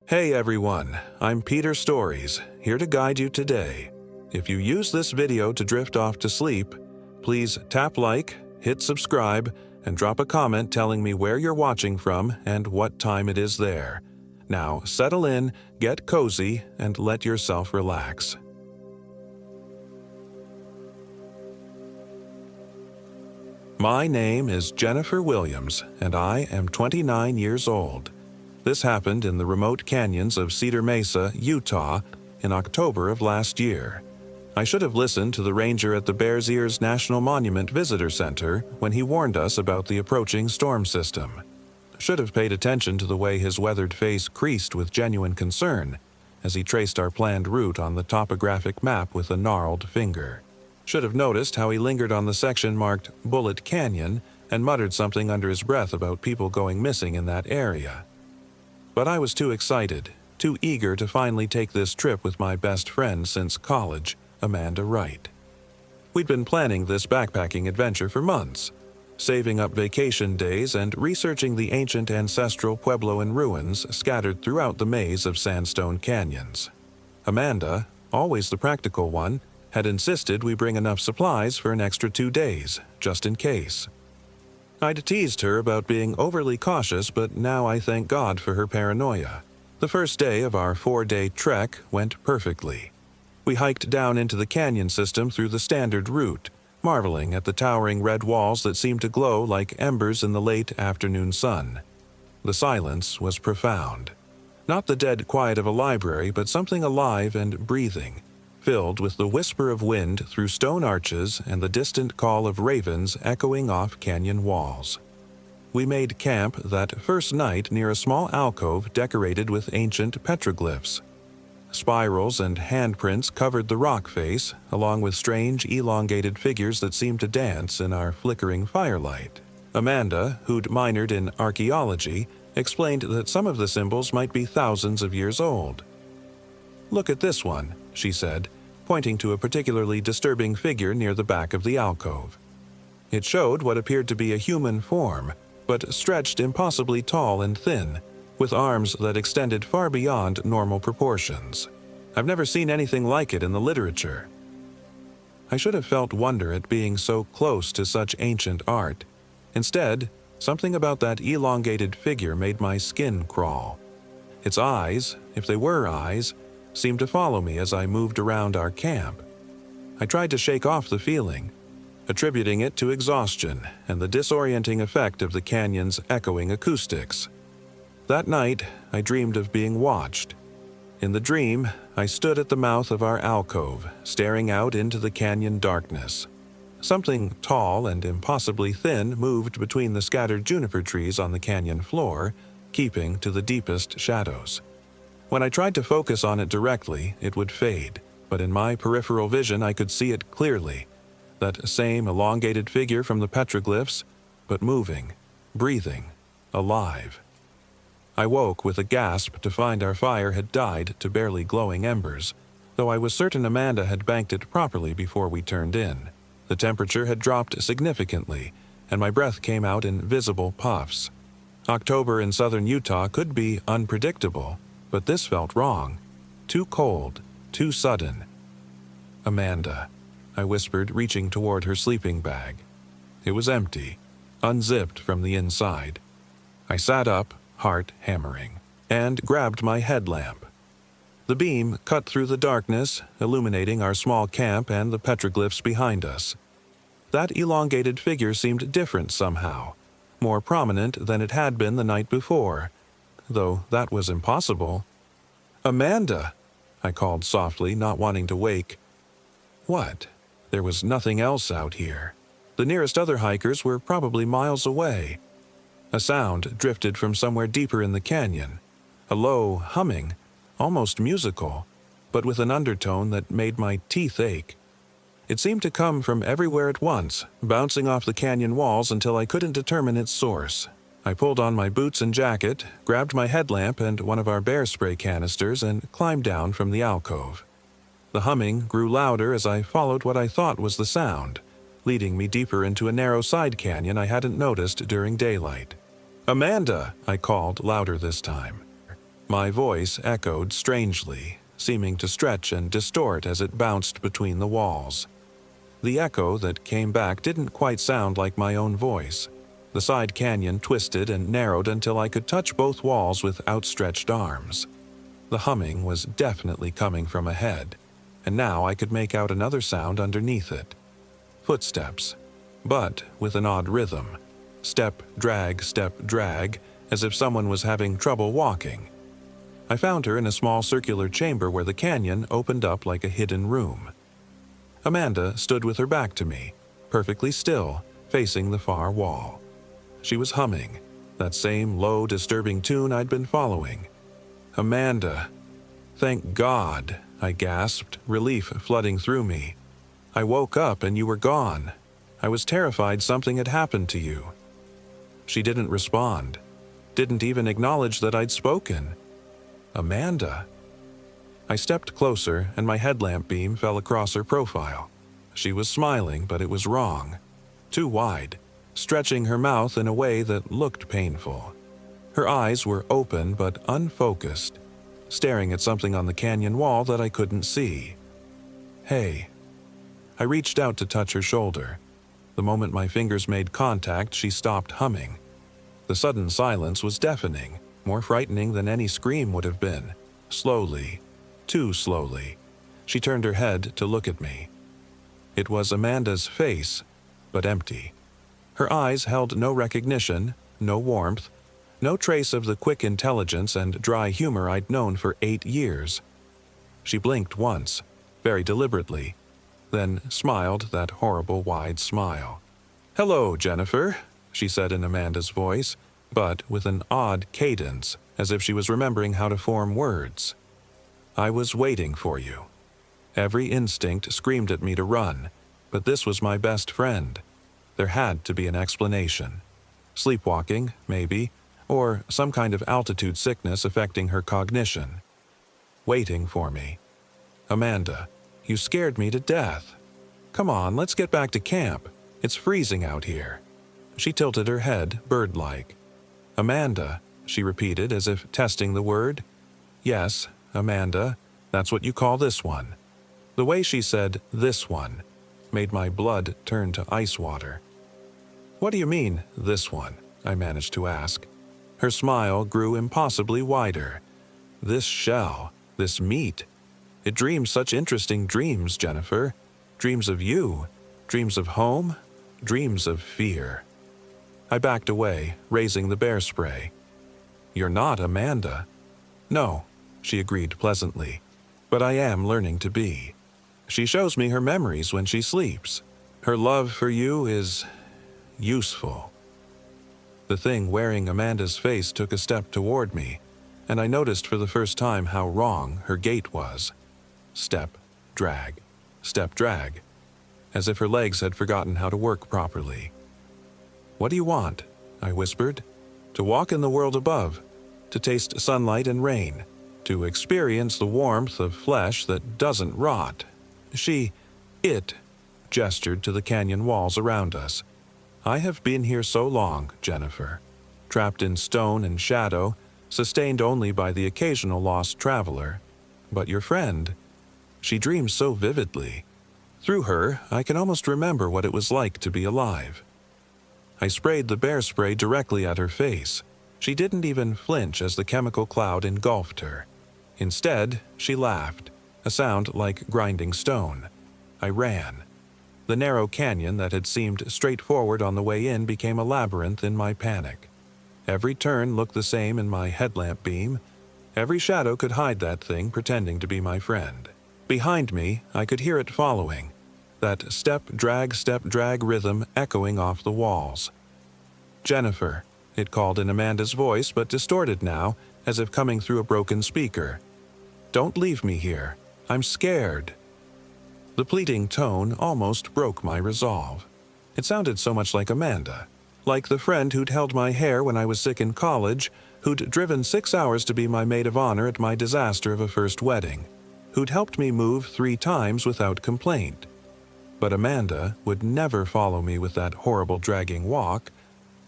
Hey everyone, I'm Peter Stories, here to guide you today. If you use this video to drift off to sleep, please tap like, hit subscribe, and drop a comment telling me where you're watching from and what time it is there. Now settle in, get cozy, and let yourself relax. My name is Jennifer Williams, and I am 29 years old. This happened in the remote canyons of Cedar Mesa, Utah, in October of last year. I should have listened to the ranger at the Bears Ears National Monument Visitor Center when he warned us about the approaching storm system. Should have paid attention to the way his weathered face creased with genuine concern as he traced our planned route on the topographic map with a gnarled finger. Should have noticed how he lingered on the section marked Bullet Canyon and muttered something under his breath about people going missing in that area. But I was too excited, too eager to finally take this trip with my best friend since college, Amanda Wright. We'd been planning this backpacking adventure for months, saving up vacation days and researching the ancient ancestral Puebloan ruins scattered throughout the maze of sandstone canyons. Amanda, always the practical one, had insisted we bring enough supplies for an extra 2 days, just in case. I'd teased her about being overly cautious, but now I thank God for her paranoia. The first day of our 4-day trek went perfectly. We hiked down into the canyon system through the standard route, marveling at the towering red walls that seemed to glow like embers in the late afternoon sun. The silence was profound. Not the dead quiet of a library, but something alive and breathing, filled with the whisper of wind through stone arches and the distant call of ravens echoing off canyon walls. We made camp that first night near a small alcove decorated with ancient petroglyphs. Spirals and handprints covered the rock face, along with strange, elongated figures that seemed to dance in our flickering firelight. Amanda, who'd minored in archaeology, explained that some of the symbols might be thousands of years old. "Look at this one," she said, pointing to a particularly disturbing figure near the back of the alcove. It showed what appeared to be a human form, but stretched impossibly tall and thin, with arms that extended far beyond normal proportions. I've never seen anything like it in the literature. I should have felt wonder at being so close to such ancient art. Instead, something about that elongated figure made my skin crawl. Its eyes, if they were eyes, seemed to follow me as I moved around our camp. I tried to shake off the feeling, attributing it to exhaustion and the disorienting effect of the canyon's echoing acoustics. That night, I dreamed of being watched. In the dream, I stood at the mouth of our alcove, staring out into the canyon darkness. Something tall and impossibly thin moved between the scattered juniper trees on the canyon floor, keeping to the deepest shadows. When I tried to focus on it directly, it would fade, but in my peripheral vision I could see it clearly. That same elongated figure from the petroglyphs, but moving, breathing, alive. I woke with a gasp to find our fire had died to barely glowing embers, though I was certain Amanda had banked it properly before we turned in. The temperature had dropped significantly, and my breath came out in visible puffs. October in southern Utah could be unpredictable, but this felt wrong. Too cold, too sudden. "Amanda," I whispered, reaching toward her sleeping bag. It was empty, unzipped from the inside. I sat up, heart hammering, and grabbed my headlamp. The beam cut through the darkness, illuminating our small camp and the petroglyphs behind us. That elongated figure seemed different somehow, more prominent than it had been the night before, though that was impossible. "Amanda!" I called softly, not wanting to wake. What? There was nothing else out here. The nearest other hikers were probably miles away. A sound drifted from somewhere deeper in the canyon, a low humming, almost musical, but with an undertone that made my teeth ache. It seemed to come from everywhere at once, bouncing off the canyon walls until I couldn't determine its source. I pulled on my boots and jacket, grabbed my headlamp and one of our bear spray canisters, and climbed down from the alcove. The humming grew louder as I followed what I thought was the sound, leading me deeper into a narrow side canyon I hadn't noticed during daylight. "Amanda!" I called, louder this time. My voice echoed strangely, seeming to stretch and distort as it bounced between the walls. The echo that came back didn't quite sound like my own voice. The side canyon twisted and narrowed until I could touch both walls with outstretched arms. The humming was definitely coming from ahead, and now I could make out another sound underneath it. Footsteps, but with an odd rhythm. Step, drag, as if someone was having trouble walking. I found her in a small circular chamber where the canyon opened up like a hidden room. Amanda stood with her back to me, perfectly still, facing the far wall. She was humming, that same low, disturbing tune I'd been following. Amanda. Thank God, I gasped, relief flooding through me. I woke up and you were gone. I was terrified something had happened to you. She didn't respond, didn't even acknowledge that I'd spoken. Amanda. I stepped closer and my headlamp beam fell across her profile. She was smiling, but it was wrong. Too wide, stretching her mouth in a way that looked painful. Her eyes were open but unfocused, staring at something on the canyon wall that I couldn't see. Hey. I reached out to touch her shoulder. The moment my fingers made contact, she stopped humming. The sudden silence was deafening, more frightening than any scream would have been. Slowly, too slowly, she turned her head to look at me. It was Amanda's face, but empty. Her eyes held no recognition, no warmth, no trace of the quick intelligence and dry humor I'd known for 8 years. She blinked once, very deliberately, then smiled that horrible wide smile. "Hello, Jennifer," she said in Amanda's voice, but with an odd cadence, as if she was remembering how to form words. "I was waiting for you." Every instinct screamed at me to run, but this was my best friend. There had to be an explanation. Sleepwalking, maybe, or some kind of altitude sickness affecting her cognition. Waiting for me. Amanda, you scared me to death. Come on, let's get back to camp. It's freezing out here. She tilted her head, bird-like. Amanda, she repeated as if testing the word. Yes, Amanda, that's what you call this one. The way she said, this one, made my blood turn to ice water. What do you mean, this one? I managed to ask. Her smile grew impossibly wider. This shell, this meat. It dreams such interesting dreams, Jennifer. Dreams of you, dreams of home, dreams of fear. I backed away, raising the bear spray. You're not Amanda. No, she agreed pleasantly, but I am learning to be. She shows me her memories when she sleeps. Her love for you is useful. The thing wearing Amanda's face took a step toward me, and I noticed for the first time how wrong her gait was. Step, drag, as if her legs had forgotten how to work properly. What do you want? I whispered. To walk in the world above, to taste sunlight and rain, to experience the warmth of flesh that doesn't rot. It gestured to the canyon walls around us. I have been here so long, Jennifer, trapped in stone and shadow, sustained only by the occasional lost traveler. But your friend, she dreams so vividly. Through her, I can almost remember what it was like to be alive. I sprayed the bear spray directly at her face. She didn't even flinch as the chemical cloud engulfed her. Instead, she laughed, a sound like grinding stone. I ran. The narrow canyon that had seemed straightforward on the way in became a labyrinth in my panic. Every turn looked the same in my headlamp beam. Every shadow could hide that thing pretending to be my friend. Behind me, I could hear it following, that step-drag rhythm echoing off the walls. Jennifer, it called in Amanda's voice, but distorted now, as if coming through a broken speaker. Don't leave me here. I'm scared. The pleading tone almost broke my resolve. It sounded so much like Amanda, like the friend who'd held my hair when I was sick in college, who'd driven 6 hours to be my maid of honor at my disaster of a first wedding, who'd helped me move 3 times without complaint. But Amanda would never follow me with that horrible dragging walk.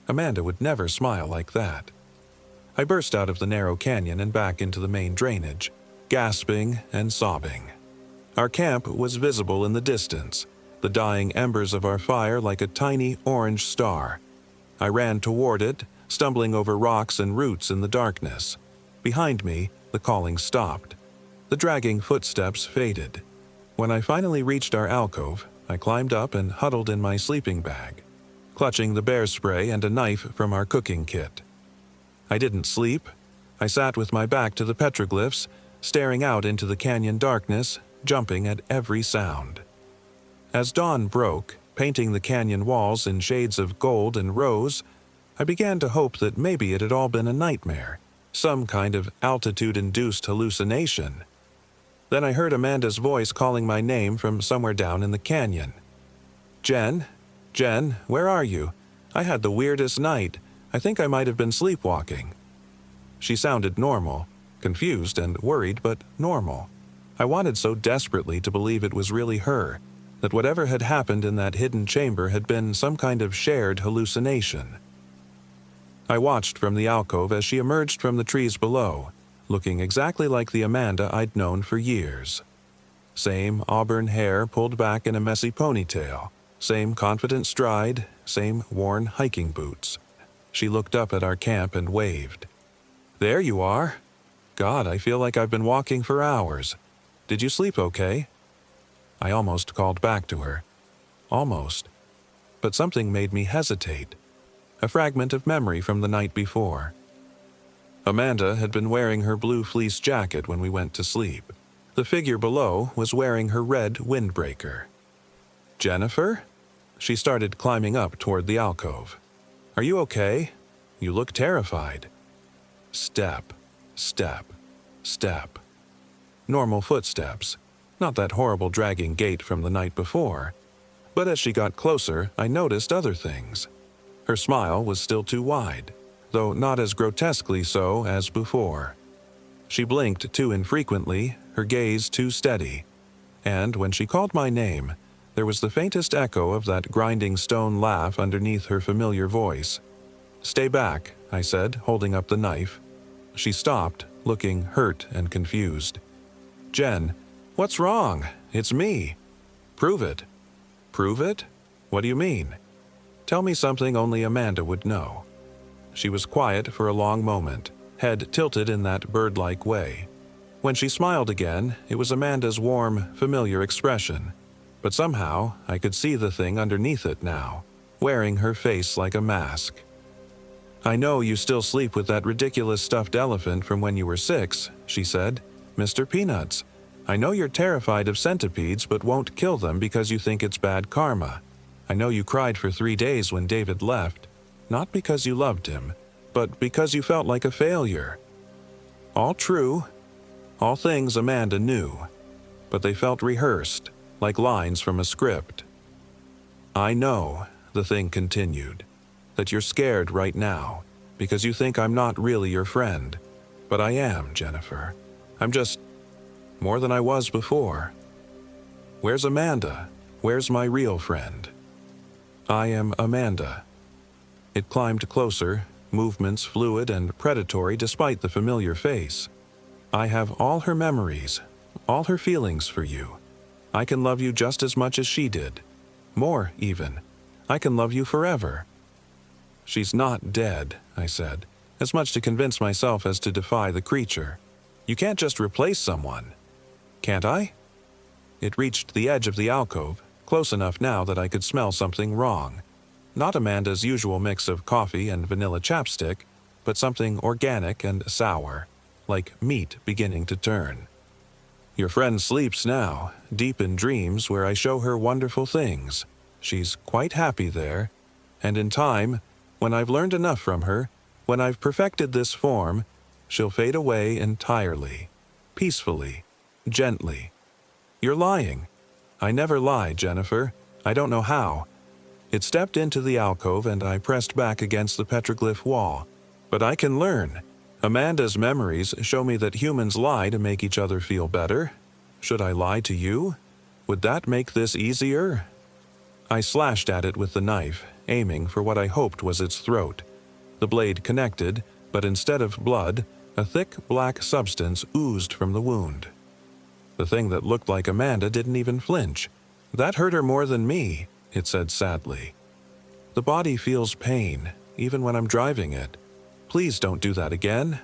Amanda would never smile like that. I burst out of the narrow canyon and back into the main drainage, gasping and sobbing. Our camp was visible in the distance, the dying embers of our fire like a tiny orange star. I ran toward it, stumbling over rocks and roots in the darkness. Behind me, the calling stopped. The dragging footsteps faded. When I finally reached our alcove, I climbed up and huddled in my sleeping bag, clutching the bear spray and a knife from our cooking kit. I didn't sleep. I sat with my back to the petroglyphs, staring out into the canyon darkness, jumping at every sound. As dawn broke, painting the canyon walls in shades of gold and rose, I began to hope that maybe it had all been a nightmare, some kind of altitude-induced hallucination. Then I heard Amanda's voice calling my name from somewhere down in the canyon. Jen, where are you? I had the weirdest night. I think I might have been sleepwalking." She sounded normal, confused and worried, but normal. I wanted so desperately to believe it was really her, that whatever had happened in that hidden chamber had been some kind of shared hallucination. I watched from the alcove as she emerged from the trees below, looking exactly like the Amanda I'd known for years. Same auburn hair pulled back in a messy ponytail, same confident stride, same worn hiking boots. She looked up at our camp and waved. "There you are. God, I feel like I've been walking for hours. Did you sleep okay?" I almost called back to her. Almost. But something made me hesitate. A fragment of memory from the night before. Amanda had been wearing her blue fleece jacket when we went to sleep. The figure below was wearing her red windbreaker. "Jennifer?" She started climbing up toward the alcove. "Are you okay? You look terrified." Step, step, step. Normal footsteps, not that horrible dragging gait from the night before. But as she got closer, I noticed other things. Her smile was still too wide, though not as grotesquely so as before. She blinked too infrequently, her gaze too steady. And when she called my name, there was the faintest echo of that grinding stone laugh underneath her familiar voice. "Stay back," I said, holding up the knife. She stopped, looking hurt and confused. "Jen, what's wrong? It's me." "Prove it." "Prove it? What do you mean?" "Tell me something only Amanda would know." She was quiet for a long moment, head tilted in that bird-like way. When she smiled again, it was Amanda's warm, familiar expression. But somehow, I could see the thing underneath it now, wearing her face like a mask. "I know you still sleep with that ridiculous stuffed elephant from when you were 6, she said. "Mr. Peanuts. I know you're terrified of centipedes but won't kill them because you think it's bad karma. I know you cried for 3 days when David left, not because you loved him, but because you felt like a failure." All true. All things Amanda knew. But they felt rehearsed, like lines from a script. "I know," the thing continued, "that you're scared right now, because you think I'm not really your friend. But I am, Jennifer. I'm just more than I was before. Where's Amanda? Where's my real friend?" "I am Amanda." It climbed closer, movements fluid and predatory despite the familiar face. "I have all her memories, all her feelings for you. I can love you just as much as she did. More, even. I can love you forever." "She's not dead," I said, as much to convince myself as to defy the creature. "You can't just replace someone." "Can't I?" It reached the edge of the alcove, close enough now that I could smell something wrong. Not Amanda's usual mix of coffee and vanilla chapstick, but something organic and sour, like meat beginning to turn. "Your friend sleeps now, deep in dreams where I show her wonderful things. She's quite happy there. And in time, when I've learned enough from her, when I've perfected this form, she'll fade away entirely, peacefully, gently." "You're lying." "I never lie, Jennifer. I don't know how." It stepped into the alcove and I pressed back against the petroglyph wall. "But I can learn. Amanda's memories show me that humans lie to make each other feel better. Should I lie to you? Would that make this easier?" I slashed at it with the knife, aiming for what I hoped was its throat. The blade connected, but instead of blood, a thick black substance oozed from the wound. The thing that looked like Amanda didn't even flinch. "That hurt her more than me," it said sadly. "The body feels pain, even when I'm driving it. Please don't do that again."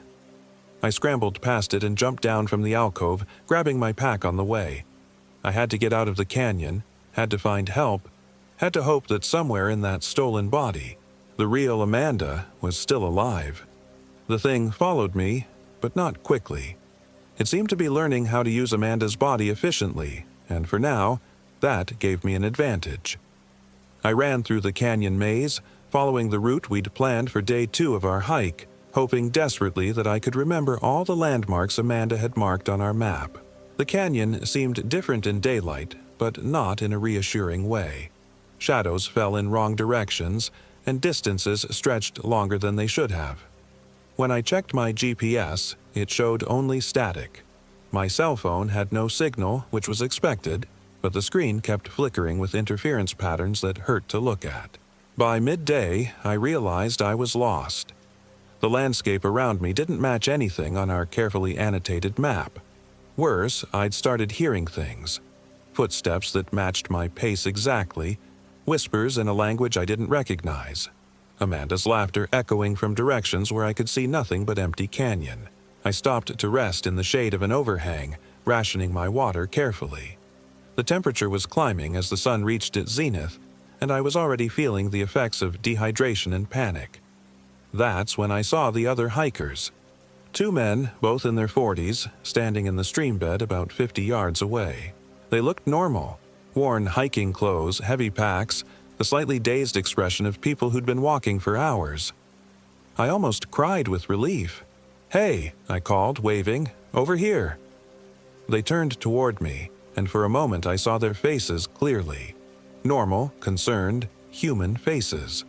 I scrambled past it and jumped down from the alcove, grabbing my pack on the way. I had to get out of the canyon, had to find help, had to hope that somewhere in that stolen body, the real Amanda was still alive. The thing followed me, but not quickly. It seemed to be learning how to use Amanda's body efficiently, and for now, that gave me an advantage. I ran through the canyon maze, following the route we'd planned for day 2 of our hike, hoping desperately that I could remember all the landmarks Amanda had marked on our map. The canyon seemed different in daylight, but not in a reassuring way. Shadows fell in wrong directions, and distances stretched longer than they should have. When I checked my GPS, it showed only static. My cell phone had no signal, which was expected, but the screen kept flickering with interference patterns that hurt to look at. By midday, I realized I was lost. The landscape around me didn't match anything on our carefully annotated map. Worse, I'd started hearing things. Footsteps that matched my pace exactly, whispers in a language I didn't recognize. Amanda's laughter echoing from directions where I could see nothing but empty canyon. I stopped to rest in the shade of an overhang, rationing my water carefully. The temperature was climbing as the sun reached its zenith, and I was already feeling the effects of dehydration and panic. That's when I saw the other hikers. 2 men, both in their 40s, standing in the stream bed about 50 yards away. They looked normal, worn hiking clothes, heavy packs, the slightly dazed expression of people who'd been walking for hours. I almost cried with relief. "Hey," I called, waving, "over here." They turned toward me, and for a moment I saw their faces clearly. Normal, concerned, human faces.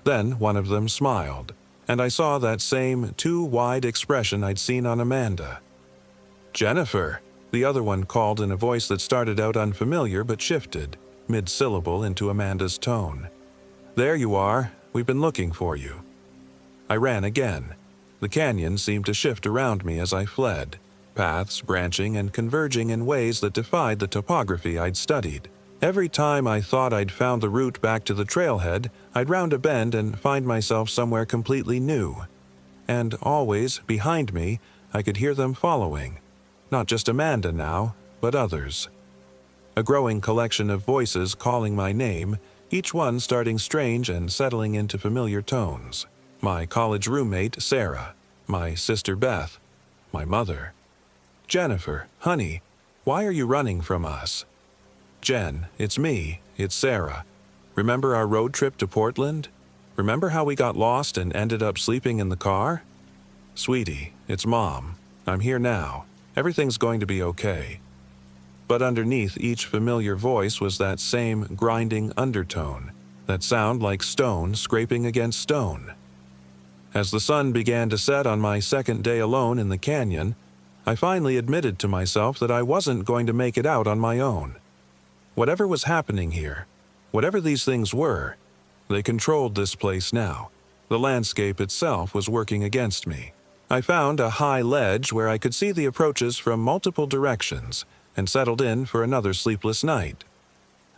Then one of them smiled, and I saw that same too wide expression I'd seen on Amanda. "Jennifer," the other one called in a voice that started out unfamiliar but shifted, mid-syllable, into Amanda's tone. "There you are. We've been looking for you." I ran again. The canyon seemed to shift around me as I fled, paths branching and converging in ways that defied the topography I'd studied. Every time I thought I'd found the route back to the trailhead, I'd round a bend and find myself somewhere completely new. And always, behind me, I could hear them following. Not just Amanda now, but others. A growing collection of voices calling my name, each one starting strange and settling into familiar tones. My college roommate, Sarah. My sister, Beth. My mother. "Jennifer, honey, why are you running from us?" "Jen, it's me. It's Sarah. Remember our road trip to Portland? Remember how we got lost and ended up sleeping in the car?" "Sweetie, it's Mom. I'm here now. Everything's going to be okay." But underneath each familiar voice was that same grinding undertone, that sound like stone scraping against stone. As the sun began to set on my second day alone in the canyon, I finally admitted to myself that I wasn't going to make it out on my own. Whatever was happening here, whatever these things were, they controlled this place now. The landscape itself was working against me. I found a high ledge where I could see the approaches from multiple directions and settled in for another sleepless night.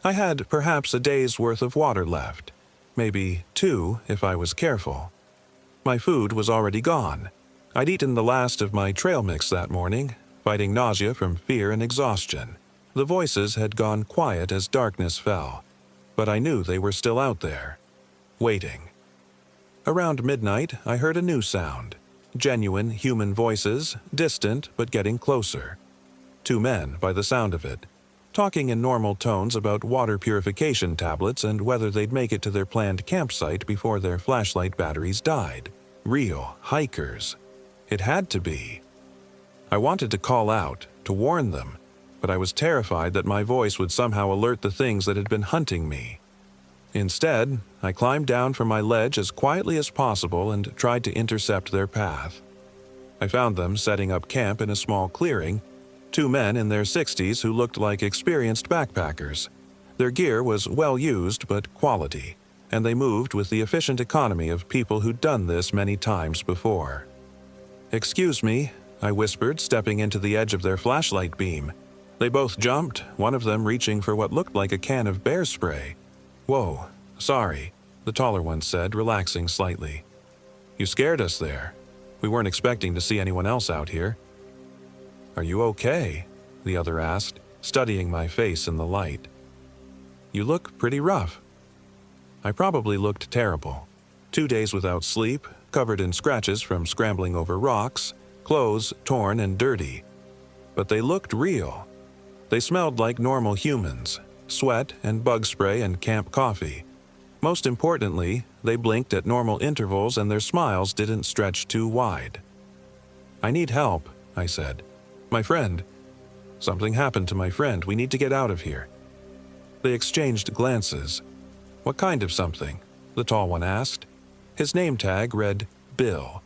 I had perhaps a day's worth of water left, maybe 2 if I was careful. My food was already gone. I'd eaten the last of my trail mix that morning, fighting nausea from fear and exhaustion. The voices had gone quiet as darkness fell, but I knew they were still out there, waiting. Around midnight, I heard a new sound. Genuine human voices, distant but getting closer. 2 men, by the sound of it, talking in normal tones about water purification tablets and whether they'd make it to their planned campsite before their flashlight batteries died. Real hikers. It had to be. I wanted to call out, to warn them, but I was terrified that my voice would somehow alert the things that had been hunting me. Instead, I climbed down from my ledge as quietly as possible and tried to intercept their path. I found them setting up camp in a small clearing, 2 men in their 60s who looked like experienced backpackers. Their gear was well used but quality, and they moved with the efficient economy of people who'd done this many times before. "Excuse me," I whispered, stepping into the edge of their flashlight beam. They both jumped, one of them reaching for what looked like a can of bear spray. "Whoa, sorry," the taller one said, relaxing slightly. "You scared us there. We weren't expecting to see anyone else out here." "Are you okay?" the other asked, studying my face in the light. "You look pretty rough." I probably looked terrible. 2 days without sleep, covered in scratches from scrambling over rocks, clothes torn and dirty. But they looked real. They smelled like normal humans, sweat and bug spray and camp coffee. Most importantly, they blinked at normal intervals and their smiles didn't stretch too wide. "I need help," I said. "My friend. Something happened to my friend. We need to get out of here." They exchanged glances. "What kind of something?" the tall one asked. His name tag read Bill,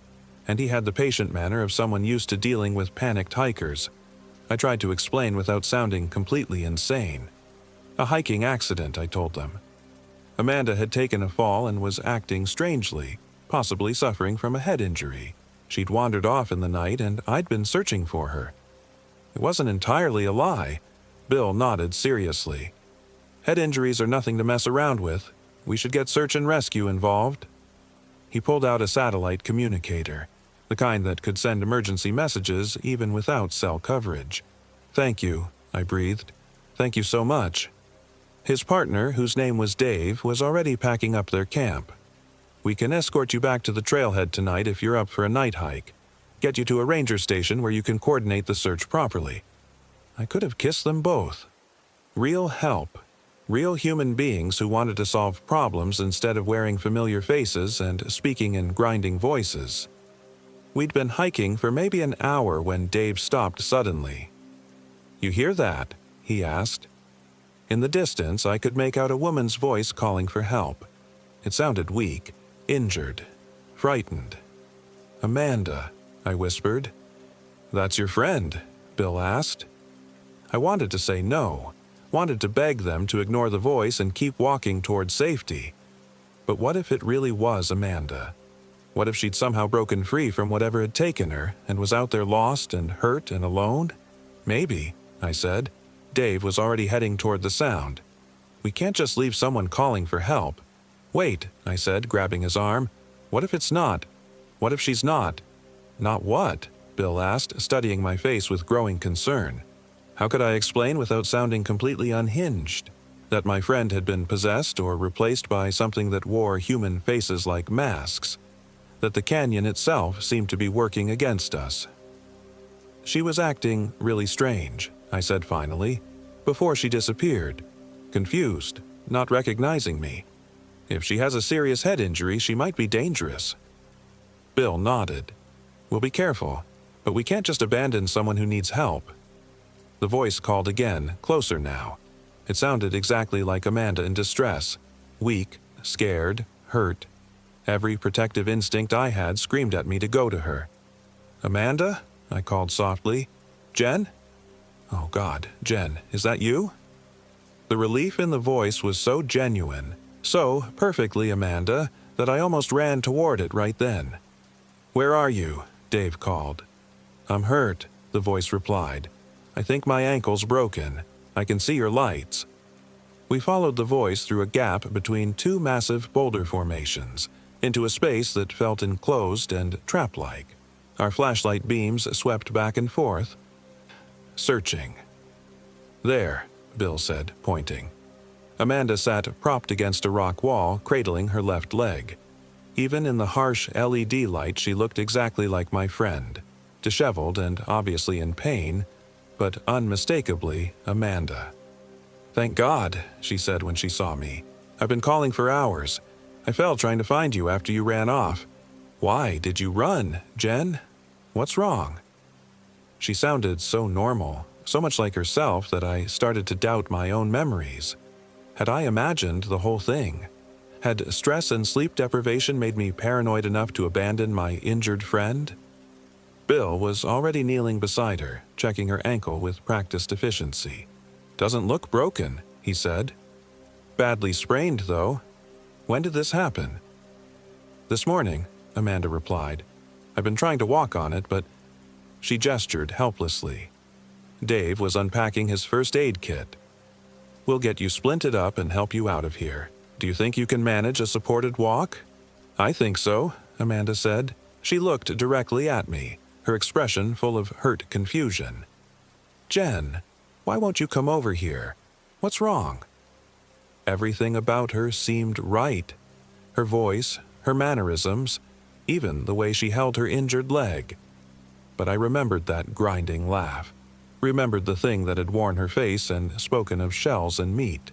and he had the patient manner of someone used to dealing with panicked hikers. I tried to explain without sounding completely insane. "A hiking accident," I told them. Amanda had taken a fall and was acting strangely, possibly suffering from a head injury. She'd wandered off in the night and I'd been searching for her. It wasn't entirely a lie. Bill nodded seriously. "Head injuries are nothing to mess around with. We should get search and rescue involved." He pulled out a satellite communicator, the kind that could send emergency messages even without cell coverage. "Thank you," I breathed. "Thank you so much." His partner, whose name was Dave, was already packing up their camp. "We can escort you back to the trailhead tonight if you're up for a night hike. Get you to a ranger station where you can coordinate the search properly." I could have kissed them both. Real help. Real human beings who wanted to solve problems instead of wearing familiar faces and speaking in grinding voices. We'd been hiking for maybe an hour when Dave stopped suddenly. "You hear that?" he asked. In the distance, I could make out a woman's voice calling for help. It sounded weak, injured, frightened. "Amanda," I whispered. "That's your friend?" Bill asked. I wanted to say no, wanted to beg them to ignore the voice and keep walking toward safety. But what if it really was Amanda? What if she'd somehow broken free from whatever had taken her and was out there lost and hurt and alone? "Maybe," I said. Dave was already heading toward the sound. "We can't just leave someone calling for help." "Wait," I said, grabbing his arm. "What if it's not? What if she's not?" "Not what?" Bill asked, studying my face with growing concern. How could I explain without sounding completely unhinged? That my friend had been possessed or replaced by something that wore human faces like masks. That the canyon itself seemed to be working against us. "She was acting really strange," I said finally, "before she disappeared. Confused, not recognizing me. If she has a serious head injury, she might be dangerous." Bill nodded. "We'll be careful, but we can't just abandon someone who needs help." The voice called again, closer now. It sounded exactly like Amanda in distress. Weak, scared, hurt. Every protective instinct I had screamed at me to go to her. "Amanda?" I called softly. "Jen?" "Oh God, Jen, is that you?" The relief in the voice was so genuine, so perfectly Amanda, that I almost ran toward it right then. "Where are you?" Dave called. "I'm hurt," the voice replied. "I think my ankle's broken. I can see your lights." We followed the voice through a gap between two massive boulder formations, into a space that felt enclosed and trap-like. Our flashlight beams swept back and forth. Searching. "There," Bill said, pointing. Amanda sat propped against a rock wall, cradling her left leg. Even in the harsh LED light, she looked exactly like my friend, disheveled and obviously in pain, but unmistakably Amanda. "Thank God," she said when she saw me. "I've been calling for hours. I fell trying to find you after you ran off. Why did you run, Jen? What's wrong?" She sounded so normal, so much like herself that I started to doubt my own memories. Had I imagined the whole thing? Had stress and sleep deprivation made me paranoid enough to abandon my injured friend? Bill was already kneeling beside her, checking her ankle with practiced efficiency. "Doesn't look broken," he said. "Badly sprained, though." When did this happen?" "This morning," Amanda replied. "I've been trying to walk on it, but—" She gestured helplessly. Dave was unpacking his first aid kit. "We'll get you splinted up and help you out of here. Do you think you can manage a supported walk?" "I think so," Amanda said. She looked directly at me, her expression full of hurt confusion. "Jen, why won't you come over here? What's wrong?" Everything about her seemed right. Her voice, her mannerisms, even the way she held her injured leg. But I remembered that grinding laugh, remembered the thing that had worn her face and spoken of shells and meat.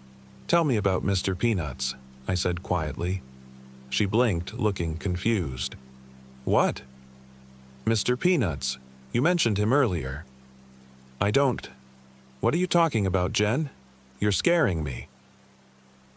"Tell me about Mr. Peanuts," I said quietly. She blinked, looking confused. "What?" "Mr. Peanuts. You mentioned him earlier." "I don't. What are you talking about, Jen? You're scaring me."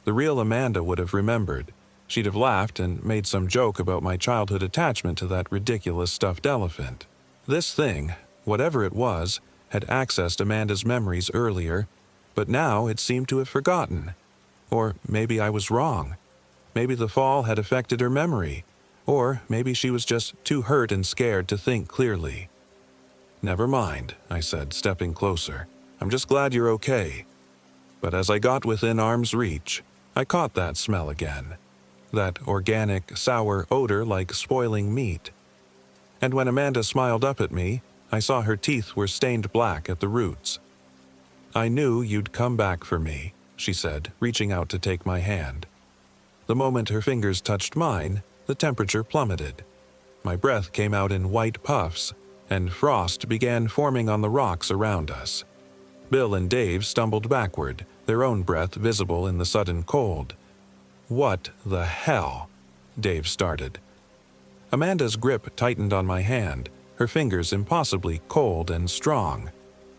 The real Amanda would have remembered. She'd have laughed and made some joke about my childhood attachment to that ridiculous stuffed elephant. This thing, whatever it was, had accessed Amanda's memories earlier, but now it seemed to have forgotten. Or maybe I was wrong. Maybe the fall had affected her memory. Or maybe she was just too hurt and scared to think clearly. "Never mind," I said, stepping closer. "I'm just glad you're okay." But as I got within arm's reach, I caught that smell again. That organic, sour odor like spoiling meat. And when Amanda smiled up at me, I saw her teeth were stained black at the roots. "I knew you'd come back for me," she said, reaching out to take my hand. The moment her fingers touched mine, the temperature plummeted. My breath came out in white puffs, and frost began forming on the rocks around us. Bill and Dave stumbled backward, their own breath visible in the sudden cold. "What the hell?" Dave started. Amanda's grip tightened on my hand, her fingers impossibly cold and strong.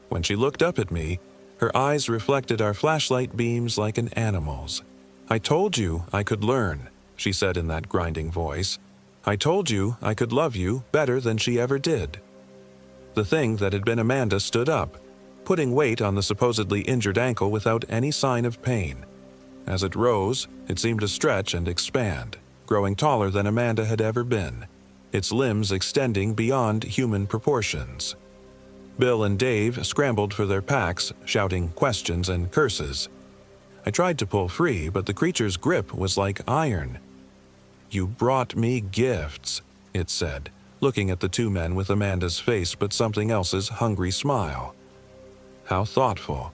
When she looked up at me, her eyes reflected our flashlight beams like an animal's. "I told you I could learn," she said in that grinding voice. "I told you I could love you better than she ever did." The thing that had been Amanda stood up, putting weight on the supposedly injured ankle without any sign of pain. As it rose, it seemed to stretch and expand, growing taller than Amanda had ever been, its limbs extending beyond human proportions. Bill and Dave scrambled for their packs, shouting questions and curses. I tried to pull free, but the creature's grip was like iron. "You brought me gifts," it said, looking at the two men with Amanda's face but something else's hungry smile. How thoughtful.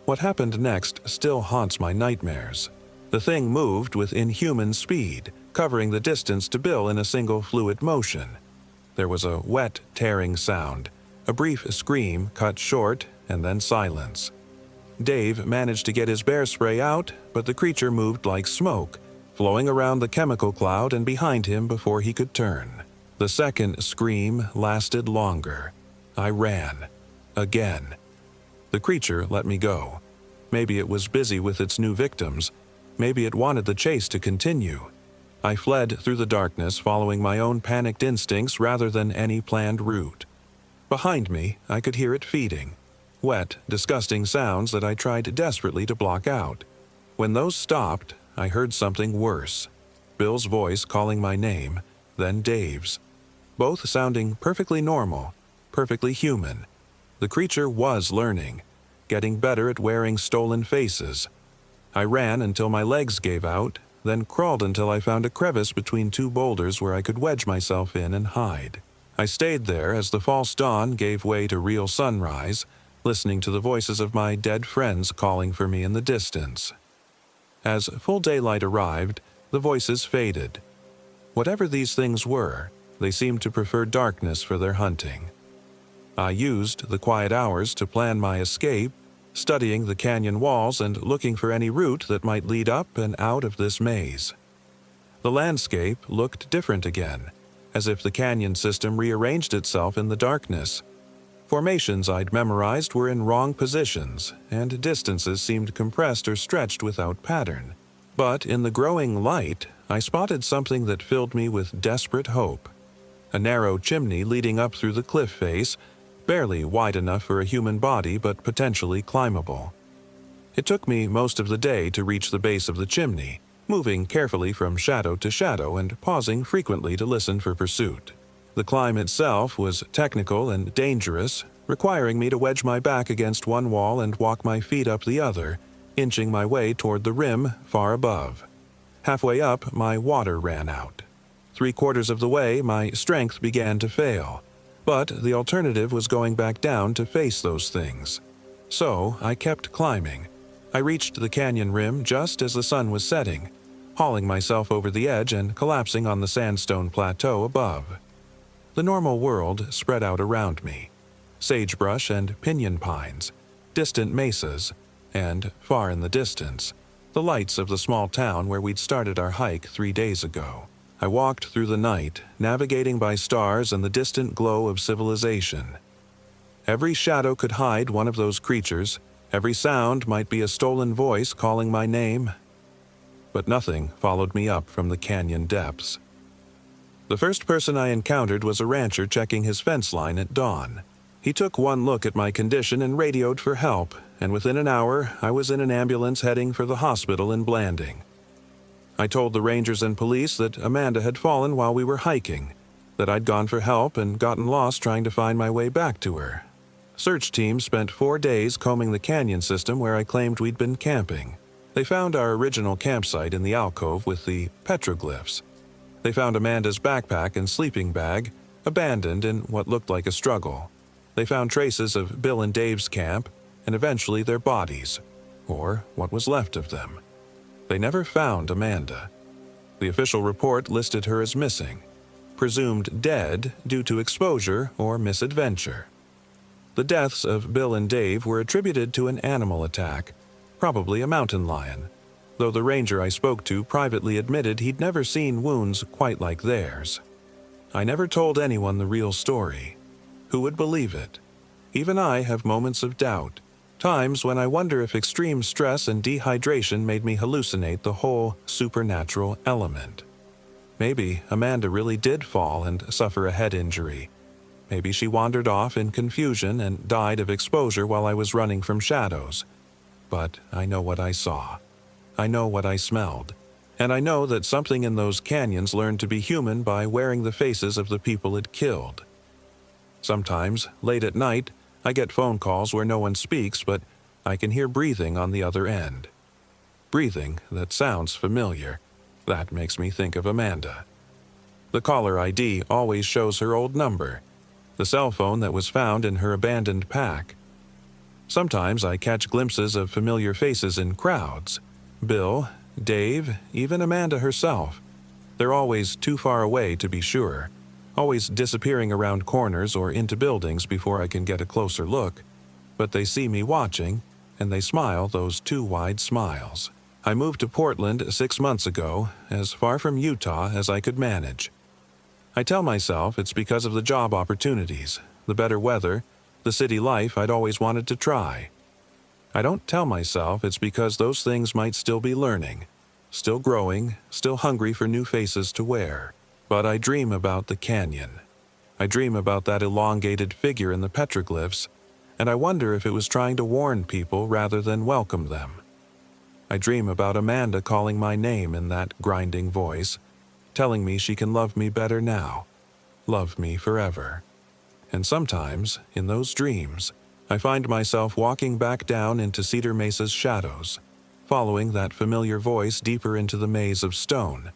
What happened next still haunts my nightmares. The thing moved with inhuman speed, covering the distance to Bill in a single fluid motion. There was a wet, tearing sound, a brief scream cut short, and then silence. Dave managed to get his bear spray out, but the creature moved like smoke, flowing around the chemical cloud and behind him before he could turn. The second scream lasted longer. I ran. Again. The creature let me go. Maybe it was busy with its new victims. Maybe it wanted the chase to continue. I fled through the darkness, following my own panicked instincts rather than any planned route. Behind me, I could hear it feeding. Wet, disgusting sounds that I tried desperately to block out. When those stopped, I heard something worse. Bill's voice calling my name, then Dave's. Both sounding perfectly normal, perfectly human. The creature was learning, getting better at wearing stolen faces. I ran until my legs gave out, then crawled until I found a crevice between two boulders where I could wedge myself in and hide. I stayed there as the false dawn gave way to real sunrise, listening to the voices of my dead friends calling for me in the distance. As full daylight arrived, the voices faded. Whatever these things were, they seemed to prefer darkness for their hunting. I used the quiet hours to plan my escape, studying the canyon walls and looking for any route that might lead up and out of this maze. The landscape looked different again, as if the canyon system rearranged itself in the darkness. Formations I'd memorized were in wrong positions, and distances seemed compressed or stretched without pattern. But in the growing light, I spotted something that filled me with desperate hope. A narrow chimney leading up through the cliff face, barely wide enough for a human body but potentially climbable. It took me most of the day to reach the base of the chimney, moving carefully from shadow to shadow and pausing frequently to listen for pursuit. The climb itself was technical and dangerous, requiring me to wedge my back against one wall and walk my feet up the other, inching my way toward the rim far above. Halfway up, my water ran out. 3/4 of the way, my strength began to fail. But the alternative was going back down to face those things. So I kept climbing. I reached the canyon rim just as the sun was setting, hauling myself over the edge and collapsing on the sandstone plateau above. The normal world spread out around me. Sagebrush and pinyon pines, distant mesas, and, far in the distance, the lights of the small town where we'd started our hike 3 days ago. I walked through the night, navigating by stars and the distant glow of civilization. Every shadow could hide one of those creatures, every sound might be a stolen voice calling my name. But nothing followed me up from the canyon depths. The first person I encountered was a rancher checking his fence line at dawn. He took one look at my condition and radioed for help, and within an hour I was in an ambulance heading for the hospital in Blanding. I told the rangers and police that Amanda had fallen while we were hiking, that I'd gone for help and gotten lost trying to find my way back to her. Search teams spent 4 days combing the canyon system where I claimed we'd been camping. They found our original campsite in the alcove with the petroglyphs. They found Amanda's backpack and sleeping bag, abandoned in what looked like a struggle. They found traces of Bill and Dave's camp, and eventually their bodies, or what was left of them. They never found Amanda. The official report listed her as missing, presumed dead due to exposure or misadventure. The deaths of Bill and Dave were attributed to an animal attack, probably a mountain lion, though the ranger I spoke to privately admitted he'd never seen wounds quite like theirs. I never told anyone the real story. Who would believe it? Even I have moments of doubt, times when I wonder if extreme stress and dehydration made me hallucinate the whole supernatural element. Maybe Amanda really did fall and suffer a head injury. Maybe she wandered off in confusion and died of exposure while I was running from shadows. But I know what I saw. I know what I smelled. And I know that something in those canyons learned to be human by wearing the faces of the people it killed. Sometimes, late at night, I get phone calls where no one speaks, but I can hear breathing on the other end. Breathing that sounds familiar. That makes me think of Amanda. The caller ID always shows her old number, the cell phone that was found in her abandoned pack. Sometimes I catch glimpses of familiar faces in crowds. Bill, Dave, even Amanda herself. They're always too far away to be sure, always disappearing around corners or into buildings before I can get a closer look. But they see me watching, and they smile those 2 wide smiles. I moved to Portland 6 months ago, as far from Utah as I could manage. I tell myself it's because of the job opportunities, the better weather, the city life I'd always wanted to try. I don't tell myself it's because those things might still be learning, still growing, still hungry for new faces to wear. But I dream about the canyon. I dream about that elongated figure in the petroglyphs, and I wonder if it was trying to warn people rather than welcome them. I dream about Amanda calling my name in that grinding voice, telling me she can love me better now, love me forever. And sometimes, in those dreams, I find myself walking back down into Cedar Mesa's shadows, following that familiar voice deeper into the maze of stone,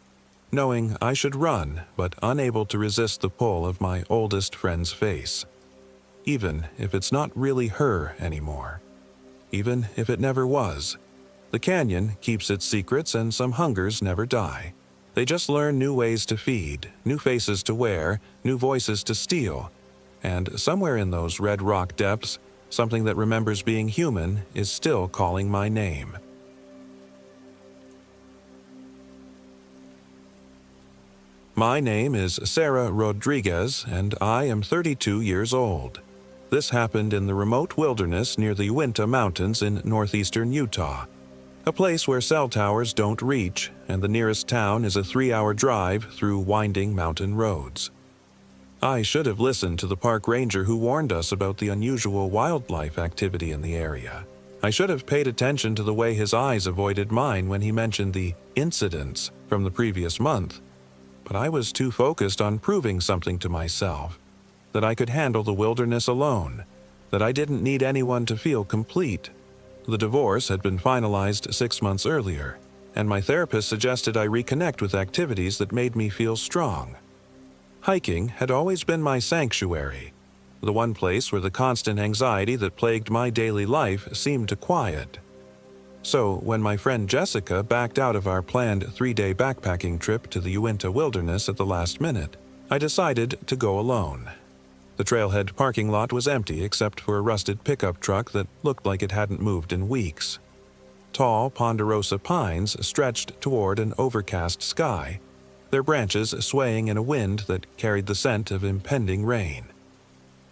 knowing I should run but unable to resist the pull of my oldest friend's face. Even if it's not really her anymore. Even if it never was. The canyon keeps its secrets and some hungers never die. They just learn new ways to feed, new faces to wear, new voices to steal. And somewhere in those red rock depths, something that remembers being human is still calling my name. My name is Sarah Rodriguez, and I am 32 years old. This happened in the remote wilderness near the Uinta Mountains in northeastern Utah, a place where cell towers don't reach, and the nearest town is a 3-hour drive through winding mountain roads. I should have listened to the park ranger who warned us about the unusual wildlife activity in the area. I should have paid attention to the way his eyes avoided mine when he mentioned the incidents from the previous month, but I was too focused on proving something to myself, that I could handle the wilderness alone, that I didn't need anyone to feel complete. The divorce had been finalized 6 months earlier, and my therapist suggested I reconnect with activities that made me feel strong. Hiking had always been my sanctuary, the one place where the constant anxiety that plagued my daily life seemed to quiet. So, when my friend Jessica backed out of our planned 3-day backpacking trip to the Uinta Wilderness at the last minute, I decided to go alone. The trailhead parking lot was empty except for a rusted pickup truck that looked like it hadn't moved in weeks. Tall ponderosa pines stretched toward an overcast sky, their branches swaying in a wind that carried the scent of impending rain.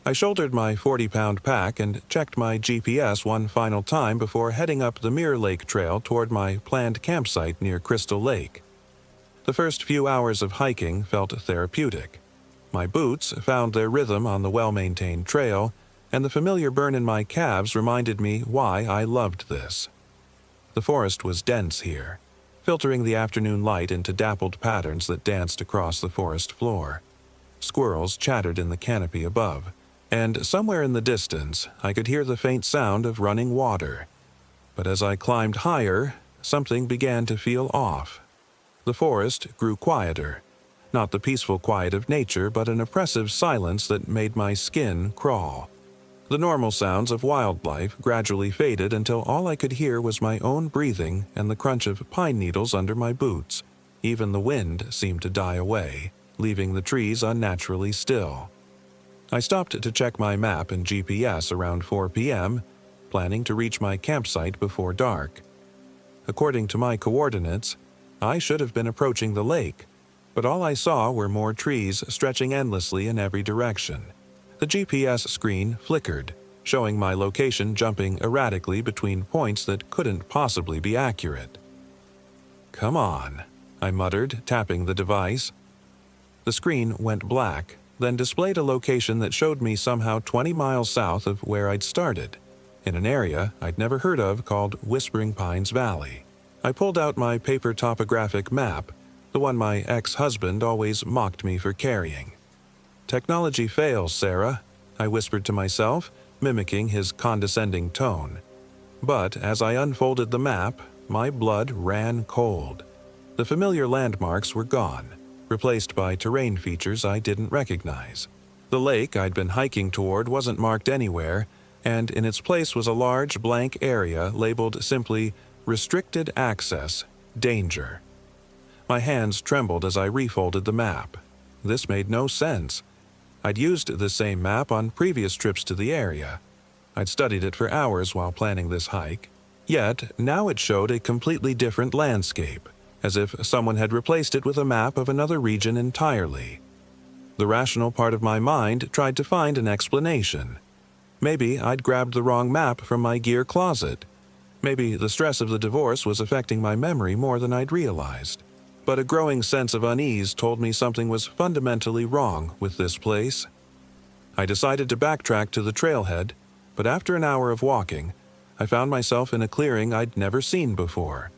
I shouldered my 40-pound pack and checked my GPS one final time before heading up the Mirror Lake Trail toward my planned campsite near Crystal Lake. The first few hours of hiking felt therapeutic. My boots found their rhythm on the well-maintained trail, and the familiar burn in my calves reminded me why I loved this. The forest was dense here, filtering the afternoon light into dappled patterns that danced across the forest floor. Squirrels chattered in the canopy above, and somewhere in the distance I could hear the faint sound of running water. But as I climbed higher, something began to feel off. The forest grew quieter, not the peaceful quiet of nature, but an oppressive silence that made my skin crawl. The normal sounds of wildlife gradually faded until all I could hear was my own breathing and the crunch of pine needles under my boots. Even the wind seemed to die away, leaving the trees unnaturally still. I stopped to check my map and GPS around 4 p.m., planning to reach my campsite before dark. According to my coordinates, I should have been approaching the lake, but all I saw were more trees stretching endlessly in every direction. The GPS screen flickered, showing my location jumping erratically between points that couldn't possibly be accurate. "Come on," I muttered, tapping the device. The screen went black, then displayed a location that showed me somehow 20 miles south of where I'd started, in an area I'd never heard of called Whispering Pines Valley. I pulled out my paper topographic map, the one my ex-husband always mocked me for carrying. "Technology fails, Sarah," I whispered to myself, mimicking his condescending tone. But as I unfolded the map, my blood ran cold. The familiar landmarks were gone, replaced by terrain features I didn't recognize. The lake I'd been hiking toward wasn't marked anywhere, and in its place was a large blank area labeled simply "Restricted Access, Danger." My hands trembled as I refolded the map. This made no sense. I'd used the same map on previous trips to the area. I'd studied it for hours while planning this hike. Yet, now it showed a completely different landscape, as if someone had replaced it with a map of another region entirely. The rational part of my mind tried to find an explanation. Maybe I'd grabbed the wrong map from my gear closet. Maybe the stress of the divorce was affecting my memory more than I'd realized. But a growing sense of unease told me something was fundamentally wrong with this place. I decided to backtrack to the trailhead, but after an hour of walking, I found myself in a clearing I'd never seen before.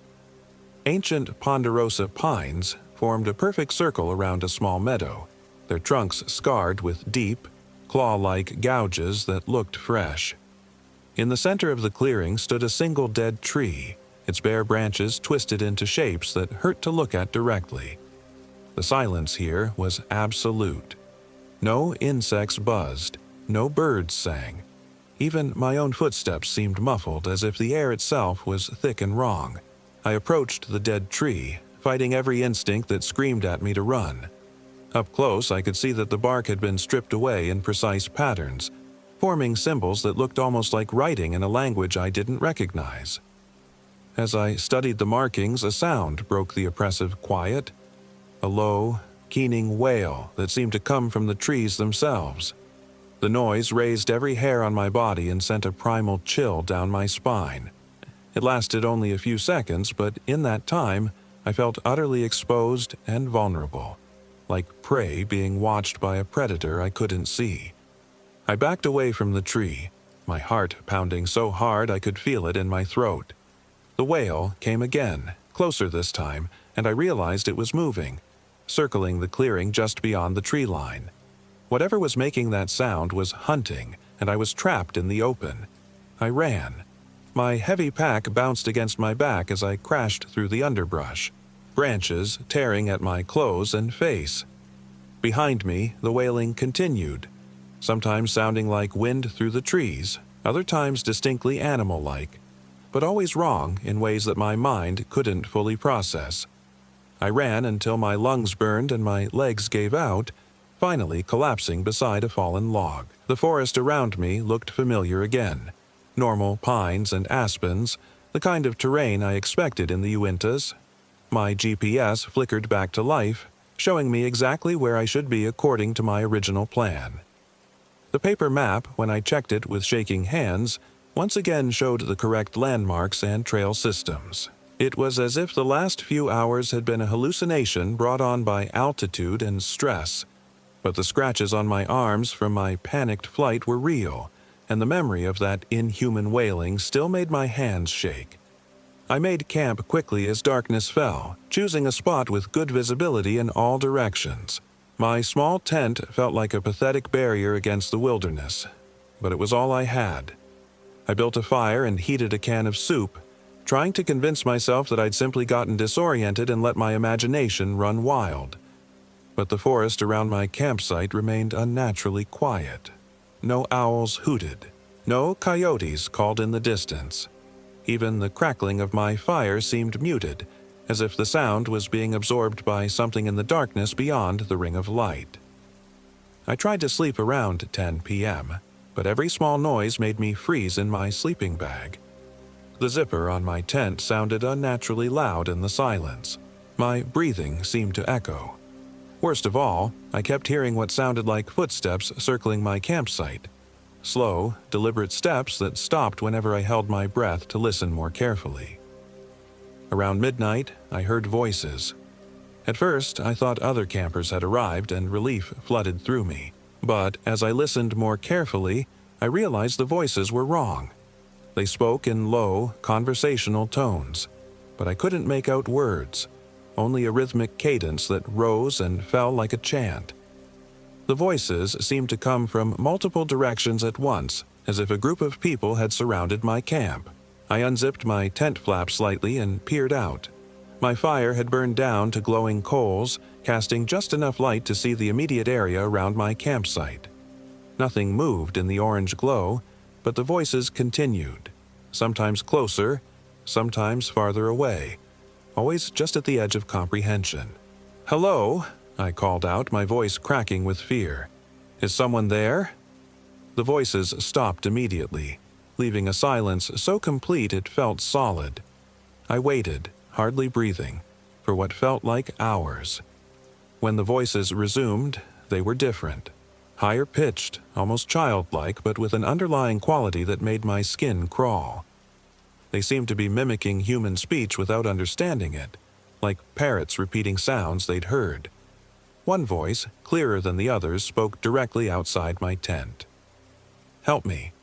Ancient ponderosa pines formed a perfect circle around a small meadow, their trunks scarred with deep, claw-like gouges that looked fresh. In the center of the clearing stood a single dead tree, its bare branches twisted into shapes that hurt to look at directly. The silence here was absolute. No insects buzzed, no birds sang. Even my own footsteps seemed muffled, as if the air itself was thick and wrong. I approached the dead tree, fighting every instinct that screamed at me to run. Up close, I could see that the bark had been stripped away in precise patterns, forming symbols that looked almost like writing in a language I didn't recognize. As I studied the markings, a sound broke the oppressive quiet, a low, keening wail that seemed to come from the trees themselves. The noise raised every hair on my body and sent a primal chill down my spine. It lasted only a few seconds, but in that time, I felt utterly exposed and vulnerable, like prey being watched by a predator I couldn't see. I backed away from the tree, my heart pounding so hard I could feel it in my throat. The wail came again, closer this time, and I realized it was moving, circling the clearing just beyond the tree line. Whatever was making that sound was hunting, and I was trapped in the open. I ran. My heavy pack bounced against my back as I crashed through the underbrush, branches tearing at my clothes and face. Behind me, the wailing continued, sometimes sounding like wind through the trees, other times distinctly animal-like, but always wrong in ways that my mind couldn't fully process. I ran until my lungs burned and my legs gave out, finally collapsing beside a fallen log. The forest around me looked familiar again. Normal pines and aspens, the kind of terrain I expected in the Uintas. My GPS flickered back to life, showing me exactly where I should be according to my original plan. The paper map, when I checked it with shaking hands, once again showed the correct landmarks and trail systems. It was as if the last few hours had been a hallucination brought on by altitude and stress, but the scratches on my arms from my panicked flight were real, and the memory of that inhuman wailing still made my hands shake. I made camp quickly as darkness fell, choosing a spot with good visibility in all directions. My small tent felt like a pathetic barrier against the wilderness, but it was all I had. I built a fire and heated a can of soup, trying to convince myself that I'd simply gotten disoriented and let my imagination run wild. But the forest around my campsite remained unnaturally quiet. No owls hooted. No coyotes called in the distance. Even the crackling of my fire seemed muted, as if the sound was being absorbed by something in the darkness beyond the ring of light. I tried to sleep around 10 p.m., but every small noise made me freeze in my sleeping bag. The zipper on my tent sounded unnaturally loud in the silence. My breathing seemed to echo. Worst of all, I kept hearing what sounded like footsteps circling my campsite. Slow, deliberate steps that stopped whenever I held my breath to listen more carefully. Around midnight, I heard voices. At first, I thought other campers had arrived and relief flooded through me. But as I listened more carefully, I realized the voices were wrong. They spoke in low, conversational tones, but I couldn't make out words, only a rhythmic cadence that rose and fell like a chant. The voices seemed to come from multiple directions at once, as if a group of people had surrounded my camp. I unzipped my tent flap slightly and peered out. My fire had burned down to glowing coals, casting just enough light to see the immediate area around my campsite. Nothing moved in the orange glow, but the voices continued, sometimes closer, sometimes farther away, always just at the edge of comprehension. "Hello?" I called out, my voice cracking with fear. "Is someone there?" The voices stopped immediately, leaving a silence so complete it felt solid. I waited, hardly breathing, for what felt like hours. When the voices resumed, they were different. Higher pitched, almost childlike, but with an underlying quality that made my skin crawl. They seemed to be mimicking human speech without understanding it, like parrots repeating sounds they'd heard. One voice, clearer than the others, spoke directly outside my tent. "Help me."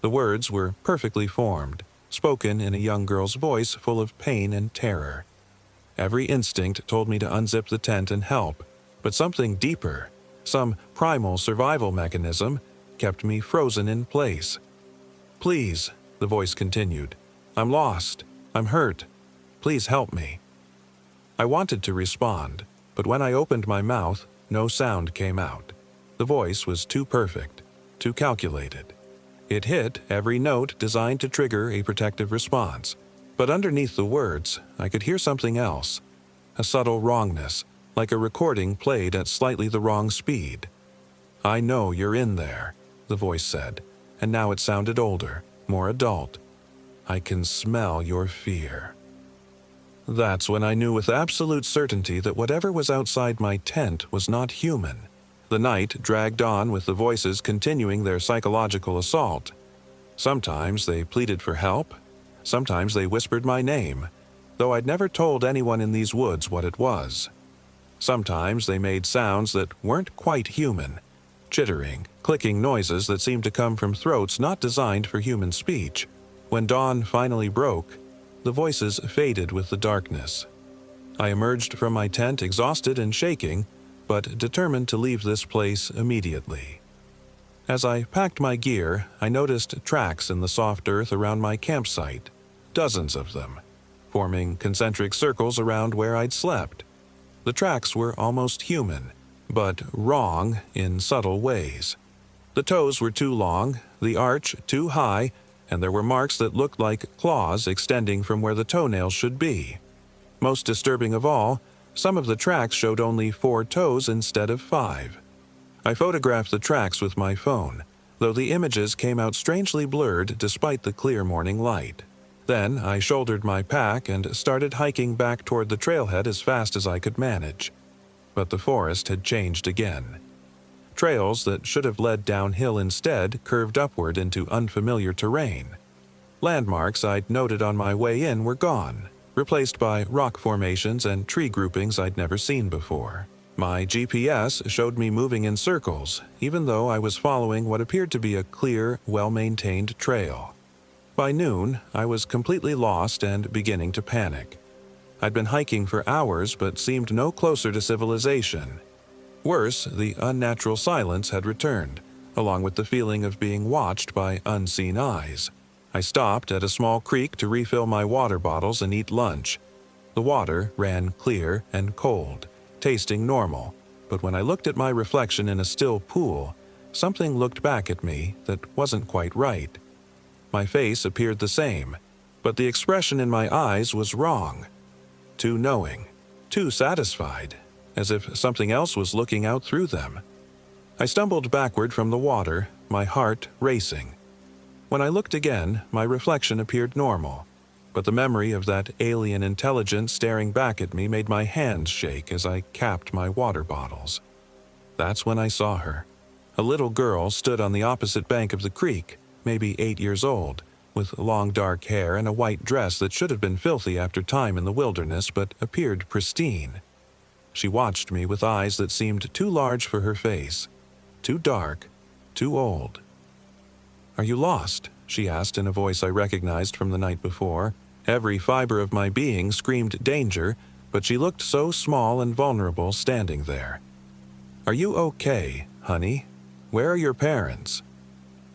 The words were perfectly formed, spoken in a young girl's voice full of pain and terror. Every instinct told me to unzip the tent and help, but something deeper, some primal survival mechanism, kept me frozen in place. "Please," the voice continued. "I'm lost. I'm hurt. Please help me." I wanted to respond, but when I opened my mouth, no sound came out. The voice was too perfect, too calculated. It hit every note designed to trigger a protective response. But underneath the words, I could hear something else. A subtle wrongness, like a recording played at slightly the wrong speed. "I know you're in there," the voice said, and now it sounded older, more adult. "I can smell your fear." That's when I knew with absolute certainty that whatever was outside my tent was not human. The night dragged on with the voices continuing their psychological assault. Sometimes they pleaded for help, sometimes they whispered my name, though I'd never told anyone in these woods what it was. Sometimes they made sounds that weren't quite human, chittering, clicking noises that seemed to come from throats not designed for human speech. When dawn finally broke, the voices faded with the darkness. I emerged from my tent exhausted and shaking, but determined to leave this place immediately. As I packed my gear, I noticed tracks in the soft earth around my campsite, dozens of them, forming concentric circles around where I'd slept. The tracks were almost human, but wrong in subtle ways. The toes were too long, the arch too high, and there were marks that looked like claws extending from where the toenails should be. Most disturbing of all, some of the tracks showed only 4 toes instead of 5. I photographed the tracks with my phone, though the images came out strangely blurred despite the clear morning light. Then I shouldered my pack and started hiking back toward the trailhead as fast as I could manage. But the forest had changed again. Trails that should have led downhill instead curved upward into unfamiliar terrain. Landmarks I'd noted on my way in were gone, replaced by rock formations and tree groupings I'd never seen before. My GPS showed me moving in circles, even though I was following what appeared to be a clear, well-maintained trail. By noon, I was completely lost and beginning to panic. I'd been hiking for hours but seemed no closer to civilization. Worse, the unnatural silence had returned, along with the feeling of being watched by unseen eyes. I stopped at a small creek to refill my water bottles and eat lunch. The water ran clear and cold, tasting normal, but when I looked at my reflection in a still pool, something looked back at me that wasn't quite right. My face appeared the same, but the expression in my eyes was wrong. Too knowing, too satisfied, as if something else was looking out through them. I stumbled backward from the water, my heart racing. When I looked again, my reflection appeared normal, but the memory of that alien intelligence staring back at me made my hands shake as I capped my water bottles. That's when I saw her. A little girl stood on the opposite bank of the creek, maybe 8 years old, with long dark hair and a white dress that should have been filthy after time in the wilderness but appeared pristine. She watched me with eyes that seemed too large for her face, too dark, too old. "Are you lost?" she asked in a voice I recognized from the night before. Every fiber of my being screamed danger, but she looked so small and vulnerable standing there. "Are you okay, honey? Where are your parents?"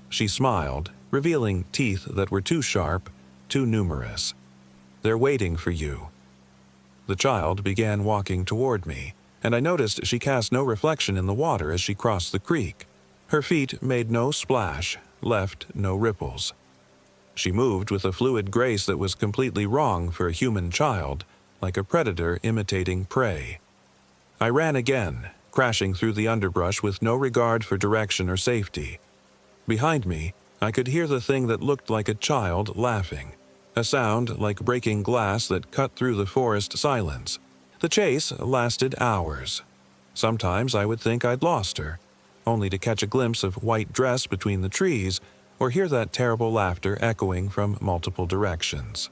She smiled, revealing teeth that were too sharp, too numerous. "They're waiting for you." The child began walking toward me, and I noticed she cast no reflection in the water as she crossed the creek. Her feet made no splash, left no ripples. She moved with a fluid grace that was completely wrong for a human child, like a predator imitating prey. I ran again, crashing through the underbrush with no regard for direction or safety. Behind me, I could hear the thing that looked like a child laughing, a sound like breaking glass that cut through the forest silence. The chase lasted hours. Sometimes I would think I'd lost her, only to catch a glimpse of white dress between the trees or hear that terrible laughter echoing from multiple directions.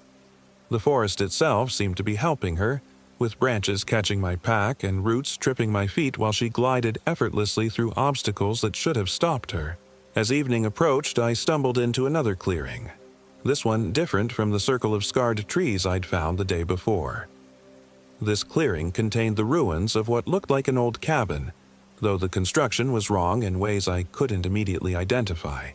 The forest itself seemed to be helping her, with branches catching my pack and roots tripping my feet while she glided effortlessly through obstacles that should have stopped her. As evening approached, I stumbled into another clearing, this one different from the circle of scarred trees I'd found the day before. This clearing contained the ruins of what looked like an old cabin, though the construction was wrong in ways I couldn't immediately identify.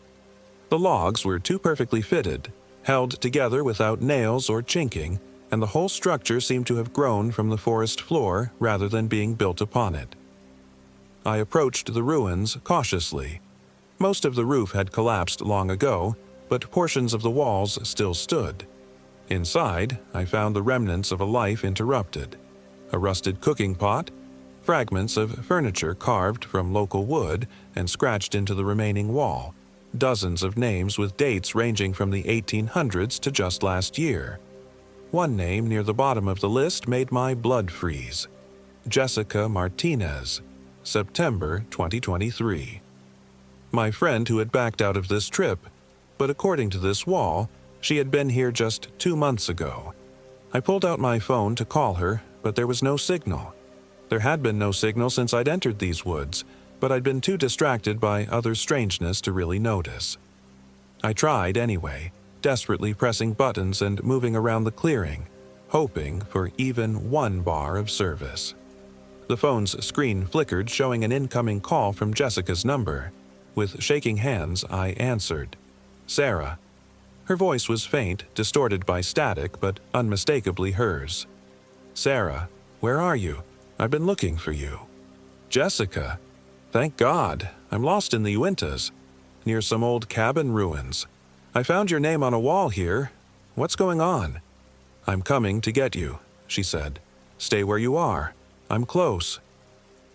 The logs were too perfectly fitted, held together without nails or chinking, and the whole structure seemed to have grown from the forest floor rather than being built upon it. I approached the ruins cautiously. Most of the roof had collapsed long ago, but portions of the walls still stood. Inside, I found the remnants of a life interrupted: a rusted cooking pot, fragments of furniture carved from local wood and scratched into the remaining wall, dozens of names with dates ranging from the 1800s to just last year. One name near the bottom of the list made my blood freeze: Jessica Martinez, September 2023. My friend who had backed out of this trip, but according to this wall, she had been here just 2 months ago. I pulled out my phone to call her, but there was no signal. There had been no signal since I'd entered these woods, but I'd been too distracted by other strangeness to really notice. I tried anyway, desperately pressing buttons and moving around the clearing, hoping for even one bar of service. The phone's screen flickered, showing an incoming call from Jessica's number. With shaking hands, I answered. Sarah. Her voice was faint, distorted by static, but unmistakably hers. Sarah, where are you? I've been looking for you. Jessica. Thank God. I'm lost in the Uintas, near some old cabin ruins. I found your name on a wall here. What's going on? I'm coming to get you, she said. Stay where you are. I'm close.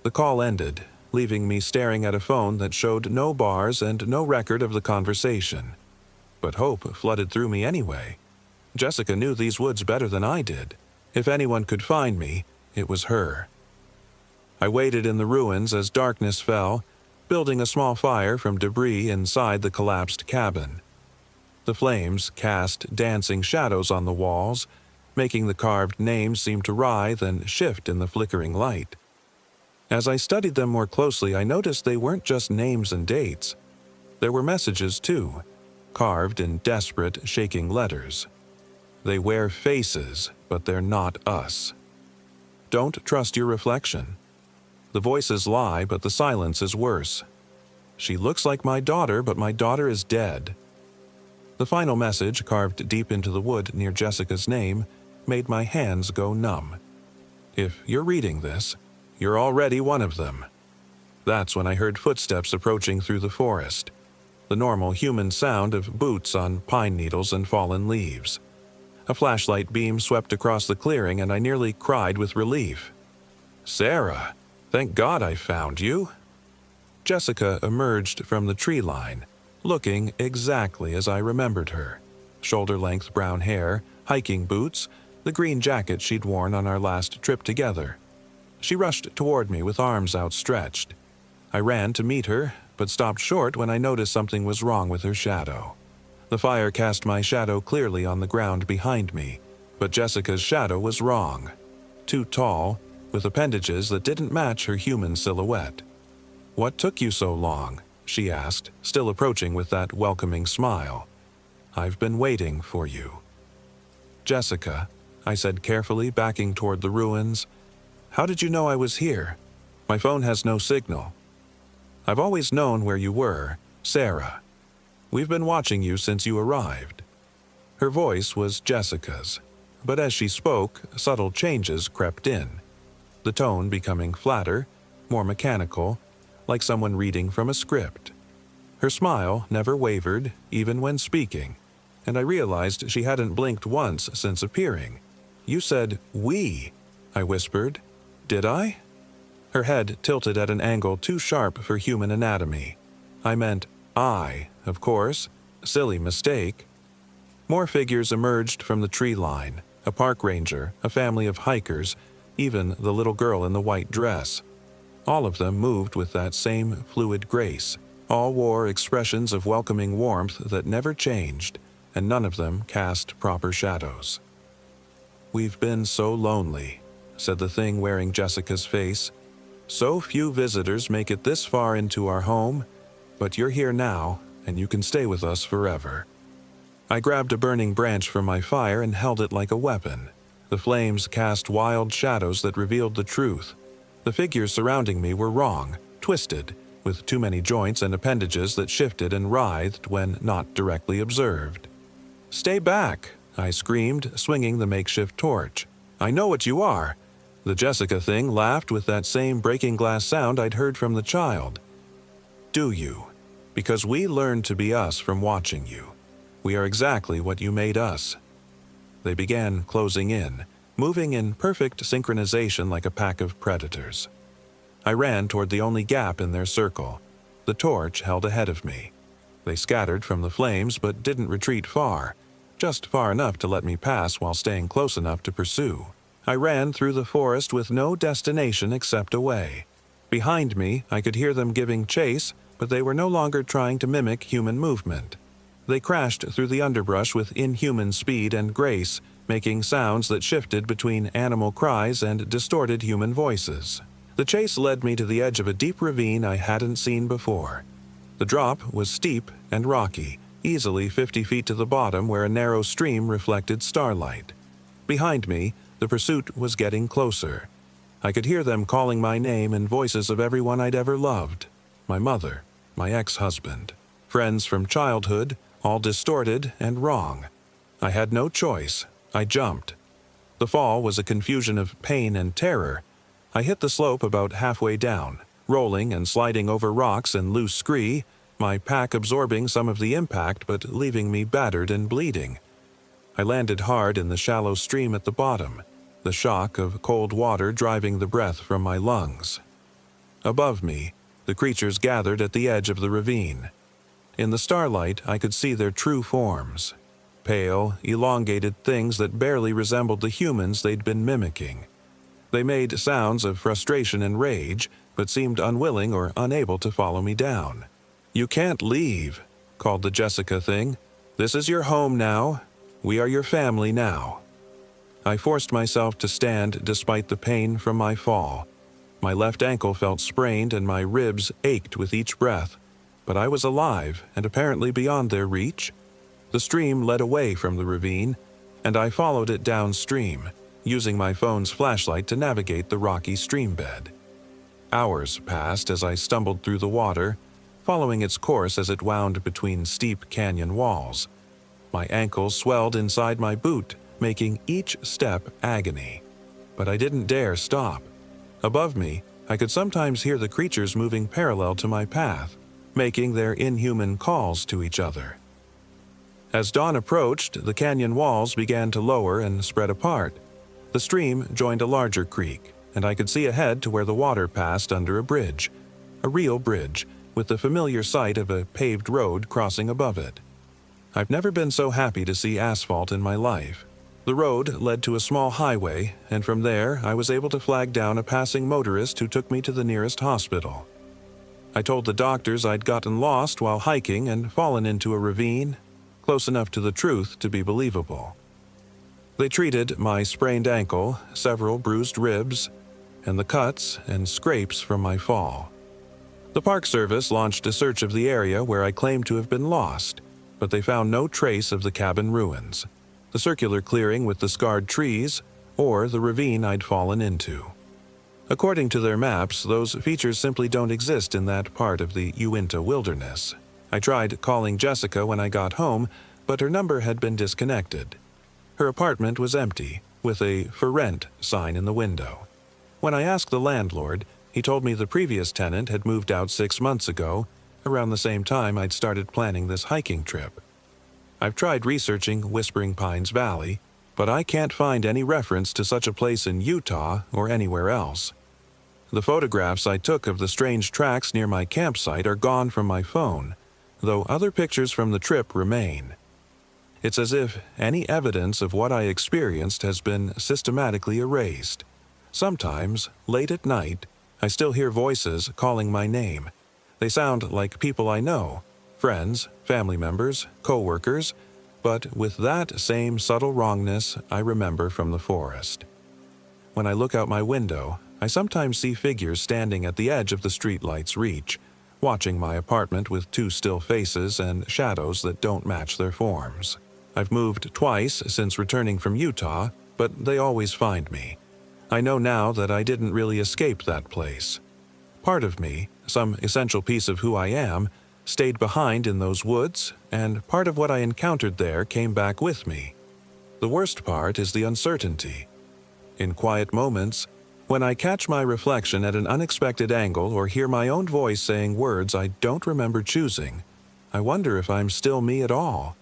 The call ended, leaving me staring at a phone that showed no bars and no record of the conversation. But hope flooded through me anyway. Jessica knew these woods better than I did. If anyone could find me, it was her. I waited in the ruins as darkness fell, building a small fire from debris inside the collapsed cabin. The flames cast dancing shadows on the walls, making the carved names seem to writhe and shift in the flickering light. As I studied them more closely, I noticed they weren't just names and dates. There were messages, too, carved in desperate, shaking letters. They wear faces, but they're not us. Don't trust your reflection. The voices lie, but the silence is worse. She looks like my daughter, but my daughter is dead. The final message, carved deep into the wood near Jessica's name, made my hands go numb. If you're reading this, you're already one of them. That's when I heard footsteps approaching through the forest, the normal human sound of boots on pine needles and fallen leaves. A flashlight beam swept across the clearing, and I nearly cried with relief. Sarah, thank God I found you. Jessica emerged from the tree line, looking exactly as I remembered her. Shoulder-length brown hair, hiking boots, the green jacket she'd worn on our last trip together. She rushed toward me with arms outstretched. I ran to meet her, but stopped short when I noticed something was wrong with her shadow. The fire cast my shadow clearly on the ground behind me, but Jessica's shadow was wrong. Too tall, with appendages that didn't match her human silhouette. What took you so long? She asked, still approaching with that welcoming smile. I've been waiting for you. Jessica, I said carefully, backing toward the ruins. How did you know I was here? My phone has no signal. I've always known where you were, Sarah. We've been watching you since you arrived. Her voice was Jessica's, but as she spoke, subtle changes crept in. The tone becoming flatter, more mechanical, like someone reading from a script. Her smile never wavered, even when speaking, and I realized she hadn't blinked once since appearing. You said, we, I whispered. Did I? Her head tilted at an angle too sharp for human anatomy. I meant I, of course. Silly mistake. More figures emerged from the tree line, a park ranger, a family of hikers, even the little girl in the white dress. All of them moved with that same fluid grace. All wore expressions of welcoming warmth that never changed, and none of them cast proper shadows. We've been so lonely, said the thing wearing Jessica's face. So few visitors make it this far into our home, but you're here now, and you can stay with us forever. I grabbed a burning branch from my fire and held it like a weapon. The flames cast wild shadows that revealed the truth. The figures surrounding me were wrong, twisted, with too many joints and appendages that shifted and writhed when not directly observed. Stay back, I screamed, swinging the makeshift torch. I know what you are. The Jessica thing laughed with that same breaking glass sound I'd heard from the child. Do you? Because we learned to be us from watching you. We are exactly what you made us. They began closing in, moving in perfect synchronization like a pack of predators. I ran toward the only gap in their circle. The torch held ahead of me. They scattered from the flames but didn't retreat far, just far enough to let me pass while staying close enough to pursue. I ran through the forest with no destination except away. Behind me, I could hear them giving chase, but they were no longer trying to mimic human movement. They crashed through the underbrush with inhuman speed and grace, making sounds that shifted between animal cries and distorted human voices. The chase led me to the edge of a deep ravine I hadn't seen before. The drop was steep and rocky, easily 50 feet to the bottom where a narrow stream reflected starlight. Behind me, the pursuit was getting closer. I could hear them calling my name and voices of everyone I'd ever loved. My mother, my ex-husband, friends from childhood, all distorted and wrong. I had no choice. I jumped. The fall was a confusion of pain and terror. I hit the slope about halfway down, rolling and sliding over rocks and loose scree, my pack absorbing some of the impact but leaving me battered and bleeding. I landed hard in the shallow stream at the bottom, the shock of cold water driving the breath from my lungs. Above me, the creatures gathered at the edge of the ravine. In the starlight, I could see their true forms. Pale, elongated things that barely resembled the humans they'd been mimicking. They made sounds of frustration and rage, but seemed unwilling or unable to follow me down. "You can't leave," called the Jessica thing. "This is your home now. We are your family now." I forced myself to stand despite the pain from my fall. My left ankle felt sprained and my ribs ached with each breath, but I was alive and apparently beyond their reach. The stream led away from the ravine, and I followed it downstream, using my phone's flashlight to navigate the rocky stream bed. Hours passed as I stumbled through the water, following its course as it wound between steep canyon walls. My ankles swelled inside my boot, making each step agony. But I didn't dare stop. Above me, I could sometimes hear the creatures moving parallel to my path, making their inhuman calls to each other. As dawn approached, the canyon walls began to lower and spread apart. The stream joined a larger creek, and I could see ahead to where the water passed under a bridge. A real bridge, with the familiar sight of a paved road crossing above it. I've never been so happy to see asphalt in my life. The road led to a small highway, and from there I was able to flag down a passing motorist who took me to the nearest hospital. I told the doctors I'd gotten lost while hiking and fallen into a ravine, close enough to the truth to be believable. They treated my sprained ankle, several bruised ribs, and the cuts and scrapes from my fall. The Park Service launched a search of the area where I claimed to have been lost, but they found no trace of the cabin ruins, the circular clearing with the scarred trees, or the ravine I'd fallen into. According to their maps, those features simply don't exist in that part of the Uinta wilderness. I tried calling Jessica when I got home, but her number had been disconnected. Her apartment was empty, with a "for rent" sign in the window. When I asked the landlord, he told me the previous tenant had moved out 6 months ago, around the same time I'd started planning this hiking trip. I've tried researching Whispering Pines Valley, but I can't find any reference to such a place in Utah or anywhere else. The photographs I took of the strange tracks near my campsite are gone from my phone, though other pictures from the trip remain. It's as if any evidence of what I experienced has been systematically erased. Sometimes, late at night, I still hear voices calling my name. They sound like people I know, friends, family members, co-workers, but with that same subtle wrongness I remember from the forest. When I look out my window, I sometimes see figures standing at the edge of the streetlight's reach, watching my apartment with two still faces and shadows that don't match their forms. I've moved twice since returning from Utah, but they always find me. I know now that I didn't really escape that place. Part of me, some essential piece of who I am, stayed behind in those woods, and part of what I encountered there came back with me. The worst part is the uncertainty. In quiet moments, when I catch my reflection at an unexpected angle or hear my own voice saying words I don't remember choosing, I wonder if I'm still me at all.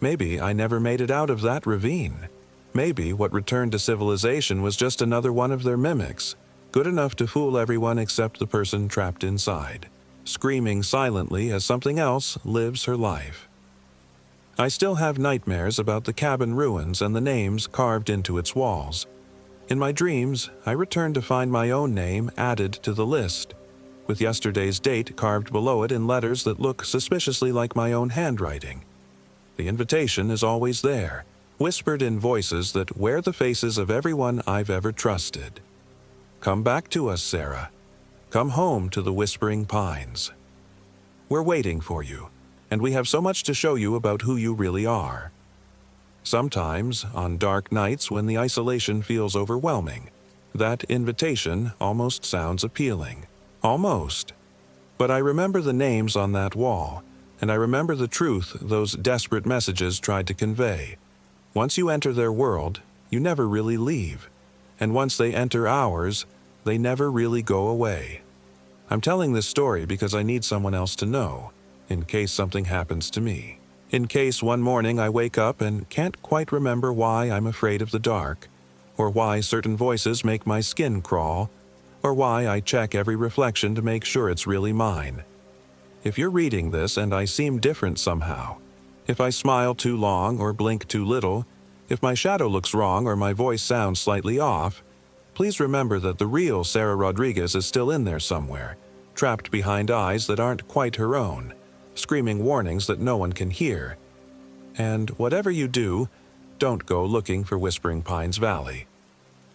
Maybe I never made it out of that ravine. Maybe what returned to civilization was just another one of their mimics, good enough to fool everyone except the person trapped inside, screaming silently as something else lives her life. I still have nightmares about the cabin ruins and the names carved into its walls. In my dreams, I return to find my own name added to the list, with yesterday's date carved below it in letters that look suspiciously like my own handwriting. The invitation is always there, whispered in voices that wear the faces of everyone I've ever trusted. Come back to us, Sarah. Come home to the Whispering Pines. We're waiting for you, and we have so much to show you about who you really are. Sometimes, on dark nights when the isolation feels overwhelming, that invitation almost sounds appealing. Almost. But I remember the names on that wall, and I remember the truth those desperate messages tried to convey. Once you enter their world, you never really leave. And once they enter ours, they never really go away. I'm telling this story because I need someone else to know, in case something happens to me. In case one morning I wake up and can't quite remember why I'm afraid of the dark, or why certain voices make my skin crawl, or why I check every reflection to make sure it's really mine. If you're reading this and I seem different somehow, if I smile too long or blink too little, if my shadow looks wrong or my voice sounds slightly off, please remember that the real Sarah Rodriguez is still in there somewhere, trapped behind eyes that aren't quite her own, screaming warnings that no one can hear. And whatever you do, don't go looking for Whispering Pines Valley.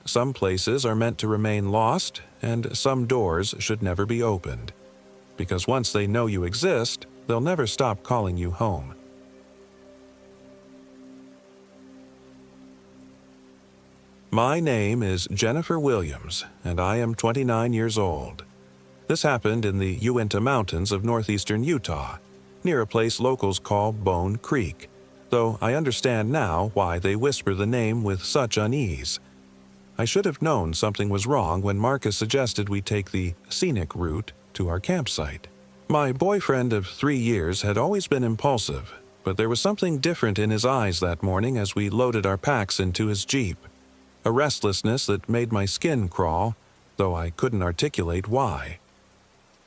Some places are meant to remain lost, and some doors should never be opened. Because once they know you exist, they'll never stop calling you home. My name is Jennifer Williams, and I am 29 years old. This happened in the Uinta Mountains of northeastern Utah, near a place locals call Bone Creek, though I understand now why they whisper the name with such unease. I should have known something was wrong when Marcus suggested we take the scenic route to our campsite. My boyfriend of 3 years had always been impulsive, but there was something different in his eyes that morning as we loaded our packs into his Jeep. A restlessness that made my skin crawl, though I couldn't articulate why.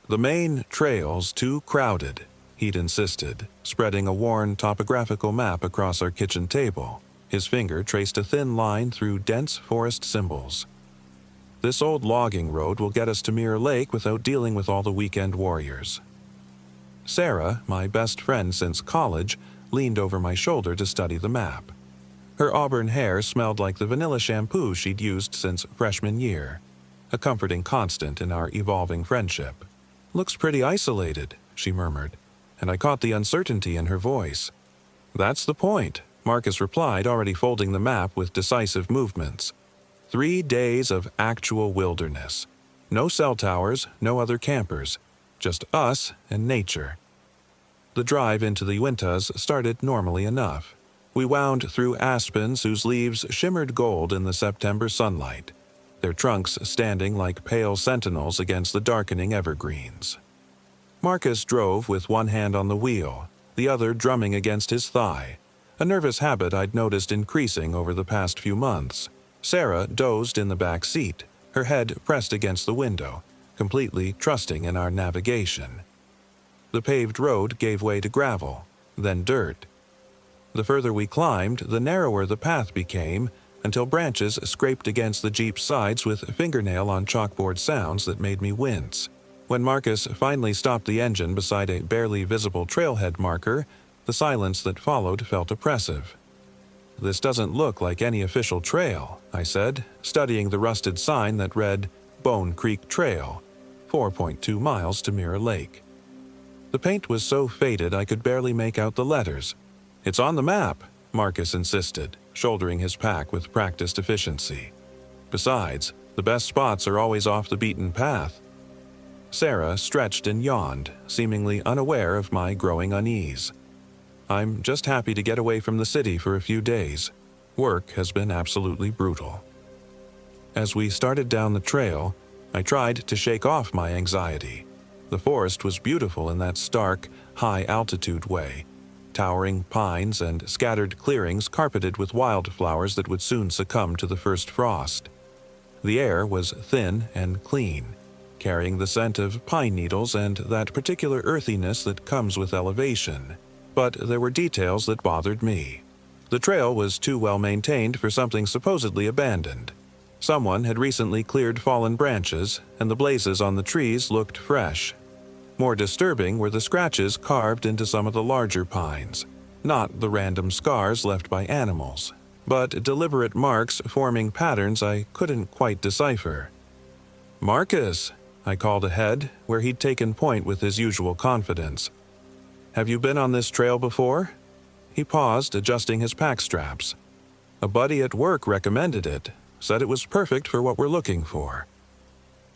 The main trail's too crowded, he'd insisted, spreading a worn topographical map across our kitchen table. His finger traced a thin line through dense forest symbols. This old logging road will get us to Mirror Lake without dealing with all the weekend warriors. Sarah, my best friend since college, leaned over my shoulder to study the map. Her auburn hair smelled like the vanilla shampoo she'd used since freshman year, a comforting constant in our evolving friendship. "Looks pretty isolated," she murmured, and I caught the uncertainty in her voice. "That's the point," Marcus replied, already folding the map with decisive movements. 3 days of actual wilderness. No cell towers, no other campers, just us and nature. The drive into the Uintas started normally enough. We wound through aspens whose leaves shimmered gold in the September sunlight, their trunks standing like pale sentinels against the darkening evergreens. Marcus drove with one hand on the wheel, the other drumming against his thigh, a nervous habit I'd noticed increasing over the past few months. Sarah dozed in the back seat, her head pressed against the window, completely trusting in our navigation. The paved road gave way to gravel, then dirt. The further we climbed, the narrower the path became, until branches scraped against the Jeep's sides with fingernail-on-chalkboard sounds that made me wince. When Marcus finally stopped the engine beside a barely visible trailhead marker, the silence that followed felt oppressive. "This doesn't look like any official trail," I said, studying the rusted sign that read, "Bone Creek Trail, 4.2 miles to Mirror Lake." The paint was so faded I could barely make out the letters. "It's on the map," Marcus insisted, shouldering his pack with practiced efficiency. "Besides, the best spots are always off the beaten path." Sarah stretched and yawned, seemingly unaware of my growing unease. "I'm just happy to get away from the city for a few days. Work has been absolutely brutal." As we started down the trail, I tried to shake off my anxiety. The forest was beautiful in that stark, high-altitude way, towering pines and scattered clearings carpeted with wildflowers that would soon succumb to the first frost. The air was thin and clean, carrying the scent of pine needles and that particular earthiness that comes with elevation. But there were details that bothered me. The trail was too well maintained for something supposedly abandoned. Someone had recently cleared fallen branches, and the blazes on the trees looked fresh. More disturbing were the scratches carved into some of the larger pines, not the random scars left by animals, but deliberate marks forming patterns I couldn't quite decipher. "Marcus," I called ahead, where he'd taken point with his usual confidence. "Have you been on this trail before?" He paused, adjusting his pack straps. "A buddy at work recommended it, said it was perfect for what we're looking for."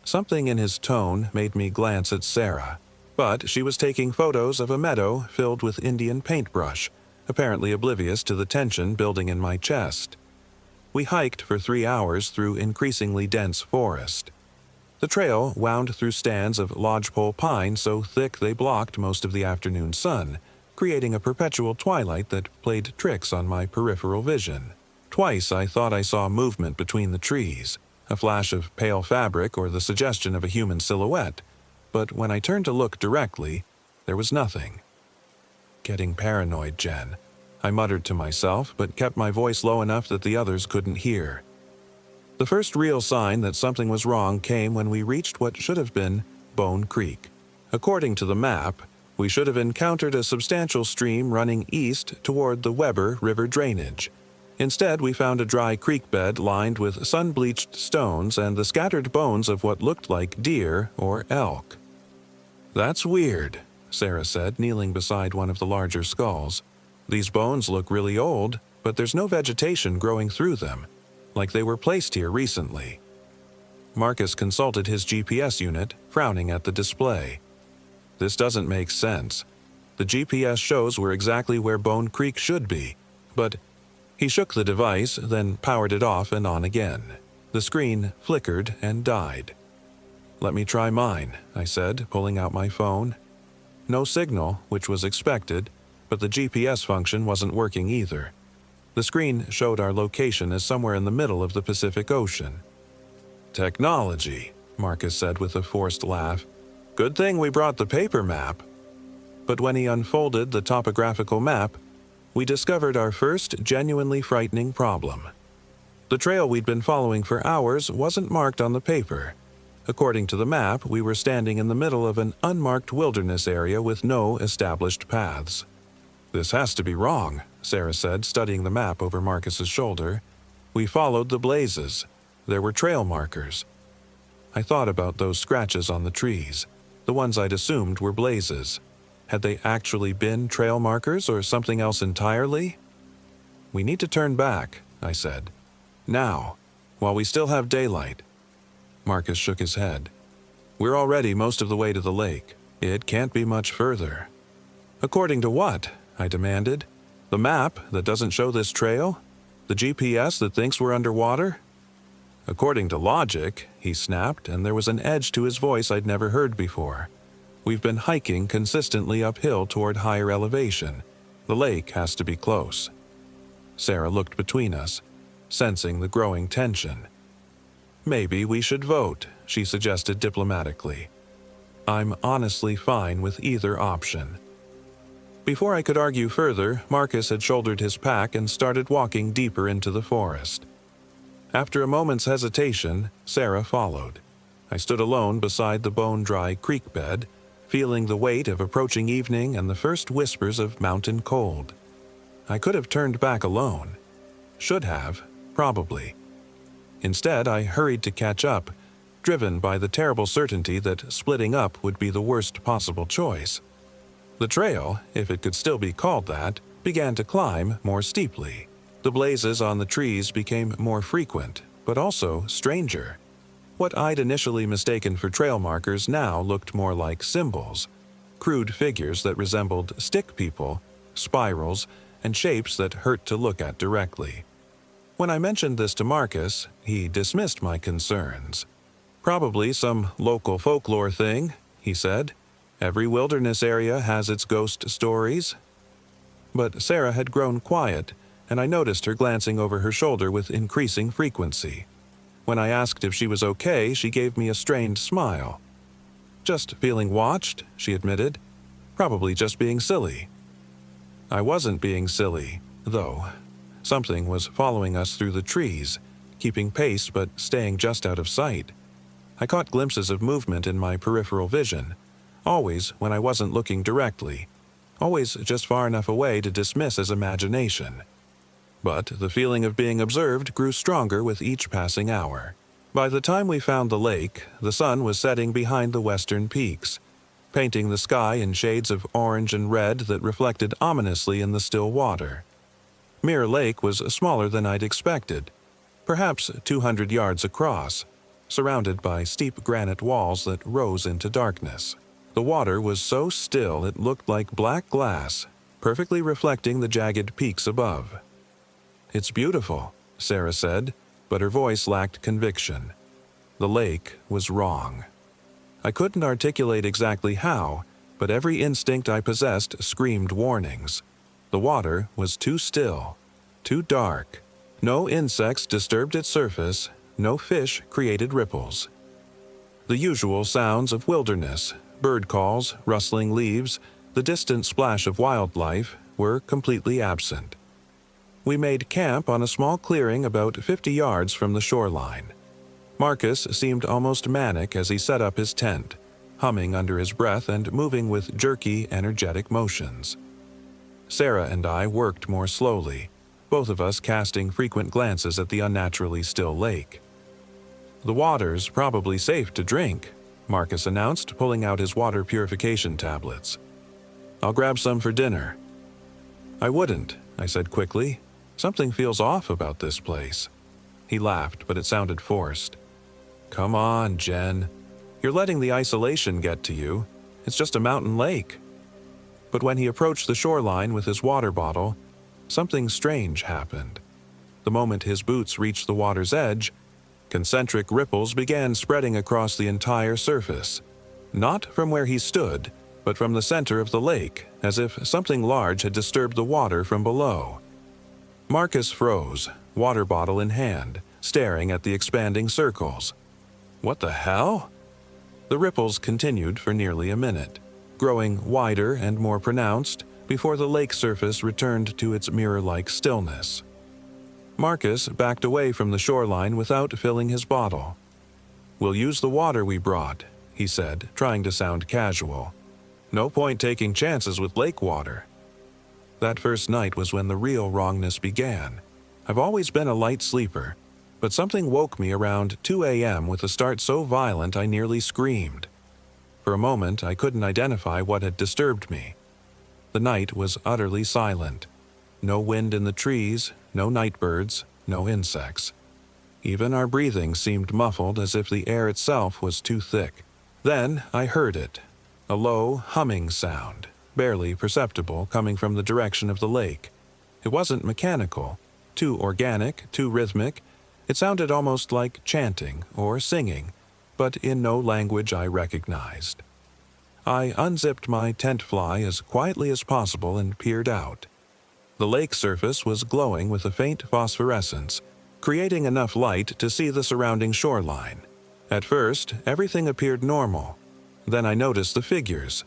Something in his tone made me glance at Sarah, but she was taking photos of a meadow filled with Indian paintbrush, apparently oblivious to the tension building in my chest. We hiked for 3 hours through increasingly dense forest. The trail wound through stands of lodgepole pine so thick they blocked most of the afternoon sun, creating a perpetual twilight that played tricks on my peripheral vision. Twice I thought I saw movement between the trees, a flash of pale fabric or the suggestion of a human silhouette, but when I turned to look directly, there was nothing. "Getting paranoid, Jen," I muttered to myself, but kept my voice low enough that the others couldn't hear. The first real sign that something was wrong came when we reached what should have been Bone Creek. According to the map, we should have encountered a substantial stream running east toward the Weber River drainage. Instead, we found a dry creek bed lined with sun-bleached stones and the scattered bones of what looked like deer or elk. "That's weird," Sarah said, kneeling beside one of the larger skulls. "These bones look really old, but there's no vegetation growing through them, like they were placed here recently." Marcus consulted his GPS unit, frowning at the display. "This doesn't make sense. The GPS shows we're exactly where Bone Creek should be, but..." He shook the device, then powered it off and on again. The screen flickered and died. "Let me try mine," I said, pulling out my phone. No signal, which was expected, but the GPS function wasn't working either. The screen showed our location as somewhere in the middle of the Pacific Ocean. "Technology," Marcus said with a forced laugh. "Good thing we brought the paper map." But when he unfolded the topographical map, we discovered our first genuinely frightening problem. The trail we'd been following for hours wasn't marked on the paper. According to the map, we were standing in the middle of an unmarked wilderness area with no established paths. "This has to be wrong," Sarah said, studying the map over Marcus's shoulder. "We followed the blazes. There were trail markers." I thought about those scratches on the trees, the ones I'd assumed were blazes. Had they actually been trail markers or something else entirely? "We need to turn back," I said. "Now, while we still have daylight." Marcus shook his head. "We're already most of the way to the lake. It can't be much further." "According to what?" I demanded. "The map that doesn't show this trail? The GPS that thinks we're underwater?" "According to logic," he snapped, and there was an edge to his voice I'd never heard before. "We've been hiking consistently uphill toward higher elevation. The lake has to be close." Sarah looked between us, sensing the growing tension. "Maybe we should vote," she suggested diplomatically. "I'm honestly fine with either option." Before I could argue further, Marcus had shouldered his pack and started walking deeper into the forest. After a moment's hesitation, Sarah followed. I stood alone beside the bone-dry creek bed, feeling the weight of approaching evening and the first whispers of mountain cold. I could have turned back alone. Should have, probably. Instead, I hurried to catch up, driven by the terrible certainty that splitting up would be the worst possible choice. The trail, if it could still be called that, began to climb more steeply. The blazes on the trees became more frequent, but also stranger. What I'd initially mistaken for trail markers now looked more like symbols, crude figures that resembled stick people, spirals, and shapes that hurt to look at directly. When I mentioned this to Marcus, he dismissed my concerns. "Probably some local folklore thing," he said. "Every wilderness area has its ghost stories." But Sarah had grown quiet, and I noticed her glancing over her shoulder with increasing frequency. When I asked if she was okay, she gave me a strained smile. "Just feeling watched," she admitted. "Probably just being silly." I wasn't being silly, though. Something was following us through the trees, keeping pace but staying just out of sight. I caught glimpses of movement in my peripheral vision, always when I wasn't looking directly, always just far enough away to dismiss as imagination. But the feeling of being observed grew stronger with each passing hour. By the time we found the lake, the sun was setting behind the western peaks, painting the sky in shades of orange and red that reflected ominously in the still water. Mirror Lake was smaller than I'd expected, perhaps 200 yards across, surrounded by steep granite walls that rose into darkness. The water was so still it looked like black glass, perfectly reflecting the jagged peaks above. "It's beautiful," Sarah said, but her voice lacked conviction. The lake was wrong. I couldn't articulate exactly how, but every instinct I possessed screamed warnings. The water was too still, too dark. No insects disturbed its surface, no fish created ripples. The usual sounds of wilderness, bird calls, rustling leaves, the distant splash of wildlife, were completely absent. We made camp on a small clearing about 50 yards from the shoreline. Marcus seemed almost manic as he set up his tent, humming under his breath and moving with jerky, energetic motions. Sarah and I worked more slowly, both of us casting frequent glances at the unnaturally still lake. "The water's probably safe to drink," Marcus announced, pulling out his water purification tablets. "I'll grab some for dinner." "I wouldn't," I said quickly. "Something feels off about this place." He laughed, but it sounded forced. "Come on, Jen. You're letting the isolation get to you. It's just a mountain lake." But when he approached the shoreline with his water bottle, something strange happened. The moment his boots reached the water's edge, concentric ripples began spreading across the entire surface. Not from where he stood, but from the center of the lake, as if something large had disturbed the water from below. Marcus froze, water bottle in hand, staring at the expanding circles. "What the hell?" The ripples continued for nearly a minute, growing wider and more pronounced before the lake surface returned to its mirror-like stillness. Marcus backed away from the shoreline without filling his bottle. "We'll use the water we brought," he said, trying to sound casual. "No point taking chances with lake water." That first night was when the real wrongness began. I've always been a light sleeper, but something woke me around 2 a.m. with a start so violent I nearly screamed. For a moment, I couldn't identify what had disturbed me. The night was utterly silent. No wind in the trees, no night birds, no insects. Even our breathing seemed muffled as if the air itself was too thick. Then I heard it, a low, humming sound, barely perceptible, coming from the direction of the lake. It wasn't mechanical, too organic, too rhythmic. It sounded almost like chanting or singing, but in no language I recognized. I unzipped my tent fly as quietly as possible and peered out. The lake surface was glowing with a faint phosphorescence, creating enough light to see the surrounding shoreline. At first, everything appeared normal. Then I noticed the figures.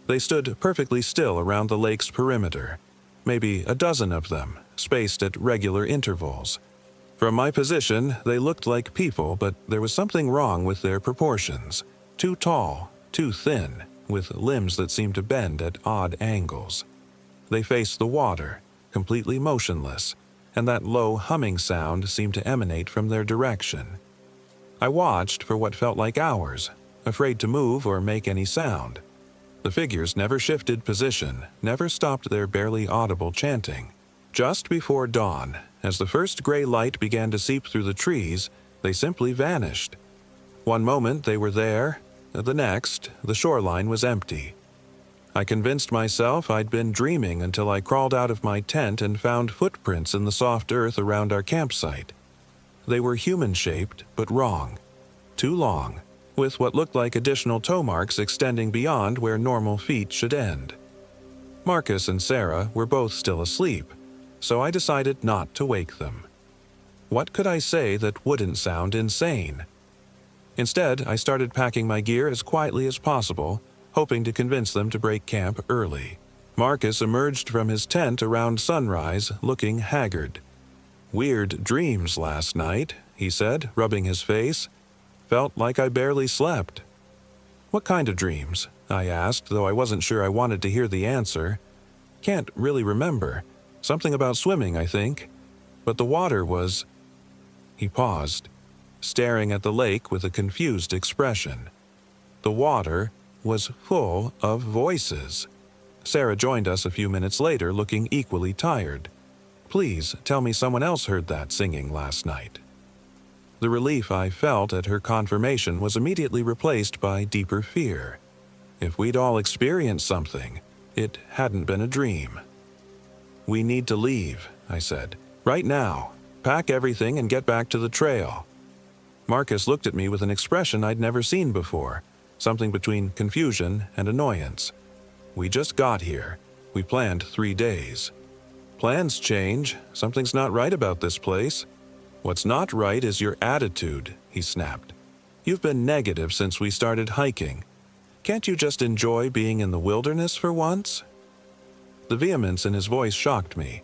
They stood perfectly still around the lake's perimeter, maybe a dozen of them, spaced at regular intervals. From my position, they looked like people, but there was something wrong with their proportions. Too tall, too thin, with limbs that seemed to bend at odd angles. They faced the water, completely motionless, and that low humming sound seemed to emanate from their direction. I watched for what felt like hours, afraid to move or make any sound. The figures never shifted position, never stopped their barely audible chanting. Just before dawn, as the first gray light began to seep through the trees, they simply vanished. One moment they were there, the next, the shoreline was empty. I convinced myself I'd been dreaming until I crawled out of my tent and found footprints in the soft earth around our campsite. They were human-shaped, but wrong. Too long, with what looked like additional toe marks extending beyond where normal feet should end. Marcus and Sarah were both still asleep, so I decided not to wake them. What could I say that wouldn't sound insane? Instead, I started packing my gear as quietly as possible, hoping to convince them to break camp early. Marcus emerged from his tent around sunrise, looking haggard. "Weird dreams last night," he said, rubbing his face. "Felt like I barely slept." "What kind of dreams?" I asked, though I wasn't sure I wanted to hear the answer. "Can't really remember. Something about swimming, I think. But the water was—" He paused. staring at the lake with a confused expression. The water was full of voices. Sarah joined us a few minutes later, looking equally tired. "Please tell me someone else heard that singing last night." The relief I felt at her confirmation was immediately replaced by deeper fear. If we'd all experienced something, it hadn't been a dream. "We need to leave," I said. "Right now. Pack everything and get back to the trail." Marcus looked at me with an expression I'd never seen before, something between confusion and annoyance. "We just got here. We planned 3 days." "Plans change. Something's not right about this place." "What's not right is your attitude," he snapped. "You've been negative since we started hiking. Can't you just enjoy being in the wilderness for once?" The vehemence in his voice shocked me.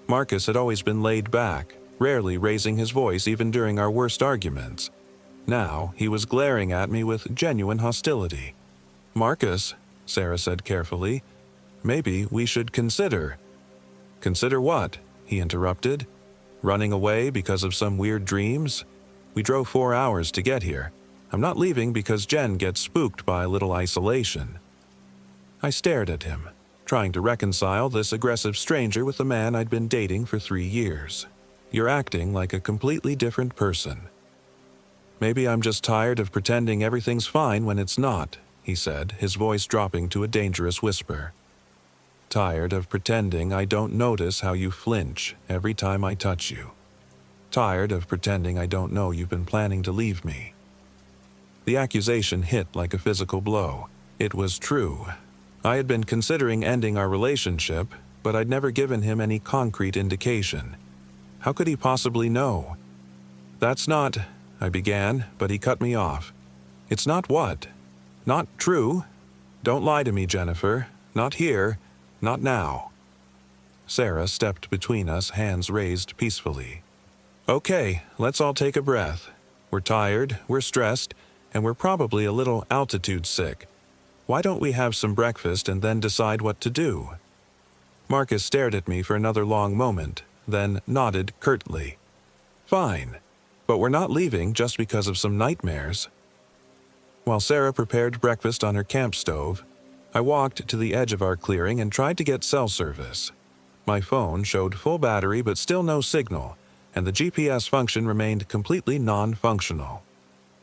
Marcus had always been laid back, rarely raising his voice even during our worst arguments. Now he was glaring at me with genuine hostility. "Marcus," Sarah said carefully, "maybe we should consider." "Consider what?" he interrupted. "Running away because of some weird dreams? We drove 4 hours to get here. I'm not leaving because Jen gets spooked by a little isolation." I stared at him, trying to reconcile this aggressive stranger with the man I'd been dating for 3 years. "You're acting like a completely different person." "Maybe I'm just tired of pretending everything's fine when it's not," he said, his voice dropping to a dangerous whisper. "Tired of pretending I don't notice how you flinch every time I touch you. Tired of pretending I don't know you've been planning to leave me." The accusation hit like a physical blow. It was true. I had been considering ending our relationship, but I'd never given him any concrete indication. How could he possibly know? "That's not," I began, but he cut me off. "It's not what?" "Not true. Don't lie to me, Jennifer. Not here. Not now." Sarah stepped between us, hands raised peacefully. "Okay, let's all take a breath. We're tired, we're stressed, and we're probably a little altitude sick. Why don't we have some breakfast and then decide what to do?" Marcus stared at me for another long moment, then nodded curtly. "Fine, but we're not leaving just because of some nightmares." While Sarah prepared breakfast on her camp stove, I walked to the edge of our clearing and tried to get cell service. My phone showed full battery but still no signal, and the GPS function remained completely non-functional.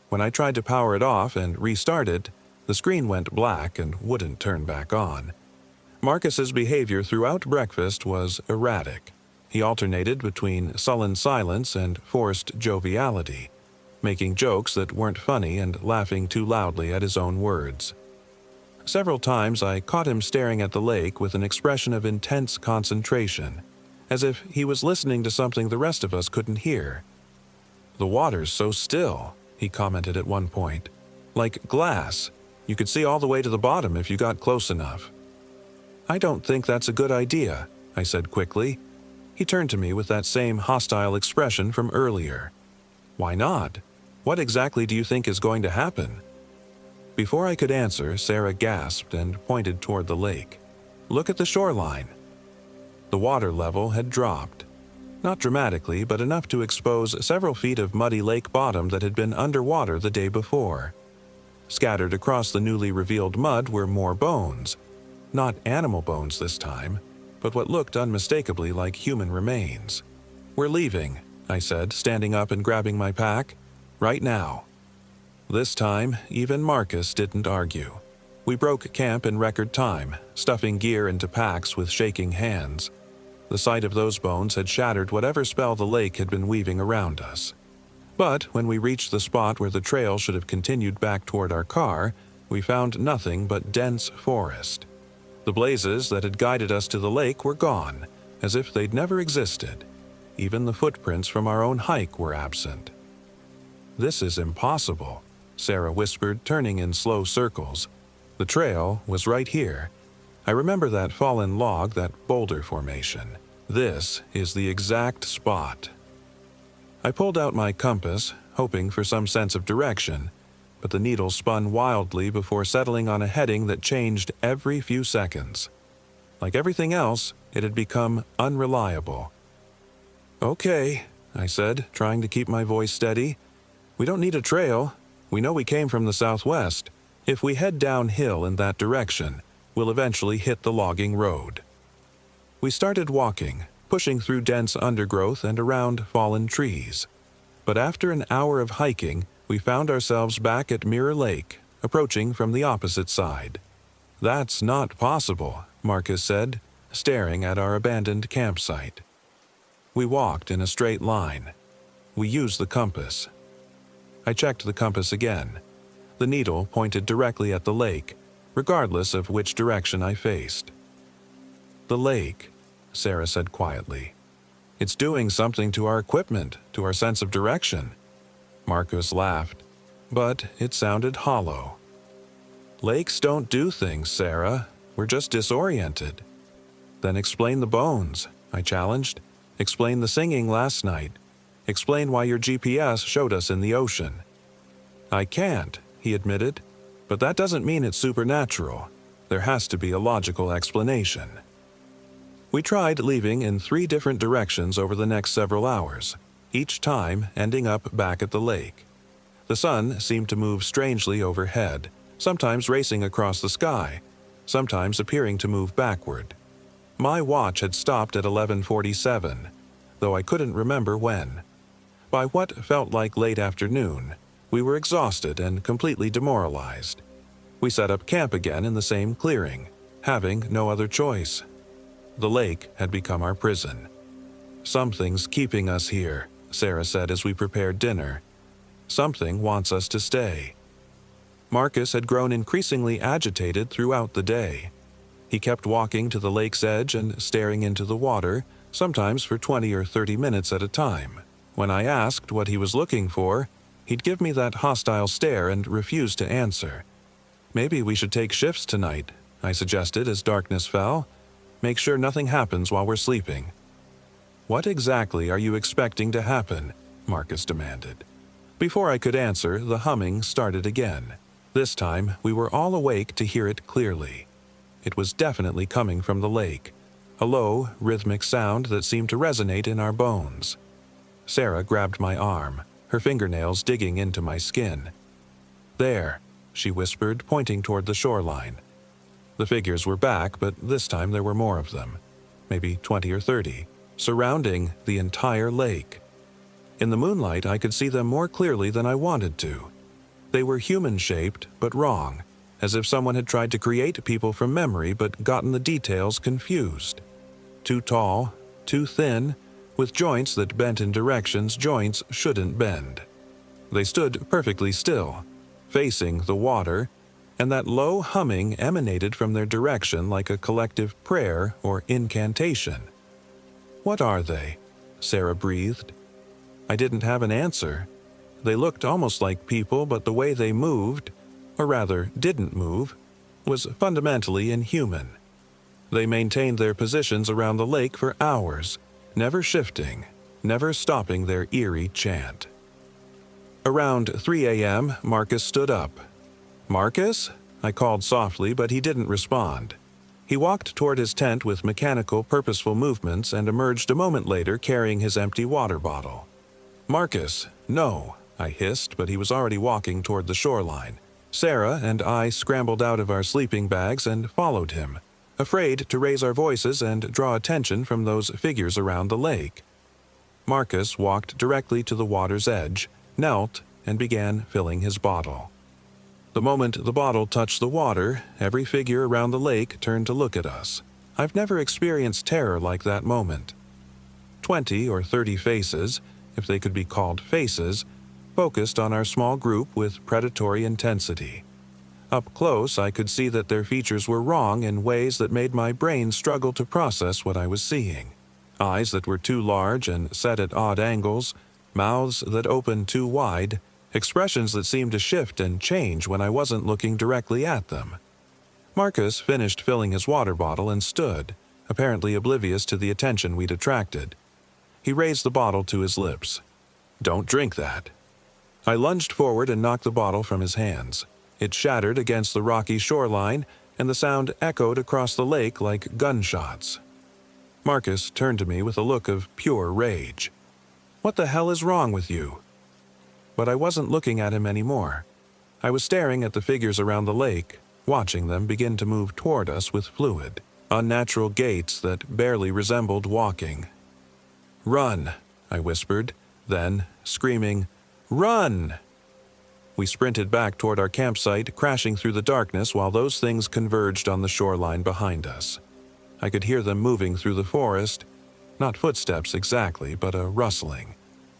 When I tried to power it off and restart it, the screen went black and wouldn't turn back on. Marcus's behavior throughout breakfast was erratic. He alternated between sullen silence and forced joviality, making jokes that weren't funny and laughing too loudly at his own words. Several times I caught him staring at the lake with an expression of intense concentration, as if he was listening to something the rest of us couldn't hear. "The water's so still," he commented at one point. "Like glass. You could see all the way to the bottom if you got close enough." "I don't think that's a good idea," I said quickly. He turned to me with that same hostile expression from earlier. "Why not? What exactly do you think is going to happen?" Before I could answer, Sarah gasped and pointed toward the lake. "Look at the shoreline." The water level had dropped. Not dramatically, but enough to expose several feet of muddy lake bottom that had been underwater the day before. Scattered across the newly revealed mud were more bones. Not animal bones this time, but what looked unmistakably like human remains. "We're leaving," I said, standing up and grabbing my pack. "Right now." This time, even Marcus didn't argue. We broke camp in record time, stuffing gear into packs with shaking hands. The sight of those bones had shattered whatever spell the lake had been weaving around us. But when we reached the spot where the trail should have continued back toward our car, we found nothing but dense forest. The blazes that had guided us to the lake were gone, as if they'd never existed. Even the footprints from our own hike were absent. "This is impossible," Sarah whispered, turning in slow circles. "The trail was right here. I remember that fallen log, that boulder formation. This is the exact spot." I pulled out my compass, hoping for some sense of direction, but the needle spun wildly before settling on a heading that changed every few seconds. Like everything else, it had become unreliable. "Okay," I said, trying to keep my voice steady. We don't need a trail. We know we came from the southwest. If we head downhill in that direction, we'll eventually hit the logging road." We started walking, pushing through dense undergrowth and around fallen trees. But after an hour of hiking, we found ourselves back at Mirror Lake, approaching from the opposite side. "That's not possible," Marcus said, staring at our abandoned campsite. We walked in a straight line. We used the compass. I checked the compass again. The needle pointed directly at the lake, regardless of which direction I faced. "The lake," Sarah said quietly. "It's doing something to our equipment, to our sense of direction." Marcus laughed, but it sounded hollow. "Lakes don't do things, Sarah. We're just disoriented." "Then explain the bones," I challenged. "Explain the singing last night. Explain why your GPS showed us in the ocean." "I can't," he admitted, "but that doesn't mean it's supernatural. There has to be a logical explanation." We tried leaving in 3 different directions over the next several hours, each time ending up back at the lake. The sun seemed to move strangely overhead, sometimes racing across the sky, sometimes appearing to move backward. My watch had stopped at 11:47, though I couldn't remember when. By what felt like late afternoon, we were exhausted and completely demoralized. We set up camp again in the same clearing, having no other choice. The lake had become our prison. "Something's keeping us here," Sarah said as we prepared dinner. "Something wants us to stay." Marcus had grown increasingly agitated throughout the day. He kept walking to the lake's edge and staring into the water, sometimes for 20 or 30 minutes at a time. When I asked what he was looking for, he'd give me that hostile stare and refuse to answer. "Maybe we should take shifts tonight," I suggested as darkness fell. "Make sure nothing happens while we're sleeping." "What exactly are you expecting to happen?" Marcus demanded. Before I could answer, the humming started again. This time, we were all awake to hear it clearly. It was definitely coming from the lake, a low, rhythmic sound that seemed to resonate in our bones. Sarah grabbed my arm, her fingernails digging into my skin. "There," she whispered, pointing toward the shoreline. The figures were back, but this time there were more of them, maybe 20 or 30, surrounding the entire lake. In the moonlight, I could see them more clearly than I wanted to. They were human-shaped, but wrong, as if someone had tried to create people from memory but gotten the details confused. Too tall, too thin, with joints that bent in directions joints shouldn't bend. They stood perfectly still, facing the water, and that low humming emanated from their direction like a collective prayer or incantation. "What are they?" Sarah breathed. I didn't have an answer. They looked almost like people, but the way they moved, or rather didn't move, was fundamentally inhuman. They maintained their positions around the lake for hours, never shifting, never stopping their eerie chant. Around 3 a.m., Marcus stood up. "Marcus?" I called softly, but he didn't respond. He walked toward his tent with mechanical, purposeful movements and emerged a moment later carrying his empty water bottle. "Marcus, no," I hissed, but he was already walking toward the shoreline. Sarah and I scrambled out of our sleeping bags and followed him, afraid to raise our voices and draw attention from those figures around the lake. Marcus walked directly to the water's edge, knelt, and began filling his bottle. The moment the bottle touched the water, every figure around the lake turned to look at us. I've never experienced terror like that moment. 20 or 30 faces, if they could be called faces, focused on our small group with predatory intensity. Up close, I could see that their features were wrong in ways that made my brain struggle to process what I was seeing. Eyes that were too large and set at odd angles, mouths that opened too wide, expressions that seemed to shift and change when I wasn't looking directly at them. Marcus finished filling his water bottle and stood, apparently oblivious to the attention we'd attracted. He raised the bottle to his lips. "Don't drink that." I lunged forward and knocked the bottle from his hands. It shattered against the rocky shoreline, and the sound echoed across the lake like gunshots. Marcus turned to me with a look of pure rage. "What the hell is wrong with you?" but I wasn't looking at him anymore. I was staring at the figures around the lake, watching them begin to move toward us with fluid, unnatural gaits that barely resembled walking. "Run," I whispered, then, screaming, "Run!" We sprinted back toward our campsite, crashing through the darkness while those things converged on the shoreline behind us. I could hear them moving through the forest, not footsteps exactly, but a rustling,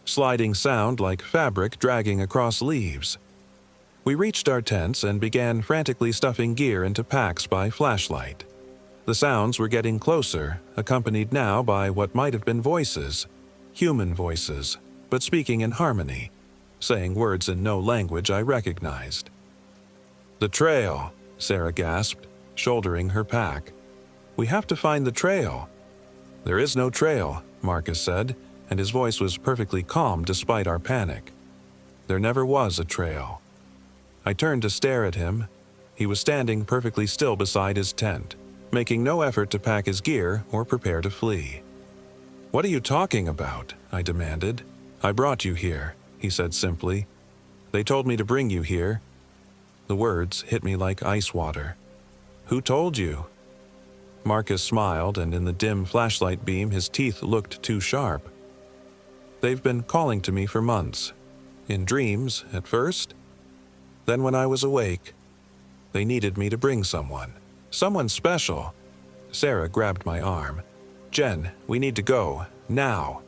sliding sound like fabric dragging across leaves. We reached our tents and began frantically stuffing gear into packs by flashlight. The sounds were getting closer, accompanied now by what might have been voices, human voices, but speaking in harmony, saying words in no language I recognized. "The trail," Sarah gasped, shouldering her pack. "We have to find the trail." "There is no trail," Marcus said, and his voice was perfectly calm despite our panic. "There never was a trail." I turned to stare at him. He was standing perfectly still beside his tent, making no effort to pack his gear or prepare to flee. "What are you talking about?" I demanded. "I brought you here," he said simply. "They told me to bring you here." The words hit me like ice water. "Who told you?" Marcus smiled, and in the dim flashlight beam his teeth looked too sharp. "They've been calling to me for months. In dreams, at first. Then when I was awake, they needed me to bring someone. Someone special." Sarah grabbed my arm. "Jen, we need to go, now."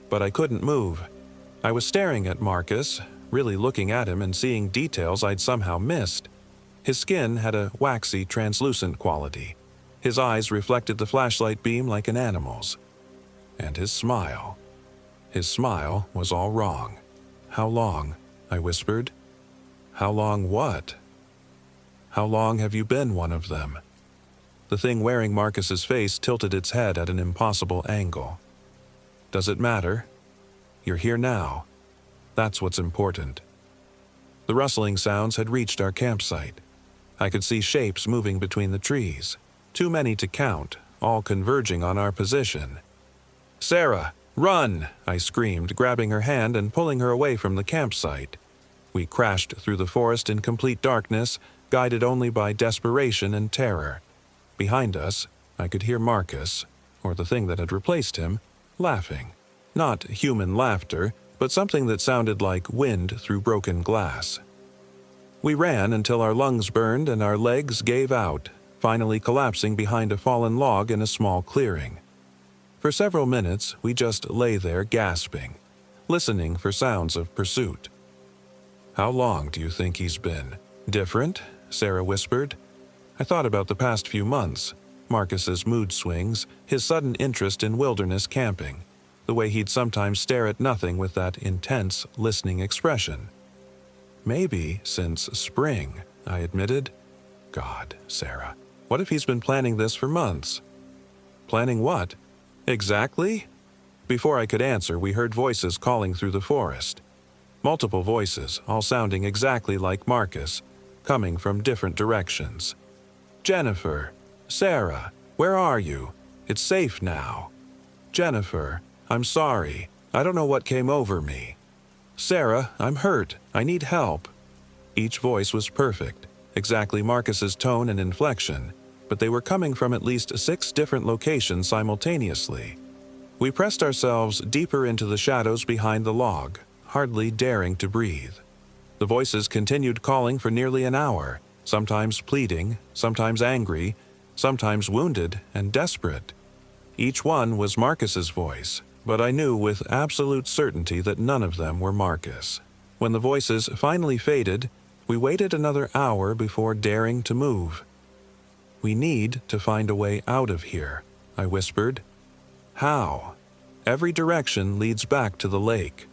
But I couldn't move. I was staring at Marcus, really looking at him and seeing details I'd somehow missed. His skin had a waxy, translucent quality. His eyes reflected the flashlight beam like an animal's. And his smile. His smile was all wrong. "How long?" I whispered. "How long what?" "How long have you been one of them?" The thing wearing Marcus's face tilted its head at an impossible angle. "Does it matter? You're here now. That's what's important." The rustling sounds had reached our campsite. I could see shapes moving between the trees, too many to count, all converging on our position. "Sarah, run!" I screamed, grabbing her hand and pulling her away from the campsite. We crashed through the forest in complete darkness, guided only by desperation and terror. Behind us, I could hear Marcus, or the thing that had replaced him, laughing. Not human laughter, but something that sounded like wind through broken glass. We ran until our lungs burned and our legs gave out, finally collapsing behind a fallen log in a small clearing. For several minutes, we just lay there gasping, listening for sounds of pursuit. "How long do you think he's been?" "Different?" Sarah whispered. I thought about the past few months, Marcus's mood swings, his sudden interest in wilderness camping, the way he'd sometimes stare at nothing with that intense, listening expression. "Maybe since spring," I admitted. "God, Sarah, what if he's been planning this for months?" "Planning what? Exactly?" Before I could answer, we heard voices calling through the forest. Multiple voices, all sounding exactly like Marcus, coming from different directions. "Jennifer, Sarah, where are you? It's safe now. Jennifer, I'm sorry. I don't know what came over me. Sarah, I'm hurt. I need help." Each voice was perfect, exactly Marcus's tone and inflection, but they were coming from at least 6 different locations simultaneously. We pressed ourselves deeper into the shadows behind the log, hardly daring to breathe. The voices continued calling for nearly an hour, sometimes pleading, sometimes angry, sometimes wounded and desperate. Each one was Marcus's voice, but I knew with absolute certainty that none of them were Marcus. When the voices finally faded, we waited another hour before daring to move. "We need to find a way out of here," I whispered. "How?" "Every direction leads back to the lake."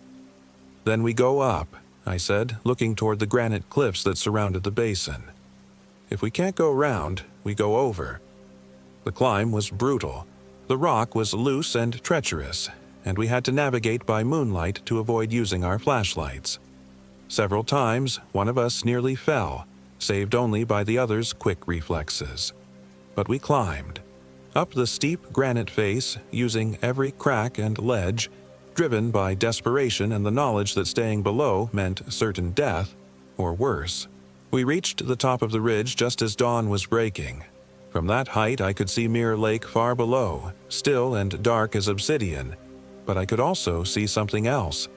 "Then we go up," I said, looking toward the granite cliffs that surrounded the basin. "If we can't go round, we go over." The climb was brutal. The rock was loose and treacherous, and we had to navigate by moonlight to avoid using our flashlights. Several times, one of us nearly fell, saved only by the other's quick reflexes. But we climbed. Up the steep granite face, using every crack and ledge, driven by desperation and the knowledge that staying below meant certain death, or worse. We reached the top of the ridge just as dawn was breaking. From that height I could see Mirror Lake far below, still and dark as obsidian, but I could also see something else.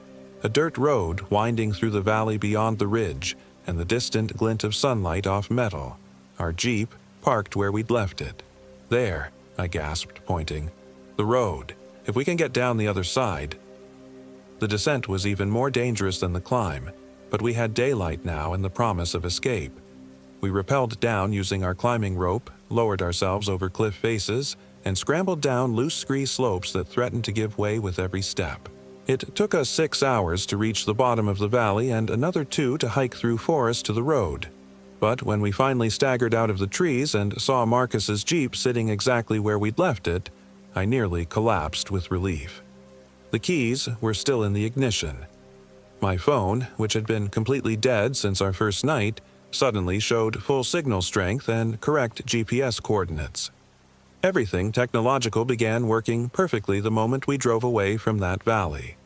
A dirt road winding through the valley beyond the ridge, and the distant glint of sunlight off metal. Our jeep parked where we'd left it. "There," I gasped, pointing. "The road. If we can get down the other side." The descent was even more dangerous than the climb, but we had daylight now and the promise of escape. We rappelled down using our climbing rope, lowered ourselves over cliff faces, and scrambled down loose scree slopes that threatened to give way with every step. It took us 6 hours to reach the bottom of the valley and another 2 to hike through forest to the road. But when we finally staggered out of the trees and saw Marcus's jeep sitting exactly where we'd left it, I nearly collapsed with relief. The keys were still in the ignition. My phone, which had been completely dead since our first night, suddenly showed full signal strength and correct GPS coordinates. Everything technological began working perfectly the moment we drove away from that valley.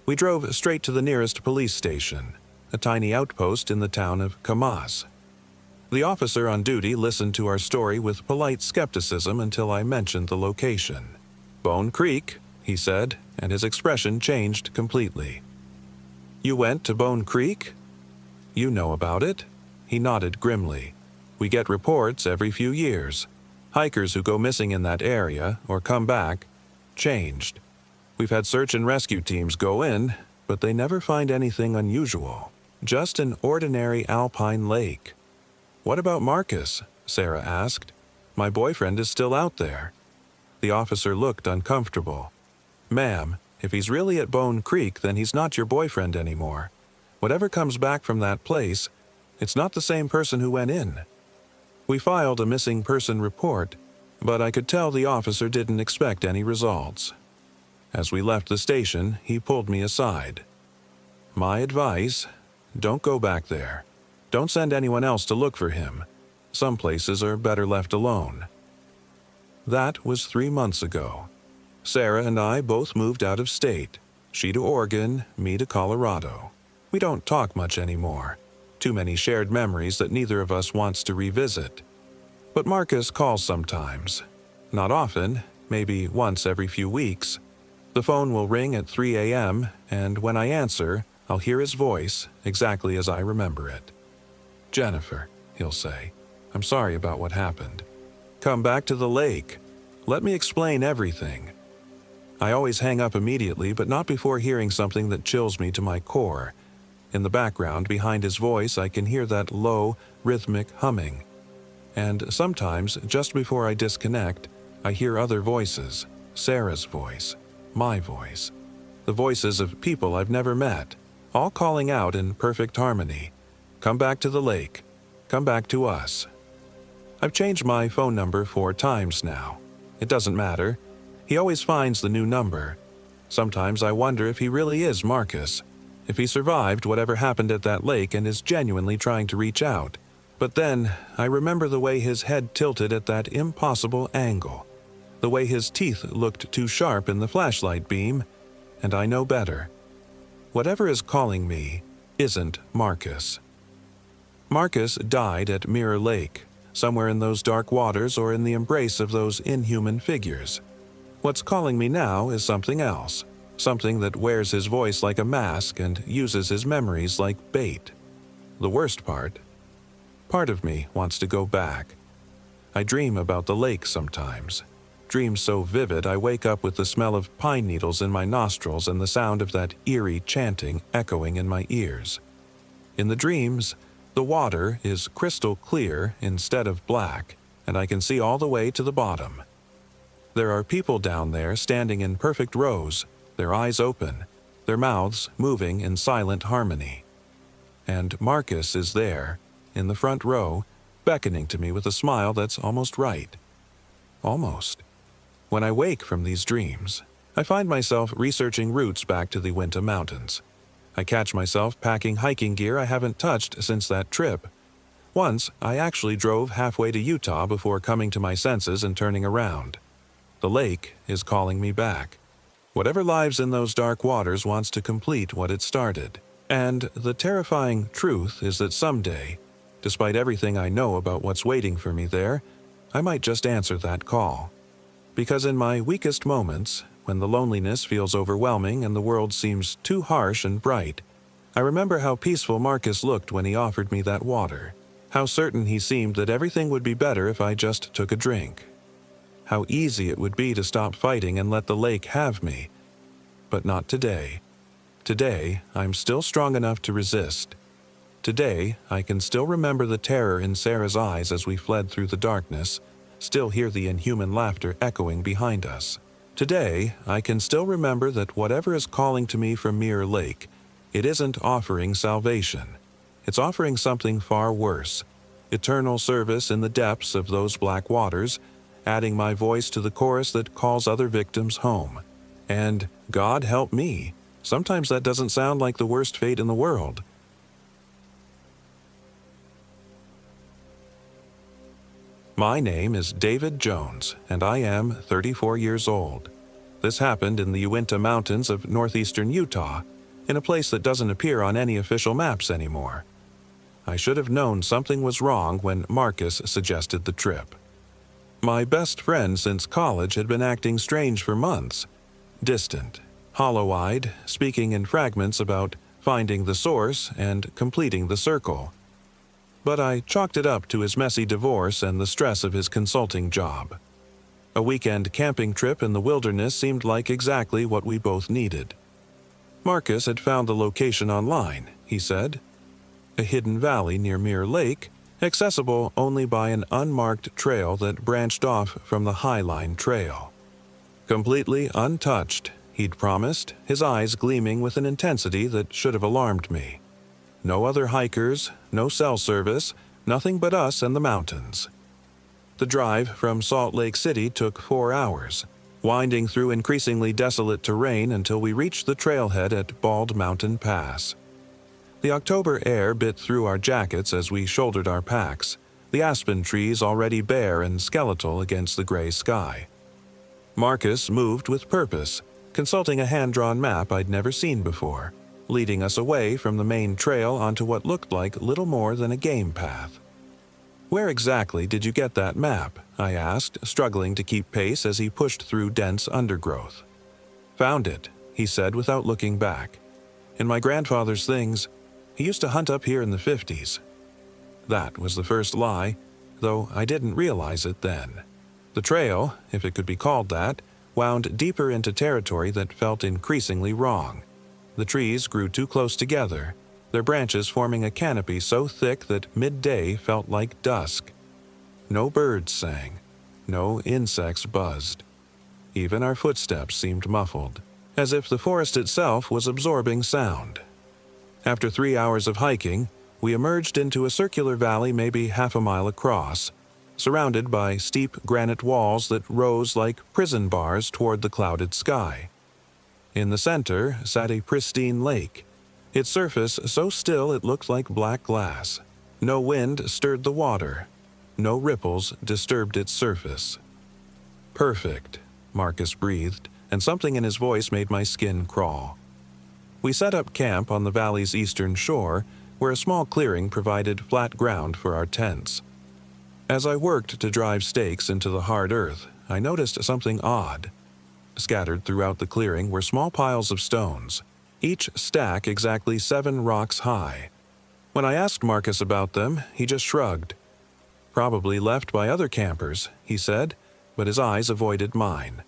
We drove straight to the nearest police station, a tiny outpost in the town of Kamaz. The officer on duty listened to our story with polite skepticism until I mentioned the location. "Bone Creek," he said, and his expression changed completely. "You went to Bone Creek? You know about it?" He nodded grimly. "We get reports every few years. Hikers who go missing in that area, or come back, changed. We've had search and rescue teams go in, but they never find anything unusual. Just an ordinary alpine lake." "What about Marcus?" Sarah asked. "My boyfriend is still out there." The officer looked uncomfortable. "Ma'am, if he's really at Bone Creek, then he's not your boyfriend anymore. Whatever comes back from that place, it's not the same person who went in." We filed a missing person report, but I could tell the officer didn't expect any results. As we left the station, he pulled me aside. "My advice, don't go back there. Don't send anyone else to look for him. Some places are better left alone." That was 3 months ago. Sarah and I both moved out of state. She to Oregon, me to Colorado. We don't talk much anymore. Too many shared memories that neither of us wants to revisit. But Marcus calls sometimes. Not often, maybe once every few weeks. The phone will ring at 3 a.m., and when I answer, I'll hear his voice exactly as I remember it. "Jennifer," he'll say, "I'm sorry about what happened. Come back to the lake. Let me explain everything." I always hang up immediately, but not before hearing something that chills me to my core. In the background, behind his voice, I can hear that low, rhythmic humming. And sometimes, just before I disconnect, I hear other voices. Sarah's voice, my voice, the voices of people I've never met, all calling out in perfect harmony. "Come back to the lake. Come back to us." I've changed my phone number 4 times now. It doesn't matter. He always finds the new number. Sometimes I wonder if he really is Marcus, if he survived whatever happened at that lake and is genuinely trying to reach out. But then I remember the way his head tilted at that impossible angle, the way his teeth looked too sharp in the flashlight beam, and I know better. Whatever is calling me isn't Marcus. Marcus died at Mirror Lake, somewhere in those dark waters or in the embrace of those inhuman figures. What's calling me now is something else, something that wears his voice like a mask and uses his memories like bait. The worst part of me wants to go back. I dream about the lake sometimes. Dreams so vivid I wake up with the smell of pine needles in my nostrils and the sound of that eerie chanting echoing in my ears. In the dreams, the water is crystal clear instead of black, and I can see all the way to the bottom. There are people down there standing in perfect rows, their eyes open, their mouths moving in silent harmony. And Marcus is there, in the front row, beckoning to me with a smile that's almost right. Almost. When I wake from these dreams, I find myself researching routes back to the Uinta Mountains. I catch myself packing hiking gear I haven't touched since that trip. Once, I actually drove halfway to Utah before coming to my senses and turning around. The lake is calling me back. Whatever lives in those dark waters wants to complete what it started. And the terrifying truth is that someday, despite everything I know about what's waiting for me there, I might just answer that call. Because in my weakest moments, when the loneliness feels overwhelming and the world seems too harsh and bright, I remember how peaceful Marcus looked when he offered me that water. How certain he seemed that everything would be better if I just took a drink. How easy it would be to stop fighting and let the lake have me. But not today. Today, I'm still strong enough to resist. Today, I can still remember the terror in Sarah's eyes as we fled through the darkness, still hear the inhuman laughter echoing behind us. Today, I can still remember that whatever is calling to me from Mirror Lake, it isn't offering salvation. It's offering something far worse, eternal service in the depths of those black waters, adding my voice to the chorus that calls other victims home. And, God help me, sometimes that doesn't sound like the worst fate in the world. My name is David Jones, and I am 34 years old. This happened in the Uinta Mountains of northeastern Utah, in a place that doesn't appear on any official maps anymore. I should have known something was wrong when Marcus suggested the trip. My best friend since college had been acting strange for months, distant, hollow-eyed, speaking in fragments about finding the source and completing the circle. But I chalked it up to his messy divorce and the stress of his consulting job. A weekend camping trip in the wilderness seemed like exactly what we both needed. Marcus had found the location online, he said. A hidden valley near Mirror Lake, accessible only by an unmarked trail that branched off from the Highline Trail. Completely untouched, he'd promised, his eyes gleaming with an intensity that should have alarmed me. No other hikers, no cell service, nothing but us and the mountains. The drive from Salt Lake City took 4 hours, winding through increasingly desolate terrain until we reached the trailhead at Bald Mountain Pass. The October air bit through our jackets as we shouldered our packs, the aspen trees already bare and skeletal against the gray sky. Marcus moved with purpose, consulting a hand-drawn map I'd never seen before, leading us away from the main trail onto what looked like little more than a game path. "Where exactly did you get that map?" I asked, struggling to keep pace as he pushed through dense undergrowth. "Found it," he said without looking back. "In my grandfather's things. He used to hunt up here in the 50s. That was the first lie, though I didn't realize it then. The trail, if it could be called that, wound deeper into territory that felt increasingly wrong. The trees grew too close together, their branches forming a canopy so thick that midday felt like dusk. No birds sang, no insects buzzed. Even our footsteps seemed muffled, as if the forest itself was absorbing sound. After 3 hours of hiking, we emerged into a circular valley maybe half a mile across, surrounded by steep granite walls that rose like prison bars toward the clouded sky. In the center sat a pristine lake, its surface so still it looked like black glass. No wind stirred the water. No ripples disturbed its surface. "Perfect," Marcus breathed, and something in his voice made my skin crawl. We set up camp on the valley's eastern shore, where a small clearing provided flat ground for our tents. As I worked to drive stakes into the hard earth, I noticed something odd. Scattered throughout the clearing were small piles of stones, each stack exactly 7 rocks high. When I asked Marcus about them, he just shrugged. "Probably left by other campers," he said, but his eyes avoided mine.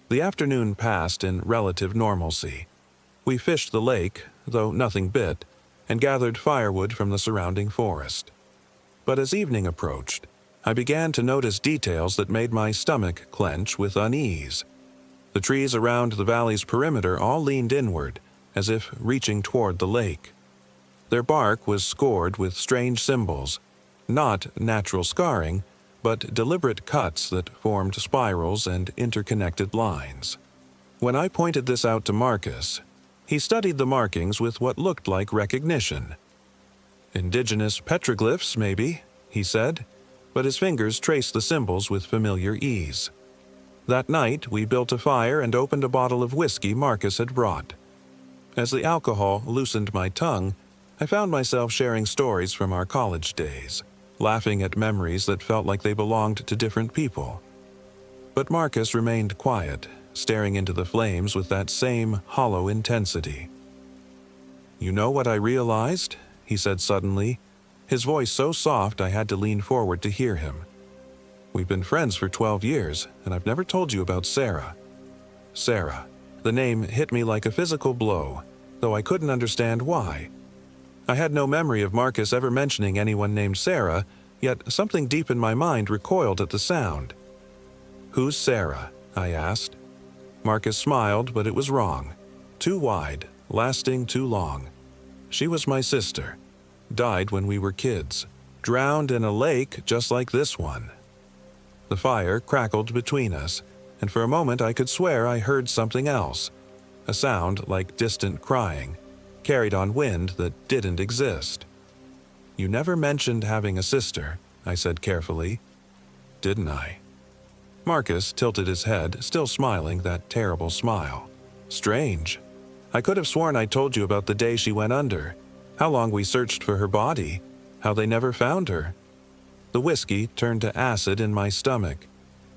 The afternoon passed in relative normalcy. We fished the lake, though nothing bit, and gathered firewood from the surrounding forest. But as evening approached, I began to notice details that made my stomach clench with unease. The trees around the valley's perimeter all leaned inward, as if reaching toward the lake. Their bark was scored with strange symbols, not natural scarring, but deliberate cuts that formed spirals and interconnected lines. When I pointed this out to Marcus, he studied the markings with what looked like recognition. "Indigenous petroglyphs, maybe," he said, but his fingers traced the symbols with familiar ease. That night, we built a fire and opened a bottle of whiskey Marcus had brought. As the alcohol loosened my tongue, I found myself sharing stories from our college days, laughing at memories that felt like they belonged to different people. But Marcus remained quiet, staring into the flames with that same hollow intensity. "You know what I realized?" he said suddenly, his voice so soft I had to lean forward to hear him. "We've been friends for 12 years, and I've never told you about Sarah." Sarah. The name hit me like a physical blow, though I couldn't understand why. I had no memory of Marcus ever mentioning anyone named Sarah, yet something deep in my mind recoiled at the sound. "Who's Sarah?" I asked. Marcus smiled, but it was wrong. Too wide, lasting too long. "She was my sister. Died when we were kids. Drowned in a lake just like this one." The fire crackled between us, and for a moment I could swear I heard something else. A sound like distant crying, carried on wind that didn't exist. "You never mentioned having a sister," I said carefully. "Didn't I?" Marcus tilted his head, still smiling that terrible smile. "Strange. I could have sworn I told you about the day she went under, how long we searched for her body, how they never found her." The whiskey turned to acid in my stomach.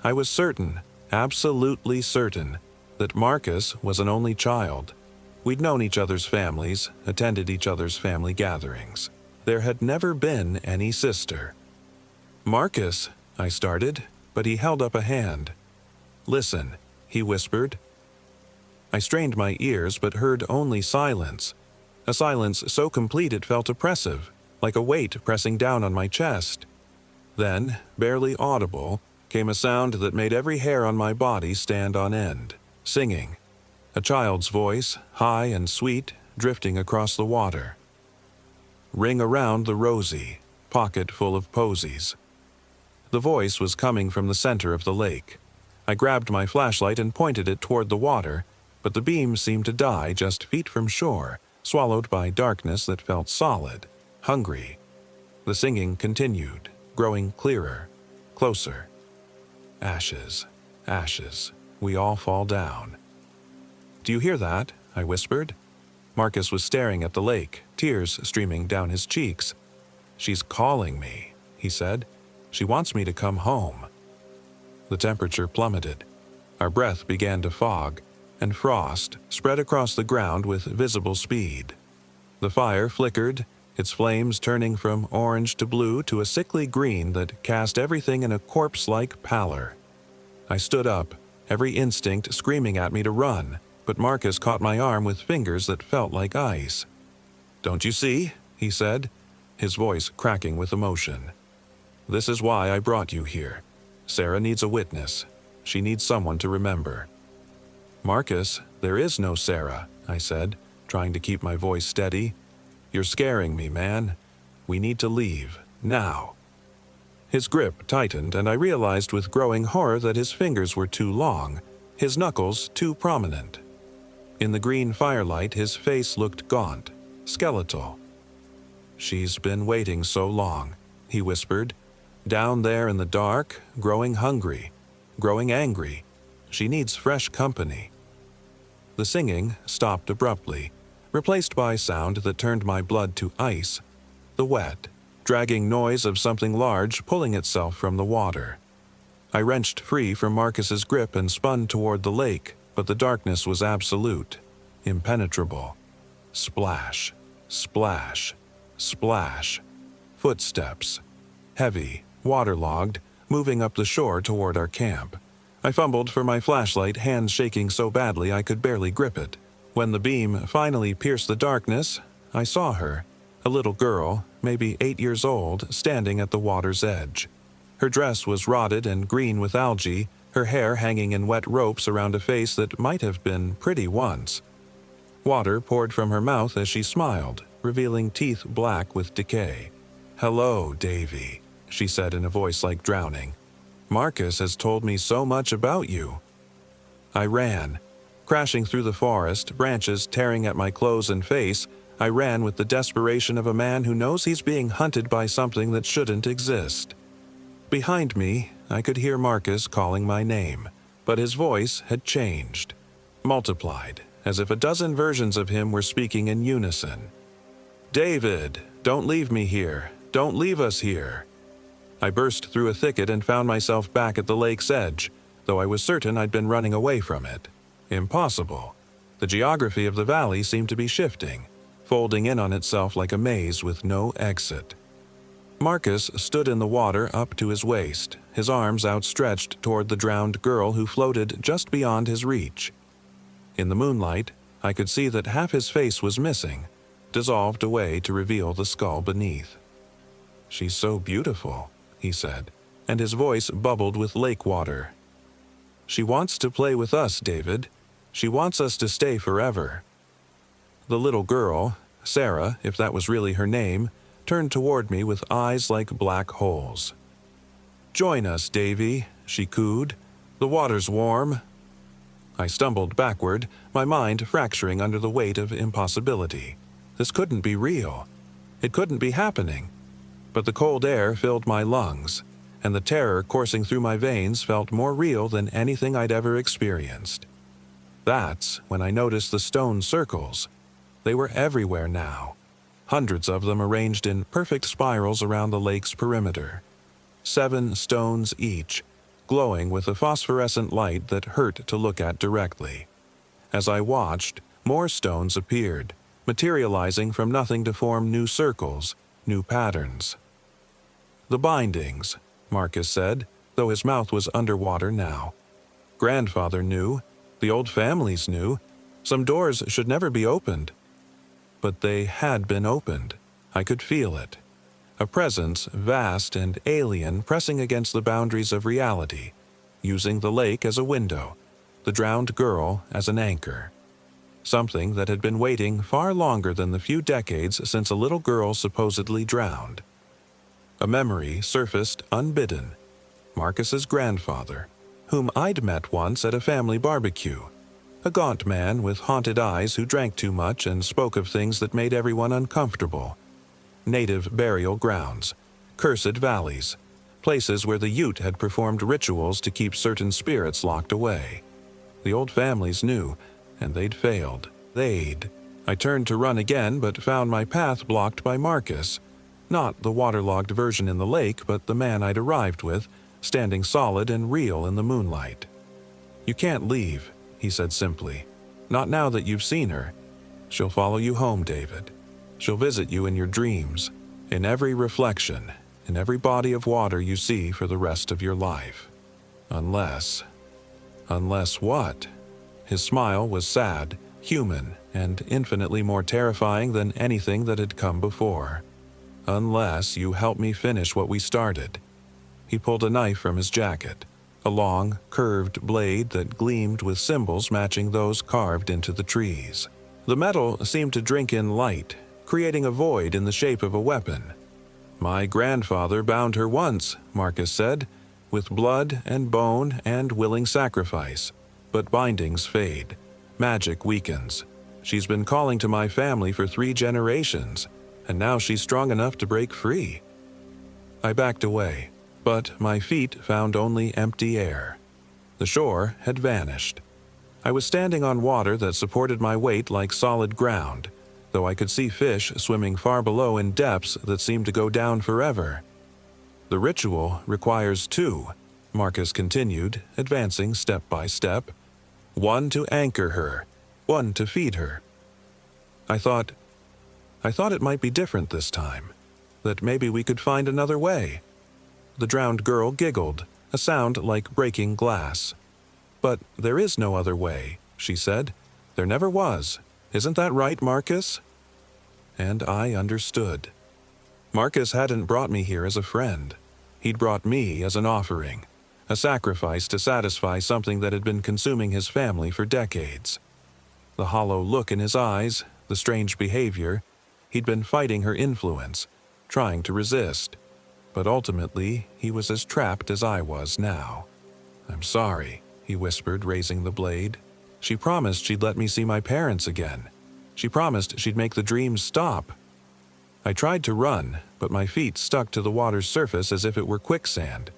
I was certain, absolutely certain, that Marcus was an only child. We'd known each other's families, attended each other's family gatherings. There had never been any sister. "Marcus," I started, but he held up a hand. "Listen," he whispered. I strained my ears but heard only silence. A silence so complete it felt oppressive, like a weight pressing down on my chest. Then, barely audible, came a sound that made every hair on my body stand on end. Singing. A child's voice, high and sweet, drifting across the water. "Ring around the rosy, pocket full of posies." The voice was coming from the center of the lake. I grabbed my flashlight and pointed it toward the water, but the beam seemed to die just feet from shore, swallowed by darkness that felt solid, hungry. The singing continued, growing clearer, closer. "Ashes, ashes, we all fall down." "Do you hear that?" I whispered. Marcus was staring at the lake, tears streaming down his cheeks. "She's calling me," he said. "She wants me to come home." The temperature plummeted. Our breath began to fog, and frost spread across the ground with visible speed. The fire flickered, its flames turning from orange to blue to a sickly green that cast everything in a corpse-like pallor. I stood up, every instinct screaming at me to run, but Marcus caught my arm with fingers that felt like ice. "Don't you see?" he said, his voice cracking with emotion. "This is why I brought you here. Sarah needs a witness. She needs someone to remember." "Marcus, there is no Sarah," I said, trying to keep my voice steady. "You're scaring me, man. We need to leave, now." His grip tightened, and I realized with growing horror that his fingers were too long, his knuckles too prominent. In the green firelight, his face looked gaunt, skeletal. "She's been waiting so long," he whispered. "Down there in the dark, growing hungry, growing angry. She needs fresh company." The singing stopped abruptly, replaced by sound that turned my blood to ice. The wet, dragging noise of something large pulling itself from the water. I wrenched free from Marcus's grip and spun toward the lake, but the darkness was absolute, impenetrable. Splash, splash, splash. Footsteps. Heavy, waterlogged, moving up the shore toward our camp. I fumbled for my flashlight, hands shaking so badly I could barely grip it. When the beam finally pierced the darkness, I saw her, a little girl, maybe 8 years old, standing at the water's edge. Her dress was rotted and green with algae, her hair hanging in wet ropes around a face that might have been pretty once. Water poured from her mouth as she smiled, revealing teeth black with decay. "Hello, Davy," she said in a voice like drowning. "Marcus has told me so much about you." I ran. Crashing through the forest, branches tearing at my clothes and face, I ran with the desperation of a man who knows he's being hunted by something that shouldn't exist. Behind me, I could hear Marcus calling my name. But his voice had changed, multiplied, as if a dozen versions of him were speaking in unison. "David, don't leave me here. Don't leave us here." I burst through a thicket and found myself back at the lake's edge, though I was certain I'd been running away from it. Impossible. The geography of the valley seemed to be shifting, folding in on itself like a maze with no exit. Marcus stood in the water up to his waist, his arms outstretched toward the drowned girl who floated just beyond his reach. In the moonlight, I could see that half his face was missing, dissolved away to reveal the skull beneath. "She's so beautiful," he said, and his voice bubbled with lake water. "She wants to play with us, David. She wants us to stay forever." The little girl, Sarah, if that was really her name, turned toward me with eyes like black holes. "Join us, Davy," she cooed. "The water's warm." I stumbled backward, my mind fracturing under the weight of impossibility. This couldn't be real. It couldn't be happening. But the cold air filled my lungs, and the terror coursing through my veins felt more real than anything I'd ever experienced. That's when I noticed the stone circles. They were everywhere now, hundreds of them arranged in perfect spirals around the lake's perimeter. 7 stones each, glowing with a phosphorescent light that hurt to look at directly. As I watched, more stones appeared, materializing from nothing to form new circles, new patterns. "The bindings," Marcus said, though his mouth was underwater now. "Grandfather knew. The old families knew. Some doors should never be opened." But they had been opened. I could feel it. A presence vast and alien pressing against the boundaries of reality, using the lake as a window, the drowned girl as an anchor. Something that had been waiting far longer than the few decades since a little girl supposedly drowned. A memory surfaced unbidden. Marcus's grandfather, whom I'd met once at a family barbecue. A gaunt man with haunted eyes who drank too much and spoke of things that made everyone uncomfortable. Native burial grounds, cursed valleys, places where the Ute had performed rituals to keep certain spirits locked away. The old families knew, and they'd failed. I turned to run again, but found my path blocked by Marcus. Not the waterlogged version in the lake, but the man I'd arrived with, standing solid and real in the moonlight. "You can't leave," he said simply. "Not now that you've seen her. She'll follow you home, David. She'll visit you in your dreams, in every reflection, in every body of water you see for the rest of your life. Unless what?" His smile was sad, human, and infinitely more terrifying than anything that had come before. "Unless you help me finish what we started." He pulled a knife from his jacket, a long, curved blade that gleamed with symbols matching those carved into the trees. The metal seemed to drink in light, creating a void in the shape of a weapon. "My grandfather bound her once," Marcus said, "with blood and bone and willing sacrifice. But bindings fade. Magic weakens. She's been calling to my family for 3 generations, and now she's strong enough to break free." I backed away, but my feet found only empty air. The shore had vanished. I was standing on water that supported my weight like solid ground, though I could see fish swimming far below in depths that seemed to go down forever. "The ritual requires 2, Marcus continued, advancing step by step. "1 to anchor her, 1 to feed her." I thought it might be different this time, that maybe we could find another way. The drowned girl giggled, a sound like breaking glass. "But there is no other way," she said. "There never was. Isn't that right, Marcus?" And I understood. Marcus hadn't brought me here as a friend. He'd brought me as an offering, a sacrifice to satisfy something that had been consuming his family for decades. The hollow look in his eyes, the strange behavior, he'd been fighting her influence, trying to resist. But ultimately, he was as trapped as I was now. "I'm sorry," he whispered, raising the blade. "She promised she'd let me see my parents again. She promised she'd make the dreams stop." I tried to run, but my feet stuck to the water's surface as if it were quicksand.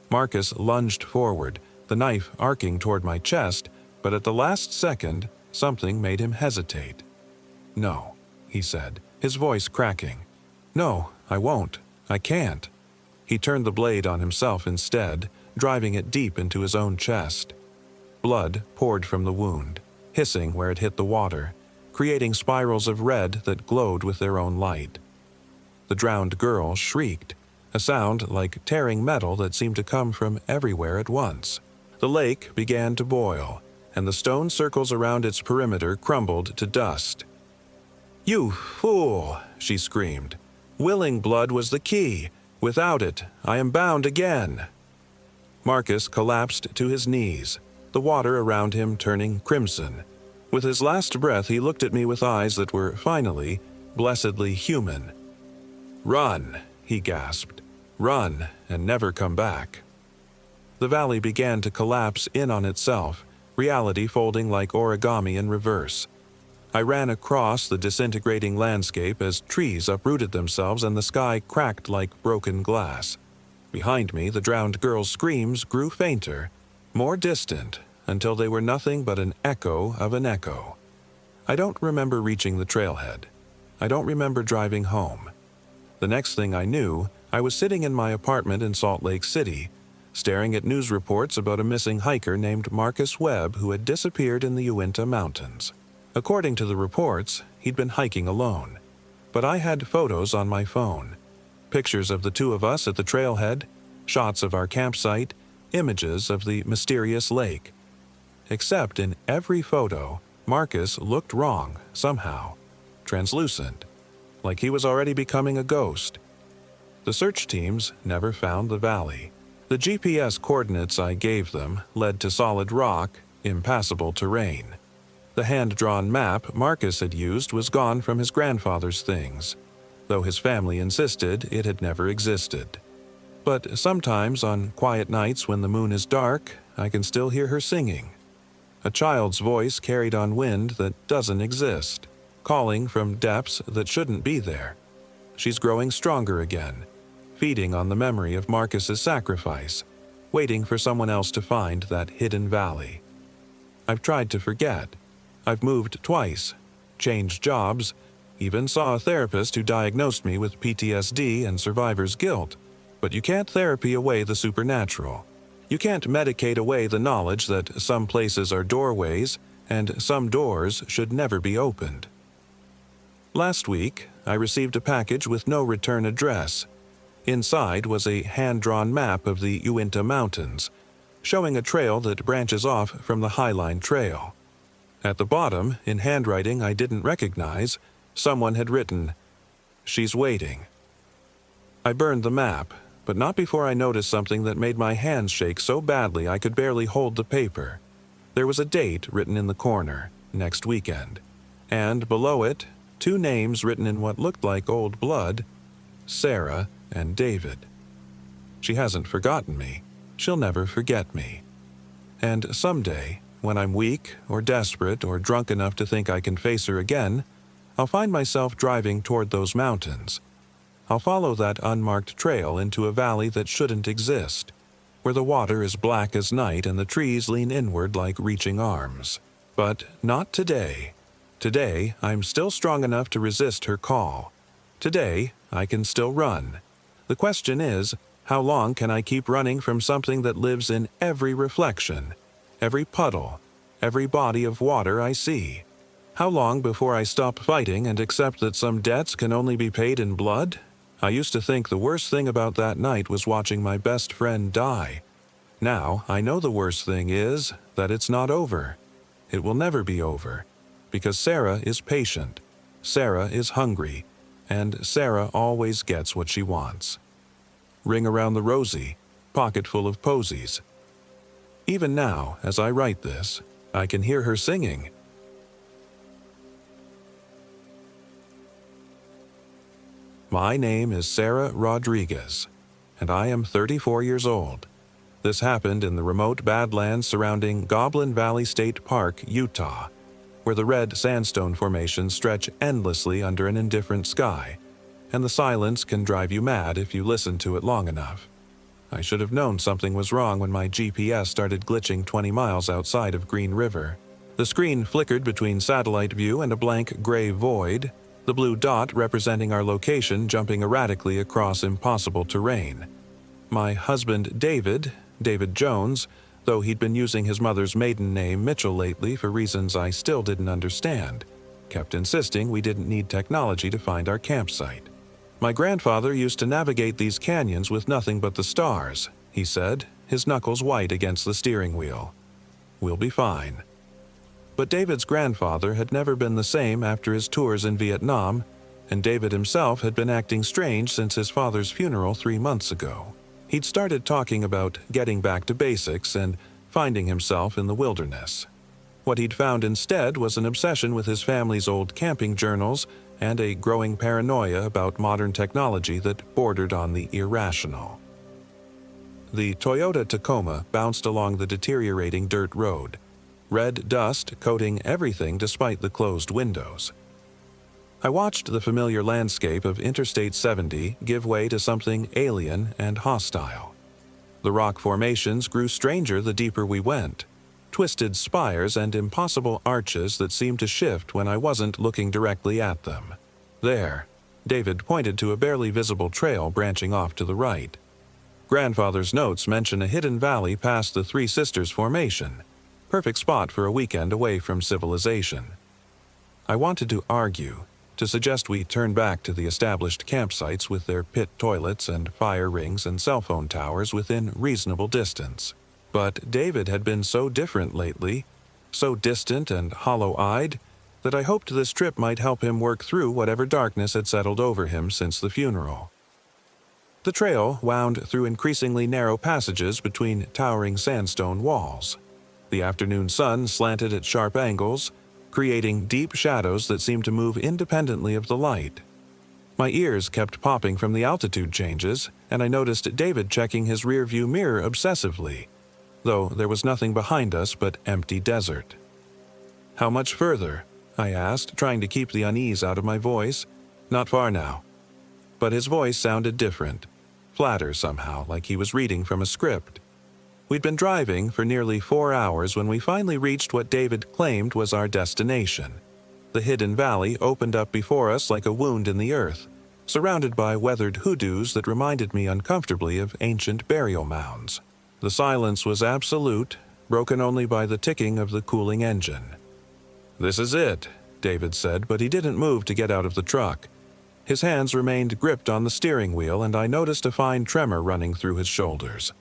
Marcus lunged forward, the knife arcing toward my chest, but at the last second, something made him hesitate. "No," he said, his voice cracking. "No, I won't. I can't." He turned the blade on himself instead, driving it deep into his own chest. Blood poured from the wound, hissing where it hit the water, creating spirals of red that glowed with their own light. The drowned girl shrieked, a sound like tearing metal that seemed to come from everywhere at once. The lake began to boil, and the stone circles around its perimeter crumbled to dust. "You fool!" she screamed. "Willing blood was the key. Without it, I am bound again." Marcus collapsed to his knees, the water around him turning crimson. With his last breath, he looked at me with eyes that were finally, blessedly human. "Run," he gasped. "Run and never come back." The valley began to collapse in on itself, reality folding like origami in reverse. I ran across the disintegrating landscape as trees uprooted themselves and the sky cracked like broken glass. Behind me, the drowned girl's screams grew fainter, more distant, until they were nothing but an echo of an echo. I don't remember reaching the trailhead. I don't remember driving home. The next thing I knew, I was sitting in my apartment in Salt Lake City, staring at news reports about a missing hiker named Marcus Webb who had disappeared in the Uinta Mountains. According to the reports, he'd been hiking alone. But I had photos on my phone. Pictures of the two of us at the trailhead, shots of our campsite, images of the mysterious lake. Except in every photo, Marcus looked wrong, somehow. Translucent. Like he was already becoming a ghost. The search teams never found the valley. The GPS coordinates I gave them led to solid rock, impassable terrain. The hand-drawn map Marcus had used was gone from his grandfather's things, though his family insisted it had never existed. But sometimes on quiet nights when the moon is dark, I can still hear her singing. A child's voice carried on wind that doesn't exist, calling from depths that shouldn't be there. She's growing stronger again, feeding on the memory of Marcus's sacrifice, waiting for someone else to find that hidden valley. I've tried to forget. I've moved twice, changed jobs, even saw a therapist who diagnosed me with PTSD and survivor's guilt. But you can't therapy away the supernatural. You can't medicate away the knowledge that some places are doorways and some doors should never be opened. Last week, I received a package with no return address. Inside was a hand-drawn map of the Uinta Mountains, showing a trail that branches off from the Highline Trail. At the bottom, in handwriting I didn't recognize, someone had written, "She's waiting." I burned the map, but not before I noticed something that made my hands shake so badly I could barely hold the paper. There was a date written in the corner, next weekend, and below it, two names written in what looked like old blood, Sarah and David. She hasn't forgotten me. She'll never forget me. And someday, when I'm weak or desperate or drunk enough to think I can face her again, I'll find myself driving toward those mountains. I'll follow that unmarked trail into a valley that shouldn't exist, where the water is black as night and the trees lean inward like reaching arms. But not today. Today, I'm still strong enough to resist her call. Today, I can still run. The question is, how long can I keep running from something that lives in every reflection, every puddle, every body of water I see? How long before I stop fighting and accept that some debts can only be paid in blood? I used to think the worst thing about that night was watching my best friend die. Now, I know the worst thing is that it's not over. It will never be over, because Sarah is patient, Sarah is hungry, and Sarah always gets what she wants. Ring around the rosy, pocket full of posies. Even now, as I write this, I can hear her singing. My name is Sarah Rodriguez, and I am 34 years old. This happened in the remote Badlands surrounding Goblin Valley State Park, Utah, where the red sandstone formations stretch endlessly under an indifferent sky, and the silence can drive you mad if you listen to it long enough. I should have known something was wrong when my GPS started glitching 20 miles outside of Green River. The screen flickered between satellite view and a blank gray void, the blue dot representing our location jumping erratically across impossible terrain. My husband David Jones, though he'd been using his mother's maiden name Mitchell lately for reasons I still didn't understand, kept insisting we didn't need technology to find our campsite. My grandfather used to navigate these canyons with nothing but the stars, he said, his knuckles white against the steering wheel. We'll be fine. But David's grandfather had never been the same after his tours in Vietnam, and David himself had been acting strange since his father's funeral 3 months ago. He'd started talking about getting back to basics and finding himself in the wilderness. What he'd found instead was an obsession with his family's old camping journals and a growing paranoia about modern technology that bordered on the irrational. The Toyota Tacoma bounced along the deteriorating dirt road, red dust coating everything despite the closed windows. I watched the familiar landscape of Interstate 70 give way to something alien and hostile. The rock formations grew stranger the deeper we went, twisted spires and impossible arches that seemed to shift when I wasn't looking directly at them. There, David pointed to a barely visible trail branching off to the right. Grandfather's notes mention a hidden valley past the Three Sisters formation, perfect spot for a weekend away from civilization. I wanted to argue, to suggest we turn back to the established campsites with their pit toilets and fire rings and cell phone towers within reasonable distance. But David had been so different lately, so distant and hollow-eyed, that I hoped this trip might help him work through whatever darkness had settled over him since the funeral. The trail wound through increasingly narrow passages between towering sandstone walls. The afternoon sun slanted at sharp angles, creating deep shadows that seemed to move independently of the light. My ears kept popping from the altitude changes, and I noticed David checking his rearview mirror obsessively, though there was nothing behind us but empty desert. "How much further?" I asked, trying to keep the unease out of my voice. "Not far now." But his voice sounded different, flatter somehow, like he was reading from a script. We'd been driving for nearly 4 hours when we finally reached what David claimed was our destination. The hidden valley opened up before us like a wound in the earth, surrounded by weathered hoodoos that reminded me uncomfortably of ancient burial mounds. The silence was absolute, broken only by the ticking of the cooling engine. "This is it," David said, but he didn't move to get out of the truck. His hands remained gripped on the steering wheel, and I noticed a fine tremor running through his shoulders.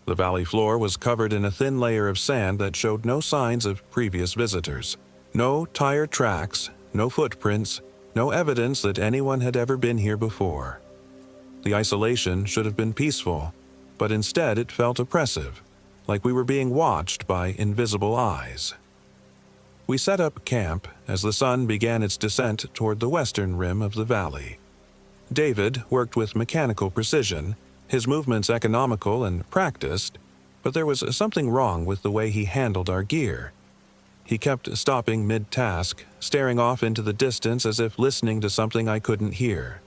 The valley floor was covered in a thin layer of sand that showed no signs of previous visitors. No tire tracks, no footprints, no evidence that anyone had ever been here before. The isolation should have been peaceful, but instead it felt oppressive, like we were being watched by invisible eyes. We set up camp as the sun began its descent toward the western rim of the valley. David worked with mechanical precision, his movements economical and practiced, but there was something wrong with the way he handled our gear. He kept stopping mid-task, staring off into the distance as if listening to something I couldn't hear.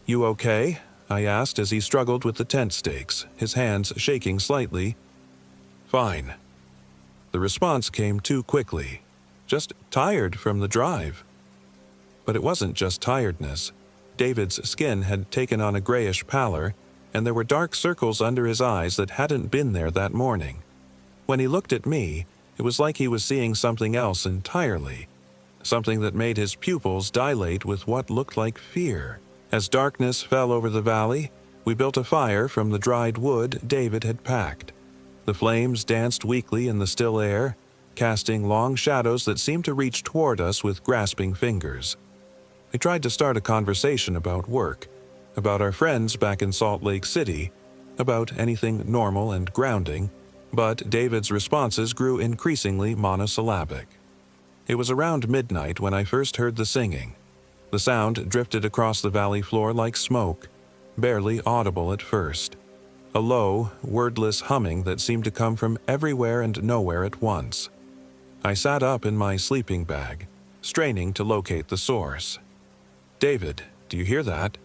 "You okay?" I asked as he struggled with the tent stakes, his hands shaking slightly. "Fine." The response came too quickly. "Just tired from the drive." But it wasn't just tiredness. David's skin had taken on a grayish pallor, and there were dark circles under his eyes that hadn't been there that morning. When he looked at me, it was like he was seeing something else entirely, something that made his pupils dilate with what looked like fear. As darkness fell over the valley, we built a fire from the dried wood David had packed. The flames danced weakly in the still air, casting long shadows that seemed to reach toward us with grasping fingers. I tried to start a conversation about work, about our friends back in Salt Lake City, about anything normal and grounding, but David's responses grew increasingly monosyllabic. It was around midnight when I first heard the singing. The sound drifted across the valley floor like smoke, barely audible at first. A low, wordless humming that seemed to come from everywhere and nowhere at once. I sat up in my sleeping bag, straining to locate the source. "David, do you hear that?"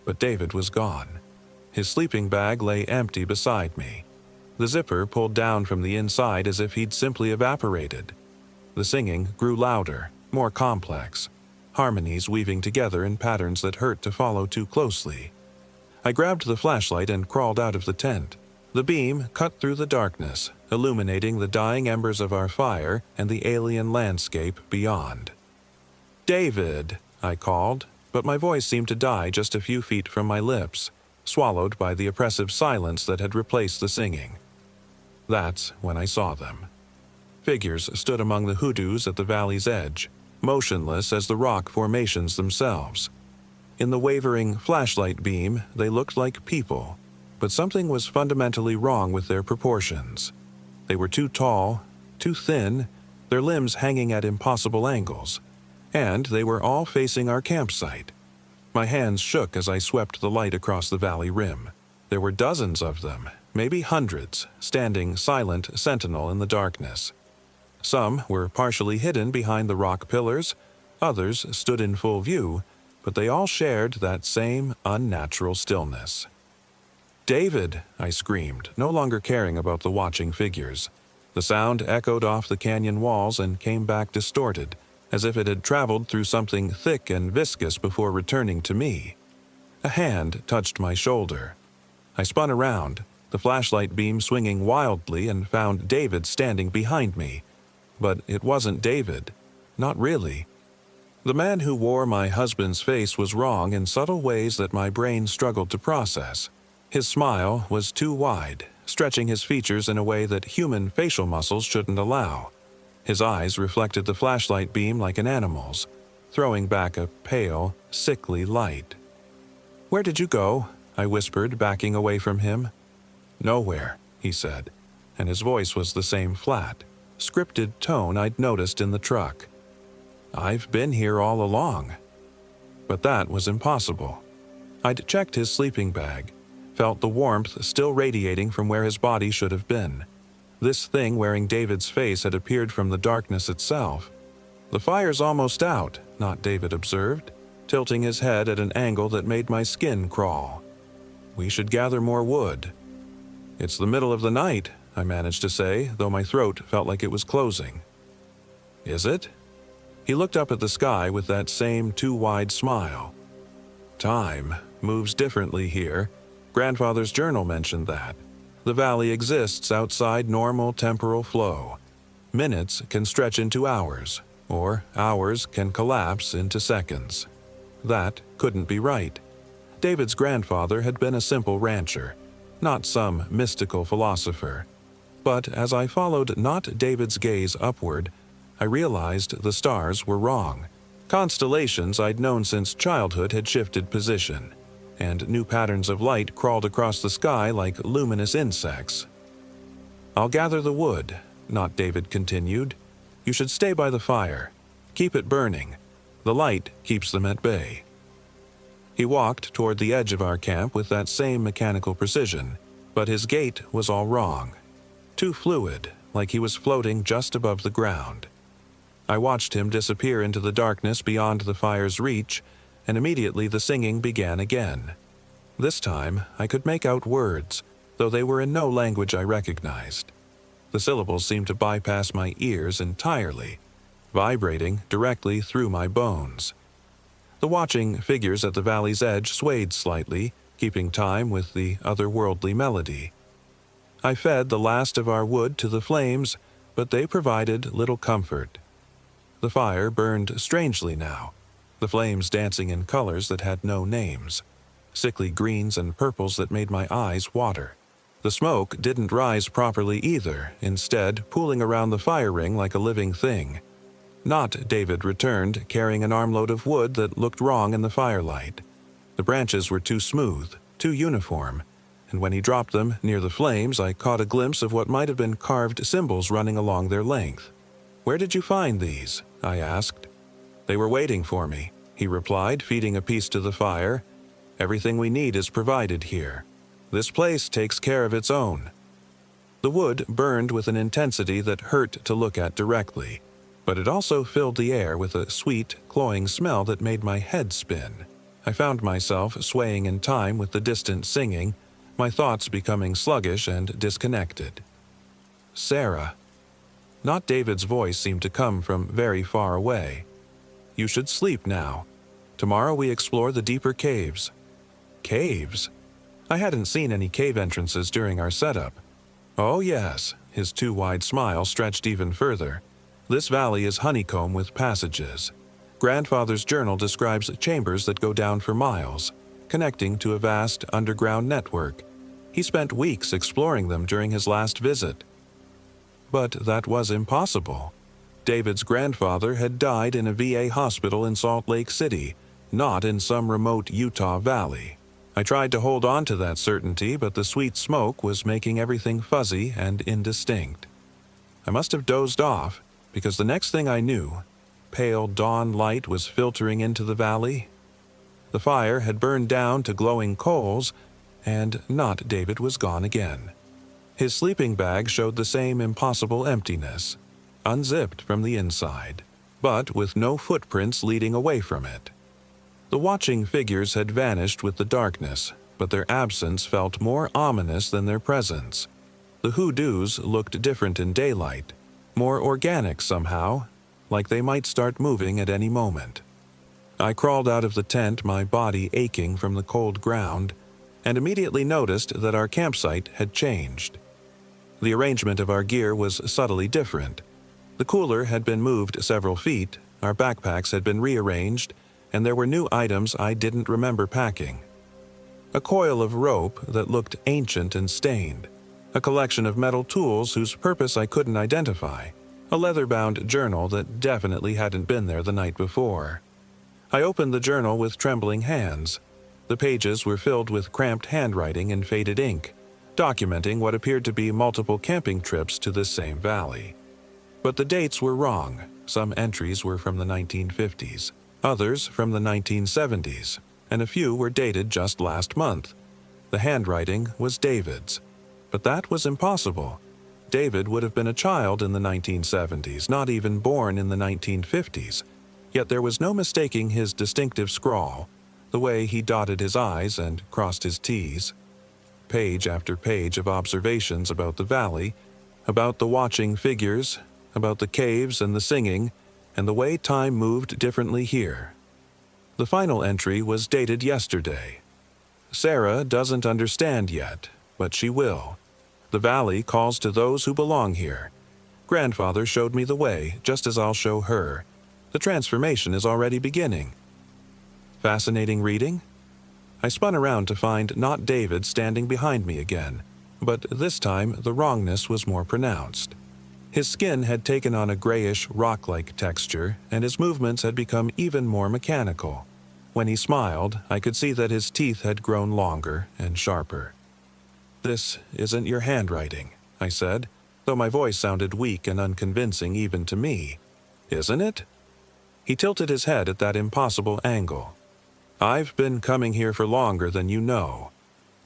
But David was gone. His sleeping bag lay empty beside me. The zipper pulled down from the inside as if he'd simply evaporated. The singing grew louder, more complex, harmonies weaving together in patterns that hurt to follow too closely. I grabbed the flashlight and crawled out of the tent. The beam cut through the darkness, illuminating the dying embers of our fire and the alien landscape beyond. "David," I called, but my voice seemed to die just a few feet from my lips, swallowed by the oppressive silence that had replaced the singing. That's when I saw them. Figures stood among the hoodoos at the valley's edge, motionless as the rock formations themselves. In the wavering flashlight beam, they looked like people, but something was fundamentally wrong with their proportions. They were too tall, too thin, their limbs hanging at impossible angles, and they were all facing our campsite. My hands shook as I swept the light across the valley rim. There were dozens of them, maybe hundreds, standing silent sentinel in the darkness. Some were partially hidden behind the rock pillars, others stood in full view, but they all shared that same unnatural stillness. "David!" I screamed, no longer caring about the watching figures. The sound echoed off the canyon walls and came back distorted, as if it had traveled through something thick and viscous before returning to me. A hand touched my shoulder. I spun around, the flashlight beam swinging wildly, and found David standing behind me. But it wasn't David. Not really. The man who wore my husband's face was wrong in subtle ways that my brain struggled to process. His smile was too wide, stretching his features in a way that human facial muscles shouldn't allow. His eyes reflected the flashlight beam like an animal's, throwing back a pale, sickly light. "Where did you go?" I whispered, backing away from him. "Nowhere," he said, and his voice was the same flat, scripted tone I'd noticed in the truck. "I've been here all along." But that was impossible. I'd checked his sleeping bag, felt the warmth still radiating from where his body should have been. This thing wearing David's face had appeared from the darkness itself. "The fire's almost out," Not David observed, tilting his head at an angle that made my skin crawl. "We should gather more wood." "It's the middle of the night," I managed to say, though my throat felt like it was closing. "Is it?" He looked up at the sky with that same too-wide smile. "Time moves differently here. Grandfather's journal mentioned that. The valley exists outside normal temporal flow. Minutes can stretch into hours, or hours can collapse into seconds. That couldn't be right. David's grandfather had been a simple rancher, not some mystical philosopher. But as I followed not David's gaze upward, I realized the stars were wrong. Constellations I'd known since childhood had shifted position, and new patterns of light crawled across the sky like luminous insects. "I'll gather the wood," Not David continued. "You should stay by the fire. Keep it burning. The light keeps them at bay." He walked toward the edge of our camp with that same mechanical precision, but his gait was all wrong. Too fluid, like he was floating just above the ground. I watched him disappear into the darkness beyond the fire's reach, and immediately the singing began again. This time, I could make out words, though they were in no language I recognized. The syllables seemed to bypass my ears entirely, vibrating directly through my bones. The watching figures at the valley's edge swayed slightly, keeping time with the otherworldly melody. I fed the last of our wood to the flames, but they provided little comfort. The fire burned strangely now, the flames dancing in colors that had no names, sickly greens and purples that made my eyes water. The smoke didn't rise properly either, instead pooling around the fire ring like a living thing. Not David returned, carrying an armload of wood that looked wrong in the firelight. The branches were too smooth, too uniform, and when he dropped them near the flames, I caught a glimpse of what might have been carved symbols running along their length. "Where did you find these?" I asked. "They were waiting for me," he replied, feeding a piece to the fire. "Everything we need is provided here. This place takes care of its own." The wood burned with an intensity that hurt to look at directly, but it also filled the air with a sweet, cloying smell that made my head spin. I found myself swaying in time with the distant singing, my thoughts becoming sluggish and disconnected. Sarah. Not David's voice seemed to come from very far away. You should sleep now. Tomorrow we explore the deeper caves. Caves? I hadn't seen any cave entrances during our setup. Oh yes, his too wide smile stretched even further. This valley is honeycomb with passages. Grandfather's journal describes chambers that go down for miles, connecting to a vast underground network. He spent weeks exploring them during his last visit. But that was impossible. David's grandfather had died in a VA hospital in Salt Lake City, not in some remote Utah valley. I tried to hold on to that certainty, but the sweet smoke was making everything fuzzy and indistinct. I must have dozed off, because the next thing I knew, pale dawn light was filtering into the valley. The fire had burned down to glowing coals, and not David was gone again. His sleeping bag showed the same impossible emptiness, unzipped from the inside, but with no footprints leading away from it. The watching figures had vanished with the darkness, but their absence felt more ominous than their presence. The hoodoos looked different in daylight, more organic somehow, like they might start moving at any moment. I crawled out of the tent, my body aching from the cold ground, and immediately noticed that our campsite had changed. The arrangement of our gear was subtly different. The cooler had been moved several feet, our backpacks had been rearranged, and there were new items I didn't remember packing. A coil of rope that looked ancient and stained, a collection of metal tools whose purpose I couldn't identify, a leather-bound journal that definitely hadn't been there the night before. I opened the journal with trembling hands. The pages were filled with cramped handwriting and faded ink, documenting what appeared to be multiple camping trips to this same valley. But the dates were wrong. Some entries were from the 1950s, others from the 1970s, and a few were dated just last month. The handwriting was David's, but that was impossible. David would have been a child in the 1970s, not even born in the 1950s, yet there was no mistaking his distinctive scrawl, the way he dotted his I's and crossed his T's. Page after page of observations about the valley, about the watching figures, about the caves and the singing, and the way time moved differently here. The final entry was dated yesterday. Sarah doesn't understand yet, but she will. The valley calls to those who belong here. Grandfather showed me the way, just as I'll show her. The transformation is already beginning. Fascinating reading? I spun around to find not David standing behind me again, but this time the wrongness was more pronounced. His skin had taken on a grayish, rock-like texture, and his movements had become even more mechanical. When he smiled, I could see that his teeth had grown longer and sharper. "This isn't your handwriting," I said, though my voice sounded weak and unconvincing even to me. "Isn't it?" He tilted his head at that impossible angle. "I've been coming here for longer than you know.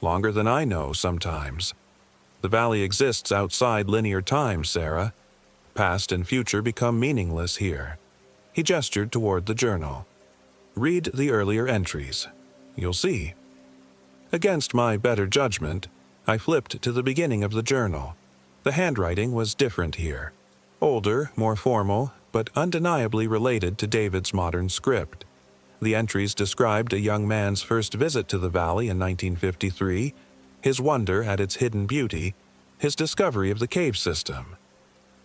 Longer than I know sometimes. The valley exists outside linear time, Sarah. Past and future become meaningless here." He gestured toward the journal. "Read the earlier entries. You'll see." Against my better judgment, I flipped to the beginning of the journal. The handwriting was different here. Older, more formal, but undeniably related to David's modern script. The entries described a young man's first visit to the valley in 1953, his wonder at its hidden beauty, his discovery of the cave system.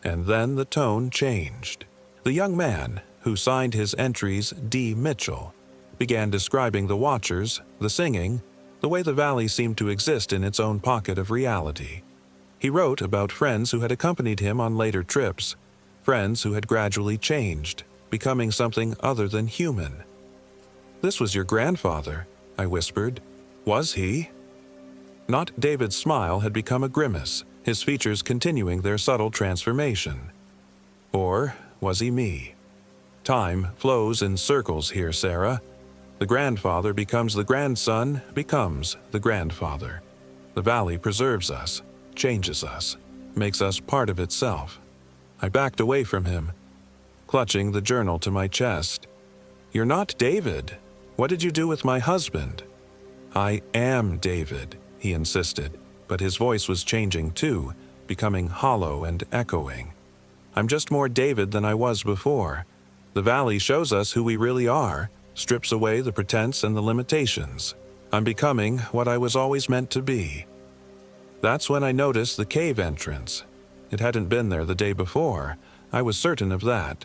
And then the tone changed. The young man, who signed his entries D. Mitchell, began describing the watchers, the singing, the way the valley seemed to exist in its own pocket of reality. He wrote about friends who had accompanied him on later trips, friends who had gradually changed, becoming something other than human. "This was your grandfather," I whispered. "Was he?" Not David's smile had become a grimace, his features continuing their subtle transformation. Or was he me? Time flows in circles here, Sarah. The grandfather becomes the grandson, becomes the grandfather. The valley preserves us, changes us, makes us part of itself. I backed away from him, clutching the journal to my chest. "You're not David. What did you do with my husband?" "I am David. he insisted, but his voice was changing too, becoming hollow and echoing. I'm just more David than I was before. The valley shows us who we really are, strips away the pretense and the limitations. I'm becoming what I was always meant to be. That's when I noticed the cave entrance. It hadn't been there the day before, I was certain of that.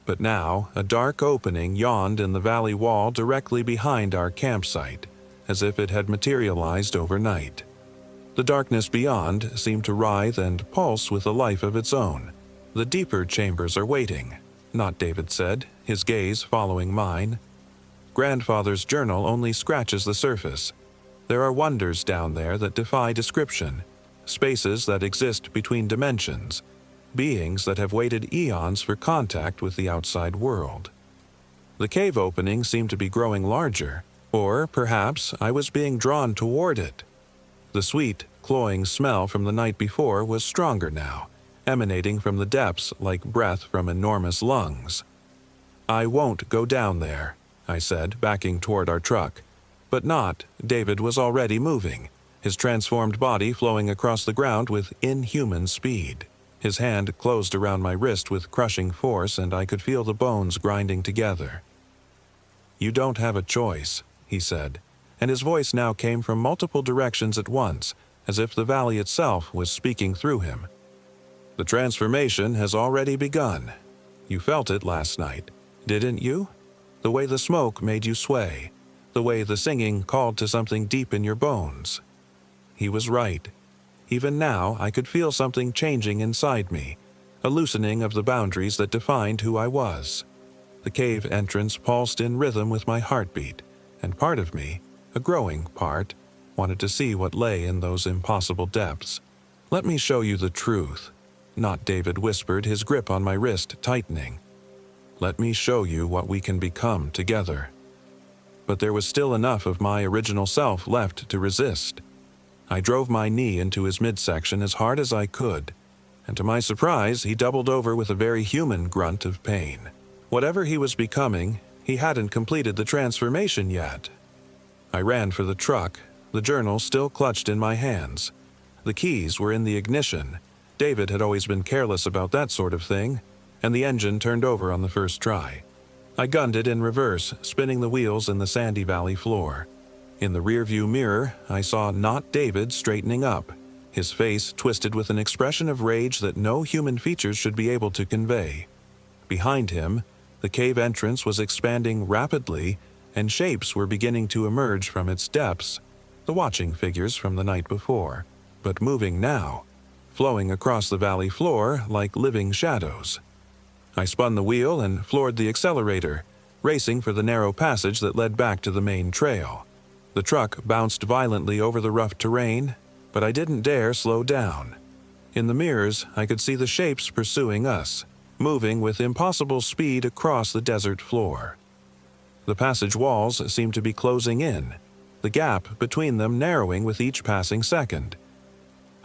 But now, a dark opening yawned in the valley wall directly behind our campsite, as if it had materialized overnight. The darkness beyond seemed to writhe and pulse with a life of its own. The deeper chambers are waiting, Not David said, his gaze following mine. Grandfather's journal only scratches the surface. There are wonders down there that defy description, spaces that exist between dimensions, beings that have waited eons for contact with the outside world. The cave opening seemed to be growing larger, or perhaps I was being drawn toward it. The sweet, cloying smell from the night before was stronger now, emanating from the depths like breath from enormous lungs. I won't go down there, I said, backing toward our truck. But not. David was already moving, his transformed body flowing across the ground with inhuman speed. His hand closed around my wrist with crushing force, and I could feel the bones grinding together. "You don't have a choice," he said, and his voice now came from multiple directions at once, as if the valley itself was speaking through him. "The transformation has already begun. You felt it last night, didn't you? The way the smoke made you sway, the way the singing called to something deep in your bones." He was right. Even now, I could feel something changing inside me, a loosening of the boundaries that defined who I was. The cave entrance pulsed in rhythm with my heartbeat, and part of me, a growing part, wanted to see what lay in those impossible depths. "Let me show you the truth," Not David whispered, his grip on my wrist tightening. "Let me show you what we can become together." But there was still enough of my original self left to resist. I drove my knee into his midsection as hard as I could, and to my surprise, he doubled over with a very human grunt of pain. Whatever he was becoming, he hadn't completed the transformation yet. I ran for the truck, the journal still clutched in my hands. The keys were in the ignition. David had always been careless about that sort of thing, and the engine turned over on the first try. I gunned it in reverse, spinning the wheels in the sandy valley floor. In the rearview mirror, I saw Not David straightening up, his face twisted with an expression of rage that no human features should be able to convey. Behind him, the cave entrance was expanding rapidly, and shapes were beginning to emerge from its depths, the watching figures from the night before, but moving now, flowing across the valley floor like living shadows. I spun the wheel and floored the accelerator, racing for the narrow passage that led back to the main trail. The truck bounced violently over the rough terrain, but I didn't dare slow down. In the mirrors, I could see the shapes pursuing us, moving with impossible speed across the desert floor. The passage walls seemed to be closing in, the gap between them narrowing with each passing second.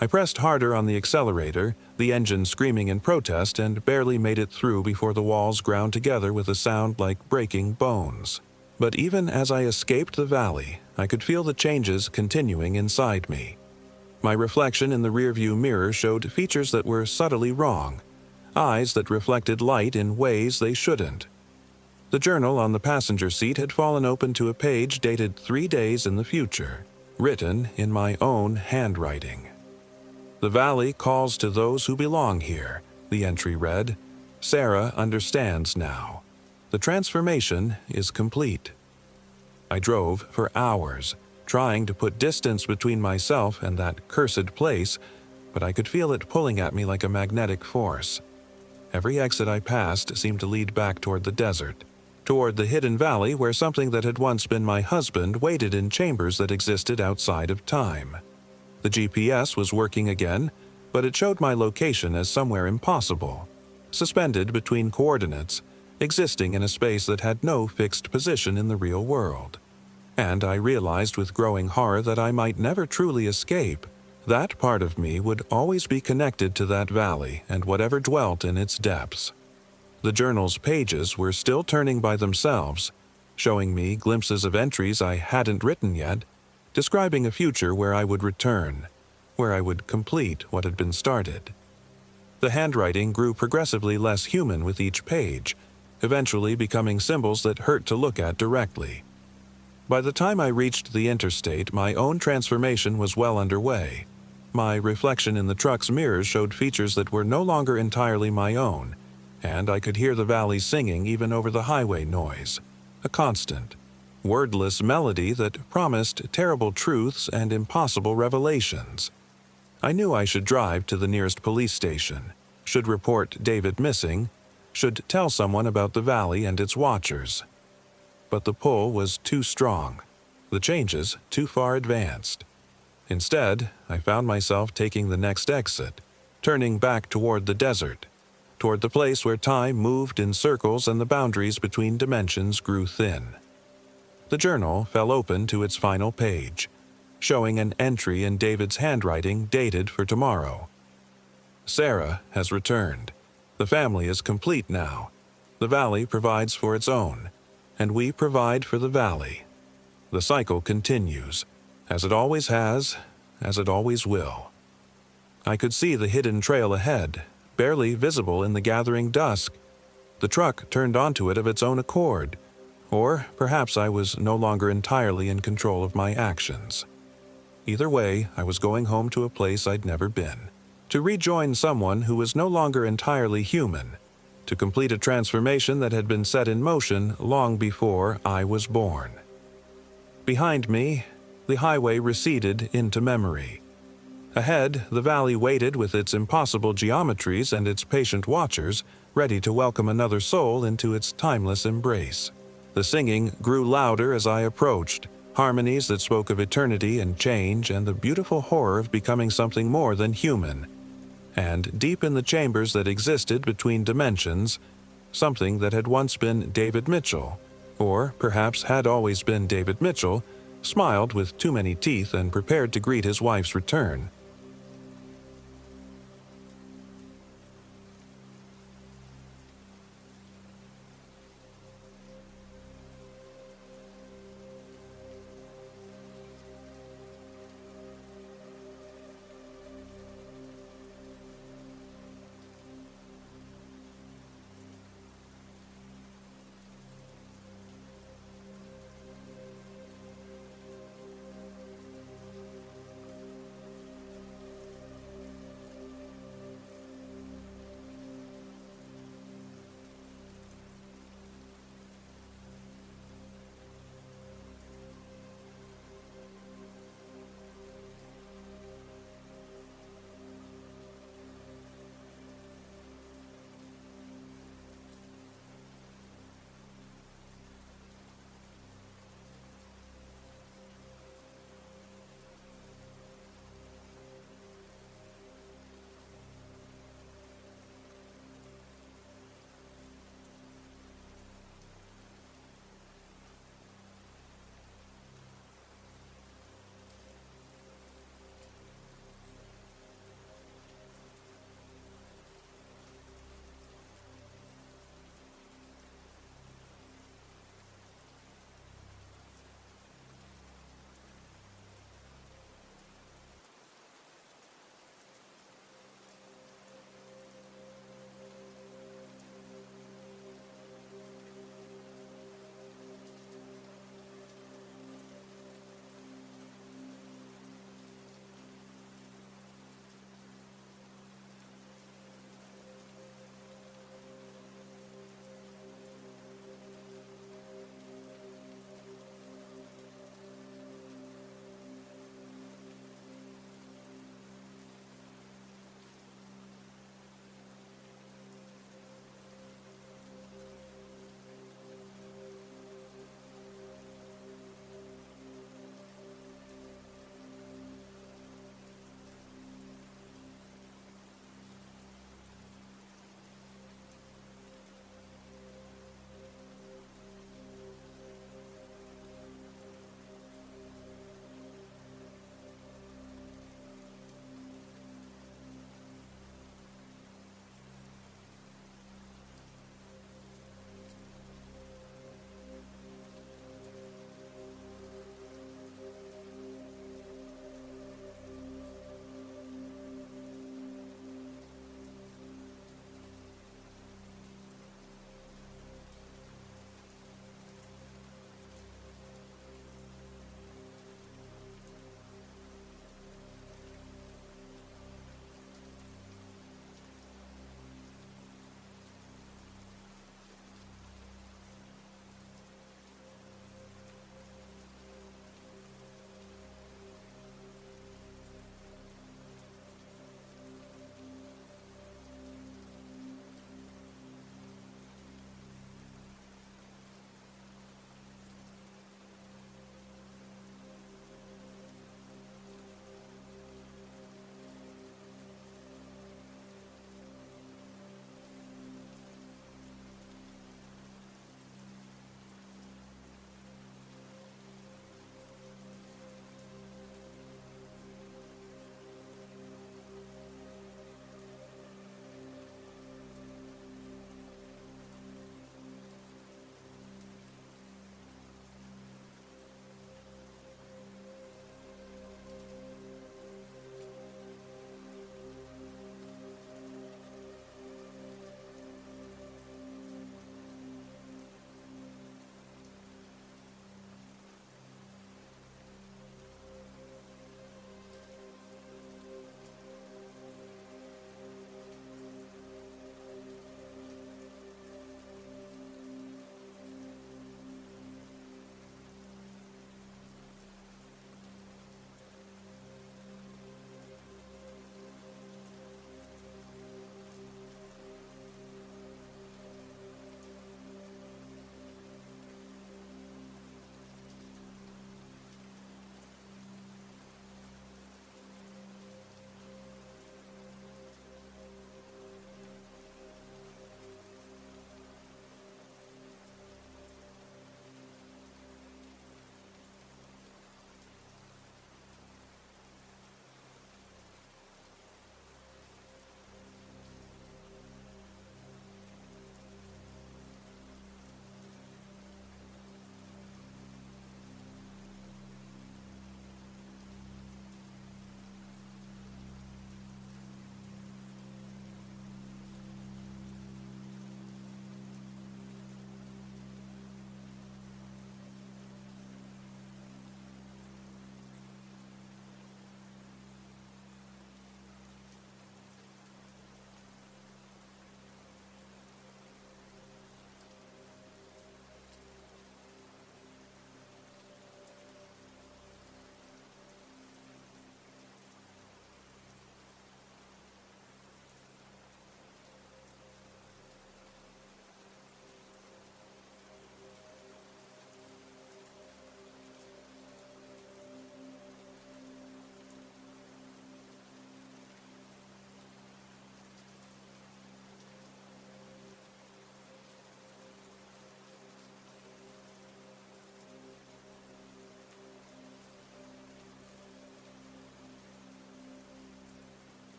I pressed harder on the accelerator, the engine screaming in protest, and barely made it through before the walls ground together with a sound like breaking bones. But even as I escaped the valley, I could feel the changes continuing inside me. My reflection in the rearview mirror showed features that were subtly wrong, eyes that reflected light in ways they shouldn't. The journal on the passenger seat had fallen open to a page dated 3 days in the future, written in my own handwriting. "The valley calls to those who belong here," the entry read. "Sarah understands now. The transformation is complete." I drove for hours, trying to put distance between myself and that cursed place, but I could feel it pulling at me like a magnetic force. Every exit I passed seemed to lead back toward the desert, toward the hidden valley where something that had once been my husband waited in chambers that existed outside of time. The GPS was working again, but it showed my location as somewhere impossible, suspended between coordinates, existing in a space that had no fixed position in the real world. And I realized with growing horror that I might never truly escape. That part of me would always be connected to that valley and whatever dwelt in its depths. The journal's pages were still turning by themselves, showing me glimpses of entries I hadn't written yet, describing a future where I would return, where I would complete what had been started. The handwriting grew progressively less human with each page, eventually becoming symbols that hurt to look at directly. By the time I reached the interstate, my own transformation was well underway. My reflection in the truck's mirrors showed features that were no longer entirely my own, and I could hear the valley singing even over the highway noise, a constant, wordless melody that promised terrible truths and impossible revelations. I knew I should drive to the nearest police station, should report David missing, should tell someone about the valley and its watchers. But the pull was too strong, the changes too far advanced. Instead, I found myself taking the next exit, turning back toward the desert, toward the place where time moved in circles and the boundaries between dimensions grew thin. The journal fell open to its final page, showing an entry in David's handwriting dated for tomorrow. Sarah has returned. The family is complete now. The valley provides for its own, and we provide for the valley. The cycle continues, as it always has, as it always will. I could see the hidden trail ahead, barely visible in the gathering dusk. The truck turned onto it of its own accord, or perhaps I was no longer entirely in control of my actions. Either way, I was going home to a place I'd never been, to rejoin someone who was no longer entirely human, to complete a transformation that had been set in motion long before I was born. Behind me, the highway receded into memory. Ahead, the valley waited with its impossible geometries and its patient watchers, ready to welcome another soul into its timeless embrace. The singing grew louder as I approached, harmonies that spoke of eternity and change and the beautiful horror of becoming something more than human. And deep in the chambers that existed between dimensions, something that had once been David Mitchell, or perhaps had always been David Mitchell, smiled with too many teeth and prepared to greet his wife's return.